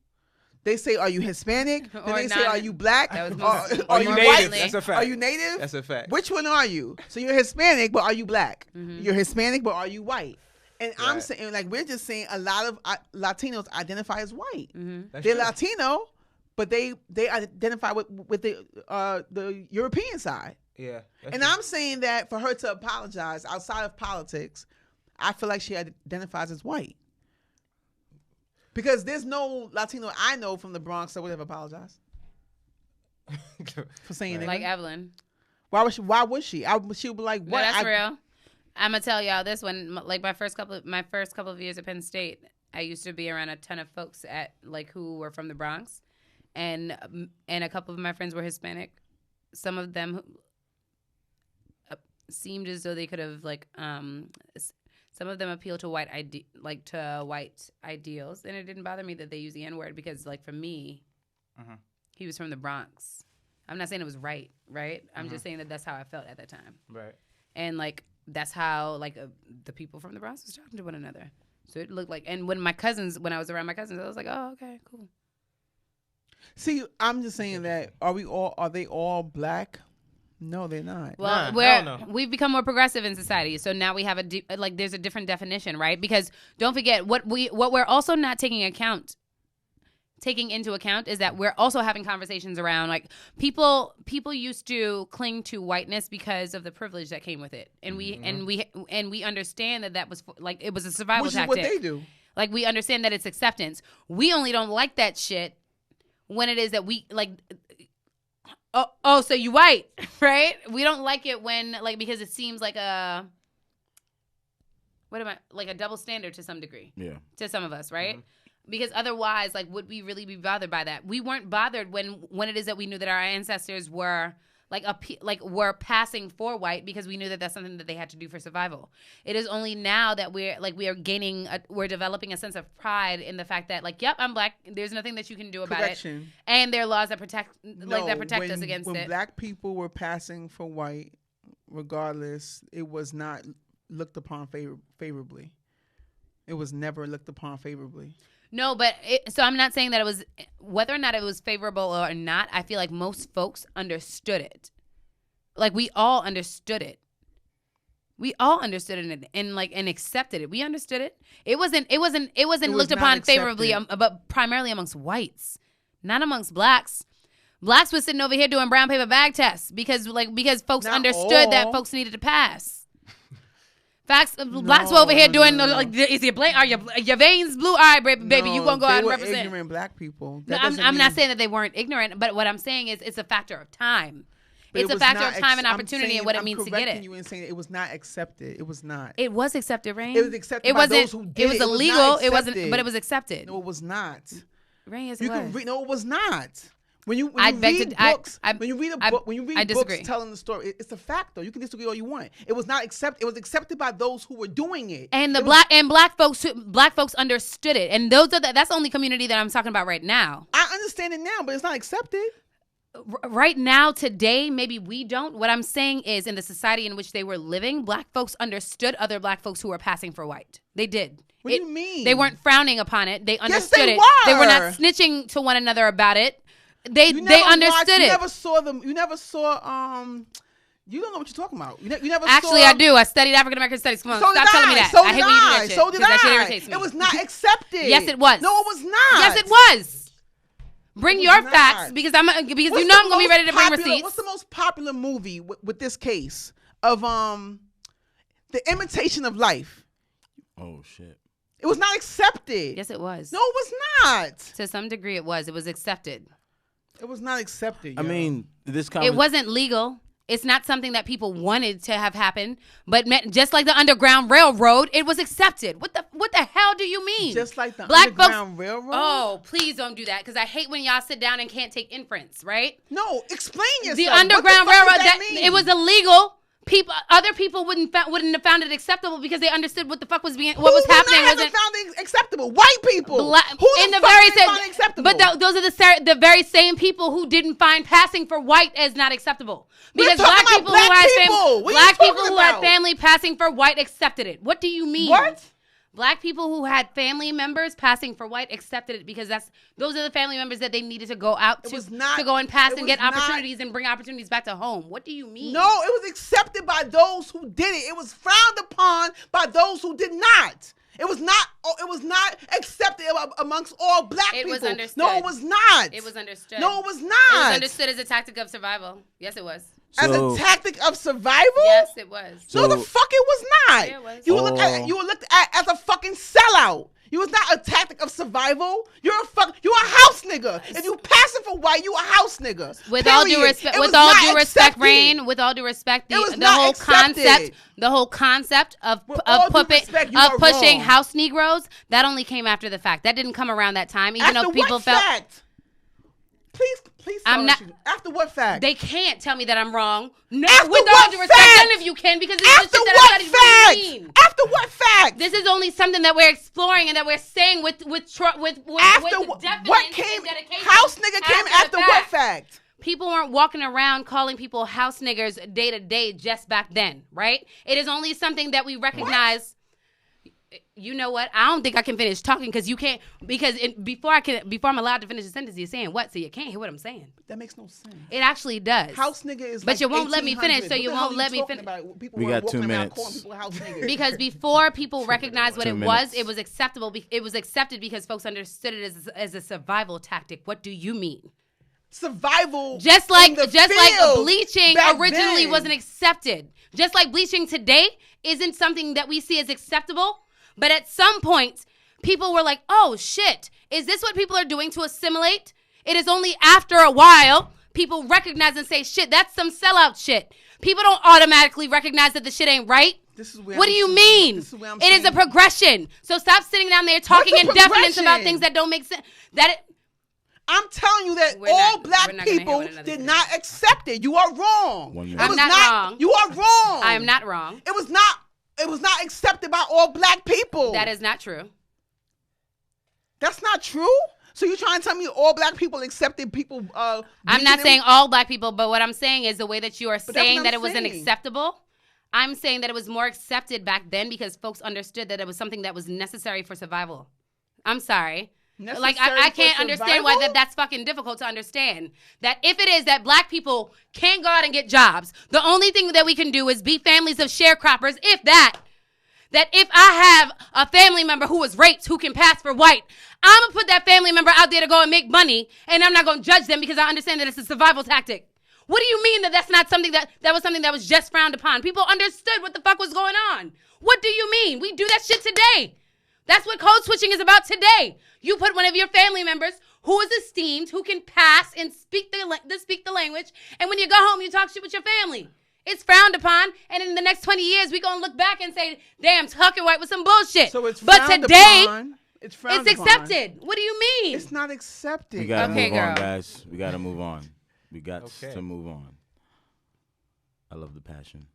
They say, "Are you Hispanic?" Then Or they say, non- "Are you black?" That was Are most- Are you more native? recently. That's a fact. Are you native? That's a fact. Which one are you? So you're Hispanic, but are you black? Mm-hmm. You're Hispanic, but are you white? And I'm Right. saying, like, we're just saying a lot of Latinos identify as white. That's They're true. Latino, but they identify with the European side. Yeah. that's And true. I'm saying that for her to apologize outside of politics, I feel like she identifies as white. Because there's no Latino I know from the Bronx that would have apologized for saying Like nigga. Evelyn. Why would she? She would be like, No, what? that's real. I'm gonna tell y'all this one. Like my first couple of years at Penn State, I used to be around a ton of folks at like who were from the Bronx, and a couple of my friends were Hispanic. Some of them seemed as though they could have some of them appeal to white ideals, and it didn't bother me that they use the N-word because for me, he was from the Bronx. I'm not saying it was right? I'm just saying that that's how I felt at that time. Right. And that's how the people from the Bronx was talking to one another. So it looked and when I was around my cousins, I was like, oh, okay, cool. See, I'm just saying that are they all black? No, they're not. Well, we've become more progressive in society, so now we have there's a different definition, right? Because don't forget what we're also not taking into account is that we're also having conversations around people used to cling to whiteness because of the privilege that came with it, and we understand that was it was a survival tactic. Which is what they do. We understand that it's acceptance. We only don't like that shit when it is that we Oh, so you white, right? We don't like it when because it seems like a double standard to some degree. Yeah. To some of us, right? Mm-hmm. Because otherwise, would we really be bothered by that? We weren't bothered when it is that we knew that our ancestors were were passing for white because we knew that that's something that they had to do for survival. It is only now that we're we're developing a sense of pride in the fact that yep, I'm black. There's nothing that you can do about it. And there are laws that protect us against it. When black people were passing for white, regardless, it was not looked upon favorably. It was never looked upon favorably. No, but so I'm not saying that it was whether or not it was favorable or not. I feel like most folks understood it. We all understood it. We all understood it and accepted it. We understood it. It wasn't looked upon favorably, but primarily amongst whites, not amongst blacks. Blacks was sitting over here doing brown paper bag tests because folks not understood all. that folks needed to pass. Facts, blacks were over here doing is your are your veins blue? All right, baby, you gonna go out and represent. Ignorant black people. I'm not saying that they weren't ignorant, but what I'm saying is it's a factor of time. It's a factor of time and opportunity and what it means to get it. You in saying it was not accepted. It was not. It was accepted, Rain. It was accepted by those who did it. It was illegal. It wasn't, but it was accepted. No, it was not. Rain, yes, No, it was not. When you read books telling the story, it's a fact though. You can disagree all you want. It was not accepted. It was accepted by those who were doing it. And black folks understood it. And that's the only community that I'm talking about right now. I understand it now, but it's not accepted. Right now, today, maybe we don't. What I'm saying is, in the society in which they were living, black folks understood other black folks who were passing for white. They did. What do you mean? They weren't frowning upon it. They understood yes, they it. Were. They were not snitching to one another about it. They understood it. You never saw them. You never saw. You don't know what you're talking about. You never. Actually, I do. I studied African American studies. Come on, stop telling me that. So I hate when you do that shit. So did that shit irritates me. It was not accepted. Yes, it was. No, it was not. Yes, it was. Bring your facts because I'm gonna be ready to bring receipts. What's the most popular movie with this case of The Imitation of Life? Oh shit. It was not accepted. Yes, it was. No, it was not. To some degree, it was. It was accepted. It was not accepted. I mean, it wasn't legal. It's not something that people wanted to have happen, but just like the Underground Railroad, it was accepted. What the hell do you mean? Just like the Black Underground folks, Railroad? Oh, please don't do that because I hate when y'all sit down and can't take inference, right? No, explain yourself. The Underground Railroad, it was illegal. Other people wouldn't have found it acceptable because they understood what the fuck was happening. Who found it acceptable? White people. Who the fuck found it acceptable? But those are the very same people who didn't find passing for white as not acceptable. Because black people who had family passing for white accepted it. What do you mean? What? Black people who had family members passing for white accepted it because those are the family members that they needed to go out to go and pass and get opportunities and bring opportunities back to home. What do you mean? No, it was accepted by those who did it. It was frowned upon by those who did not. It was not accepted amongst all black people. It was understood. No, it was not. It was understood. No, it was not. It was understood as a tactic of survival. Yes, it was. As a tactic of survival? Yes, it was. No, the fuck it was not. Yeah, it was. You were looked at as a fucking sellout. You was not a tactic of survival. You're a house nigga. If you passing for white, you a house nigga. With all due respect, Rain. With all due respect, the whole concept of pushing house Negroes, that only came after the fact. That didn't come around that time, even though people felt. Please. I'm not. After what fact? They can't tell me that I'm wrong. No, After with what all due respect, fact? none of you can because this is After the shit what that everybody's really fact? mean. After what fact? This is only something that we're exploring and that we're saying with After what came? House nigga came after what fact? People weren't walking around calling people house niggers day to day just back then, right? It is only something that we recognize. You know what? I don't think I can finish talking because you can't. Because before I'm allowed to finish the sentence, you're saying what? So you can't hear what I'm saying. That makes no sense. It actually does. House nigga is. But like you won't let me finish, 1800s. so you What the hell won't let are me talking finish. about? People We weren't got 2 walking around minutes. calling people house niggas. Because before people recognized what 2 it minutes. was acceptable. It was accepted because folks understood it as a survival tactic. What do you mean? Survival. Just like in the bleaching field back originally then. wasn't accepted. Just like bleaching today isn't something that we see as acceptable. But at some point, people were like, oh shit, is this what people are doing to assimilate? It is only after a while people recognize and say, shit, that's some sellout shit. People don't automatically recognize that the shit ain't right. This is where What do you mean? This is where I'm It is a saying- progression. So stop sitting down there talking What's a in definitions about progression? things that don't make sense. I'm telling you that We're all not- black we're not gonna people hear what another did says. not accept it. You are wrong. 1 It minute. I'm was not wrong. You are wrong. I am not wrong. It was not accepted by all black people. That is not true. That's not true. So you trying to tell me all black people accepted people? I'm bleaching not them? saying all black people, but what I'm saying is the way that you are that's saying what that I'm it wasn't saying. acceptable. I'm saying that it was more accepted back then because folks understood that it was something that was necessary for survival. I'm sorry. Like, Necessary I for can't understand why survival? that's fucking difficult to understand. That if it is that black people can't go out and get jobs, the only thing that we can do is be families of sharecroppers, if that. That if I have a family member who was raped who can pass for white, I'm going to put that family member out there to go and make money, and I'm not going to judge them because I understand that it's a survival tactic. What do you mean that that's not something that was something that was just frowned upon? People understood what the fuck was going on. What do you mean? We do that shit today. That's what code switching is about today. You put one of your family members who is esteemed, who can pass and speak the language, and when you go home, you talk shit with your family. It's frowned upon, and in the next 20 years, we're going to look back and say, damn, Tucker White was some bullshit. So it's but frowned today, upon. It's frowned it's upon. accepted. What do you mean? It's not accepted. We gotta Okay, move on, girl. guys. We gotta move on. We got Okay. to move on. I love the passion.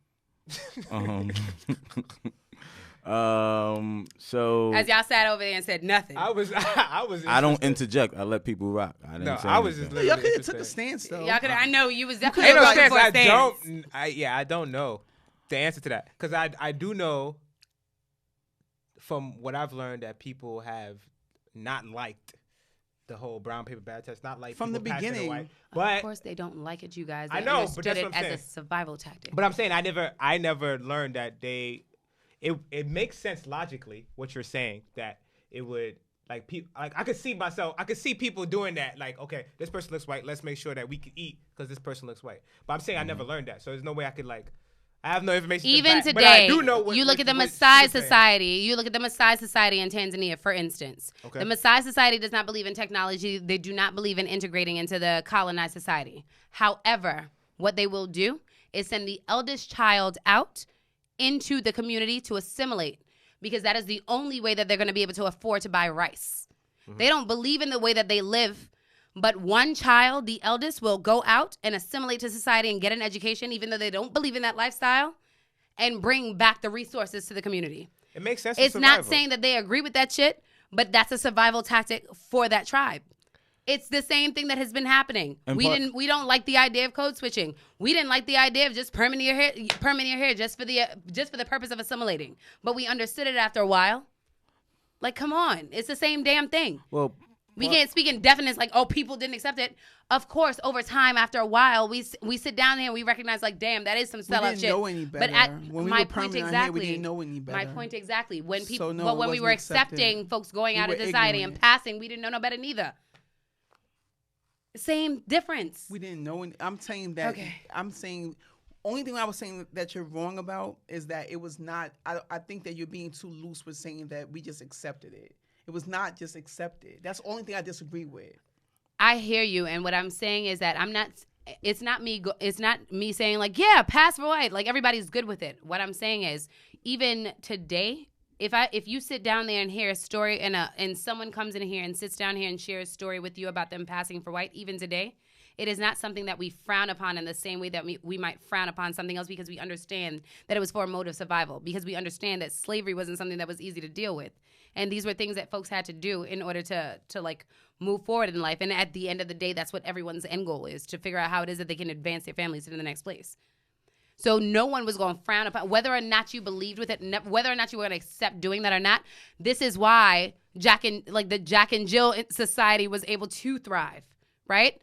So As y'all sat over there and said nothing. I was. I don't interject. I let people rock. I didn't No, say I was just anything. Y'all could have Interesting. took a stance though. Y'all could. I know you was could've definitely Ain't no like, looking stance. for a I stance. don't. I don't know the answer to that because I do know from what I've learned that people have not liked the whole brown paper bag test. Not like From the people passing beginning. white. Of But course, they don't like it, you guys. They I know, but understood that's it what I'm as a saying. survival tactic. But I'm saying I never learned that it makes sense logically what you're saying that it would like people like I could see people doing that like okay this person looks white, let's make sure that we can eat because this person looks white. But I'm saying I never learned that, so there's no way I could like I have no information. Even to back, but I today, do know what, you look at the what she Maasai was saying. Society. You look at the Maasai Society in Tanzania, for instance. Okay. The Maasai Society does not believe in technology. They do not believe in integrating into the colonized society. However, what they will do is send the eldest child out into the community to assimilate because that is the only way that they're going to be able to afford to buy rice. Mm-hmm. They don't believe in the way that they live. But one child, the eldest, will go out and assimilate to society and get an education, even though they don't believe in that lifestyle, and bring back the resources to the community. It makes sense. It's for not survival. saying that they agree with that shit, but that's a survival tactic for that tribe. It's the same thing that has been happening. And We don't like the idea of code switching. We didn't like the idea of just permanent your hair just for the purpose of assimilating. But we understood it after a while. Like, come on, it's the same damn thing. Well, We can't speak in definites like, oh, people didn't accept it. Of course, over time, after a while, we sit down here and we recognize, like, damn, that is some sellout didn't shit. know any But better. at When we my were point permanent exactly, here, we didn't know any better. my point exactly. When people, So, no, but it when we wasn't were accepted. accepting folks going We out of were society ignorant. and passing, we didn't know no better neither. Same difference. We didn't know. I'm saying that. Okay. I'm saying. Only thing I was saying that you're wrong about is that it was not. I think that you're being too loose with saying that we just accepted it. It was not just accepted. That's the only thing I disagree with. I hear you, and what I'm saying is that I'm not. It's not me. It's not me saying like, yeah, pass for white. Like everybody's good with it. What I'm saying is, even today, if you sit down there and hear a story and someone comes in here and sits down here and shares a story with you about them passing for white, even today, it is not something that we frown upon in the same way that we might frown upon something else, because we understand that it was for a mode of survival, because we understand that slavery wasn't something that was easy to deal with. And these were things that folks had to do in order to like move forward in life. And at the end of the day, that's what everyone's end goal is, to figure out how it is that they can advance their families to the next place. So no one was going to frown upon, whether or not you believed with it, whether or not you were going to accept doing that or not. This is why the Jack and Jill society was able to thrive, right?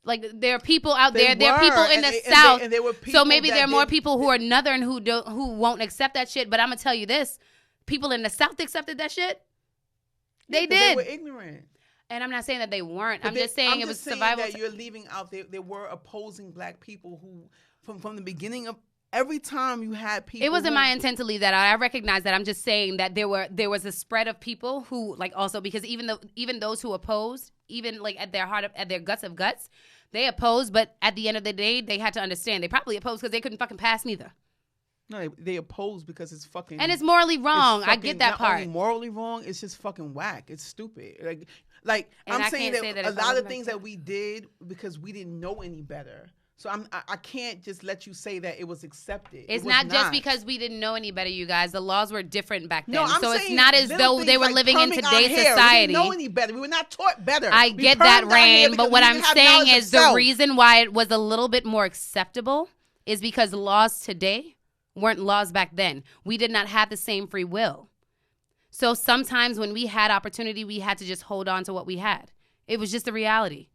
Like, there are people out there. There are people in the South. And there were people so maybe there are more people who are Northern who won't accept that shit. But I'm gonna tell you this: people in the South accepted that shit. They did. They were ignorant. And I'm not saying that they weren't. But I'm just saying it was survival. That you're leaving out there were opposing black people who, from the beginning of every time you had people. It wasn't my intent to leave that out. I recognize that. I'm just saying that there was a spread of people who, like, also, because even those who opposed, even like at their heart, at their guts of guts, they opposed. But at the end of the day, they had to understand they probably opposed because they couldn't fucking pass neither. No, they opposed because it's fucking. And it's morally wrong. It's fucking, I get that not part. Only morally wrong, it's just fucking whack. It's stupid. Like I'm saying that a lot of things that we did because we didn't know any better. So I can't just let you say that it was accepted. It's not just because we didn't know any better, you guys. The laws were different back then. No, I'm so saying it's not as though they were like living in perming today's our hair. society. We didn't know any better. We were not taught better. I get that, Rain. But what I'm saying is the reason why it was a little bit more acceptable is because laws today weren't laws back then. We did not have the same free will. So sometimes when we had opportunity, we had to just hold on to what we had. It was just the reality.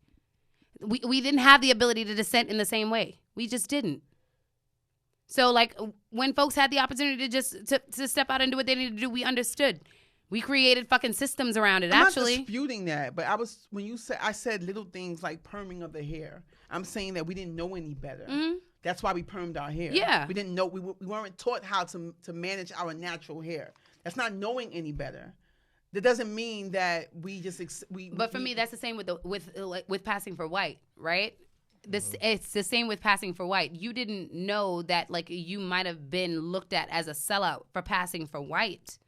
We didn't have the ability to dissent in the same way. We just didn't. So, like, when folks had the opportunity to just to step out and do what they needed to do, we understood. We created fucking systems around it. I'm actually, not disputing that, but I said little things like perming of the hair. I'm saying that we didn't know any better. Mm-hmm. That's why we permed our hair. Yeah, we didn't know. We weren't taught how to manage our natural hair. That's not knowing any better. That doesn't mean that we just But for me, that's the same with passing for white, right? It's the same with passing for white. You didn't know that, like, you might have been looked at as a sellout for passing for white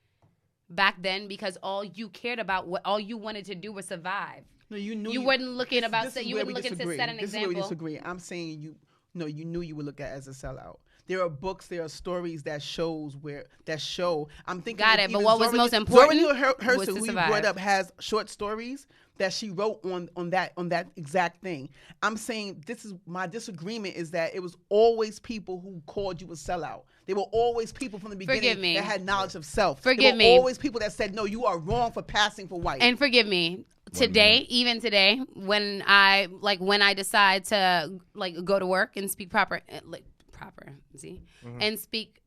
back then, because all you cared about, all you wanted to do was survive. No, you knew you weren't looking about. You weren't looking to set an example. This is where we disagree. I'm saying you knew you would look at as a sellout. There are books, there are stories that show. I'm thinking. Got it. But what was most important was to survive. Who you brought up, has short stories that she wrote on that exact thing. I'm saying my disagreement is that it was always people who called you a sellout. There were always people from the beginning that had knowledge of self. There were always people that said, no, you are wrong for passing for white. And forgive me. Even today, when I decide to go to work and speak and speak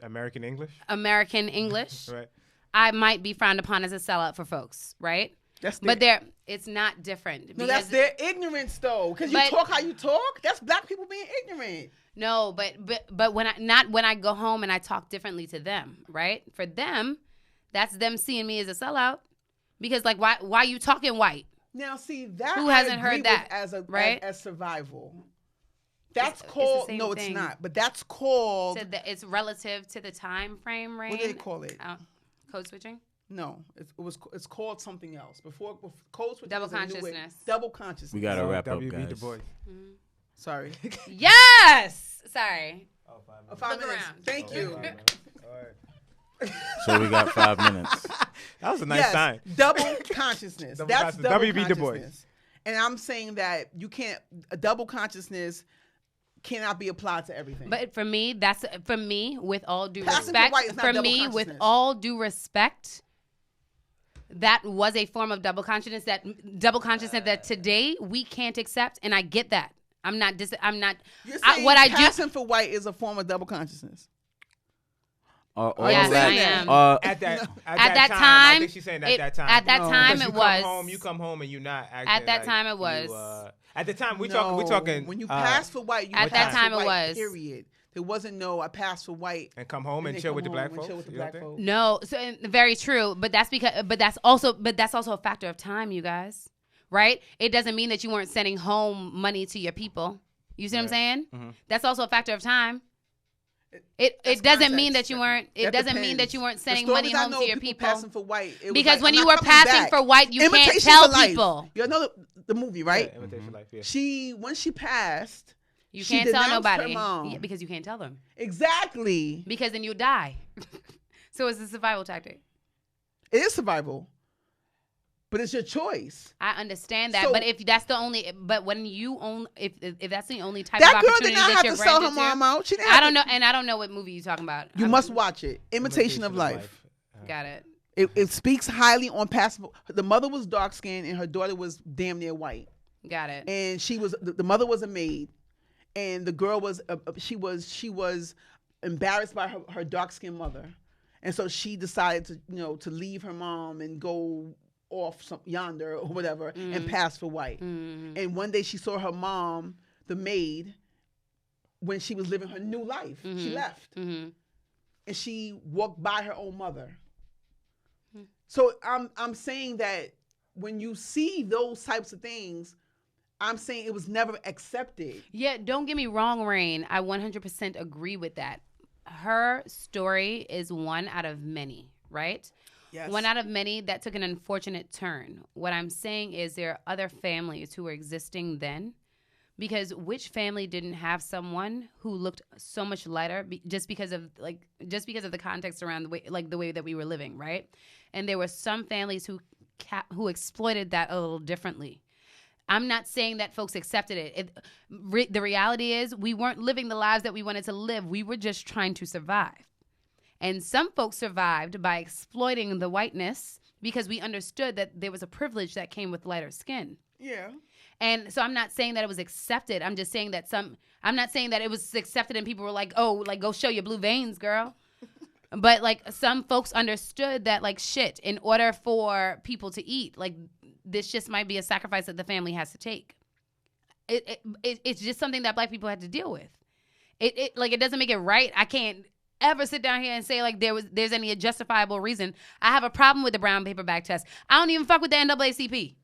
American English, right? I might be frowned upon as a sellout for folks, right? It's not different. No, that's their ignorance, though. Because you talk how you talk. That's black people being ignorant. No, but when I go home and I talk differently to them, right? For them, that's them seeing me as a sellout. Because, like, why you talking white? Now, see, that who hasn't heard that as survival. That's called thing. It's not. But that's called. So it's relative to the time frame, right? What do they call it? Code switching. No, it's called something else. Before code switching. Double consciousness. Double consciousness. We gotta wrap up, guys. Du Bois. Mm-hmm. Sorry. Yes. Sorry. 5 minutes. Around. Thank you. All right. So we got 5 minutes. That was a nice sign. Double consciousness. That's double W.B. Du Bois. consciousness. And I'm saying that a double consciousness cannot be applied to everything. But for me, with all due Passing respect, for white is not double consciousness. With all due respect, that was a form of double consciousness that today we can't accept, and I get that. I'm not. You're saying passing for white is a form of double consciousness. Yes, I am. At that time, I think she's saying at that time. At that time, it was. You come home and you're not acting. At that like time, it was. At the time, we're talking. When you pass for white, you at that time for it white, was. Period. There wasn't I passed for white and come home and chill with the black folks. No, so very true. But that's also a factor of time, you guys. Right? It doesn't mean that you weren't sending home money to your people. You see what I'm saying? Mm-hmm. That's also a factor of time. It doesn't mean that you weren't. It That doesn't mean that depends. you weren't The sending stories money I home know to your people people. passing for white. It was Because like, when I'm you not were coming passing back. for white, you can't Imitation tell for Life. people. You know the movie, right? Yeah, Imitation Life. Yeah. When she passed, You she can't tell denounced her nobody. mom. Yeah, because you can't tell them. Exactly. Because then you'll die. So it's a survival tactic. It is survival, but it's your choice. I understand that, So- but if that's the only, but when you own, if that's the only type That of girl opportunity did not that have you're to sell her granted mom to, out. She didn't I have don't to- know, and I don't know what movie you're talking about. You must watch it. Imitation of Life. Got it. It speaks highly on passable. The mother was dark skinned and her daughter was damn near white. Got it. And she was the mother was a maid, and the girl was she was embarrassed by her dark skinned mother, and so she decided to leave her mom and go off yonder or whatever and pass for white. And one day she saw her mom, the maid, when she was living her new life. She left, and she walked by her own mother. So I'm saying that when you see those types of things, I'm saying it was never accepted. Yeah, don't get me wrong, Rain. I 100% agree with that. Her story is one out of many, right? Yes. One out of many that took an unfortunate turn. What I'm saying is there are other families who were existing then, because which family didn't have someone who looked so much lighter just because of the context around the way that we were living, right? And there were some families who exploited that a little differently. I'm not saying that folks accepted it. The reality is we weren't living the lives that we wanted to live. We were just trying to survive. And some folks survived by exploiting the whiteness because we understood that there was a privilege that came with lighter skin. Yeah. And so I'm not saying that it was accepted. I'm just saying that I'm not saying that it was accepted and people were like, oh, like, go show your blue veins, girl. But like some folks understood that, like, shit, in order for people to eat, like, this just might be a sacrifice that the family has to take. It's just something that black people had to deal with. It doesn't make it right. I can't ever sit down here and say like there's any justifiable reason. I have a problem with the brown paper bag test. I don't even fuck with the NAACP.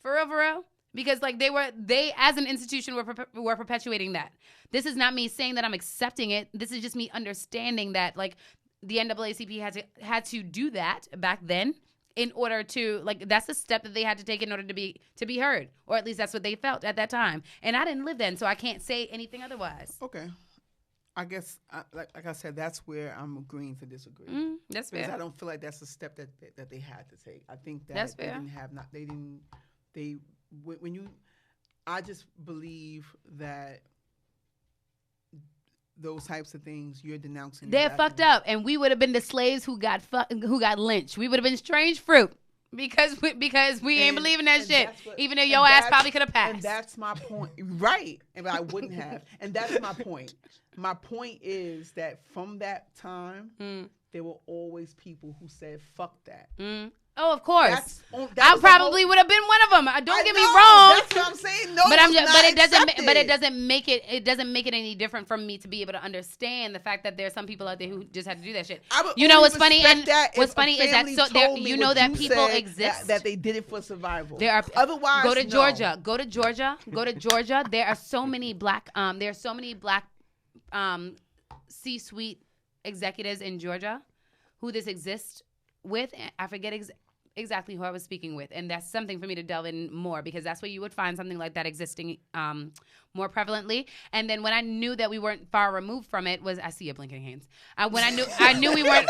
For real. Because like they as an institution were perpetuating that. This is not me saying that I'm accepting it. This is just me understanding that like the NAACP had to do that back then in order to, like, that's the step that they had to take in order to be heard, or at least that's what they felt at that time. And I didn't live then, so I can't say anything otherwise. Okay. I guess, like I said, that's where I'm agreeing to disagree. That's Because fair. I don't feel like that's the step that they had to take. I think that That's they fair. didn't have I just believe that those types of things you're denouncing. They're fucked up, and we would have been the slaves who got lynched. We would have been strange fruit because we ain't believing that shit. Even though your ass probably could have passed. And that's my point, right? And I wouldn't have. And that's my point. My point is that from that time, there were always people who said, "Fuck that." Oh, of course. That I was the probably whole- would have been one of them. Don't I get me know, wrong. That's what I'm saying. No, But it it doesn't make it any different from me to be able to understand the fact that there's some people out there who just had to do that shit. I would You know only what's funny? respect And that what's if funny a is that family so there, told me you know what that you people said, exist. that they did it for survival. There are Otherwise, go to no. Georgia. Go to Georgia. There are so many black C-suite executives in Georgia who this exists with. I forget exactly who I was speaking with, and that's something for me to delve in more, because that's where you would find something like that existing more prevalently. And then when I knew that we weren't far removed from it I see you blinking hands. When I knew we weren't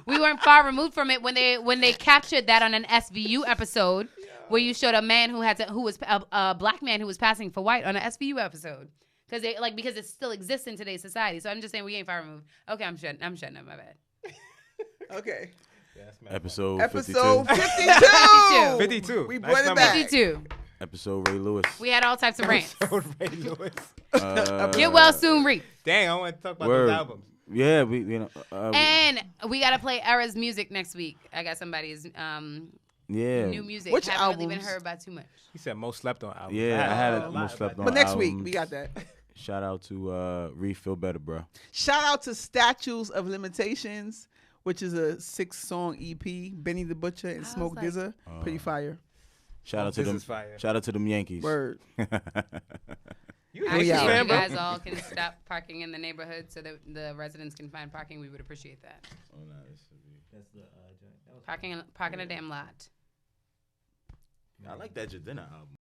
we weren't far removed from it when they captured that on an SVU episode where you showed a man who was a black man who was passing for white on an SVU episode. Because it still exists in today's society. So I'm just saying we ain't far removed. Okay, I'm shutting up, my bad. Okay. Episode 52. 52. We Nice brought it number. back. 52. Episode Ray Lewis. We had all types of rants. Ray Lewis. Get well soon, Reap. Dang, I want to talk about Word. those albums. Yeah, And we got to play Era's music next week. I got somebody's new music. Which Haven't really been albums? heard about too much. He said most slept on albums. Yeah, I had a it lot most slept about on. But next week, albums. we got that. Shout out to Reef Feel Better, bro. Shout out to Statues of Limitations, which is a 6-song EP. Benny the Butcher and Smoke like- Dizza. Pretty fire. Shout out to this them. is fire. Shout out to them Yankees. Word. You Actually, yeah. if fan, you bro. guys all can stop parking in the neighborhood so that the residents can find parking, we would appreciate that. Oh, no, this should be. That's the joint. That was Parking a damn lot. I like that Jadena album.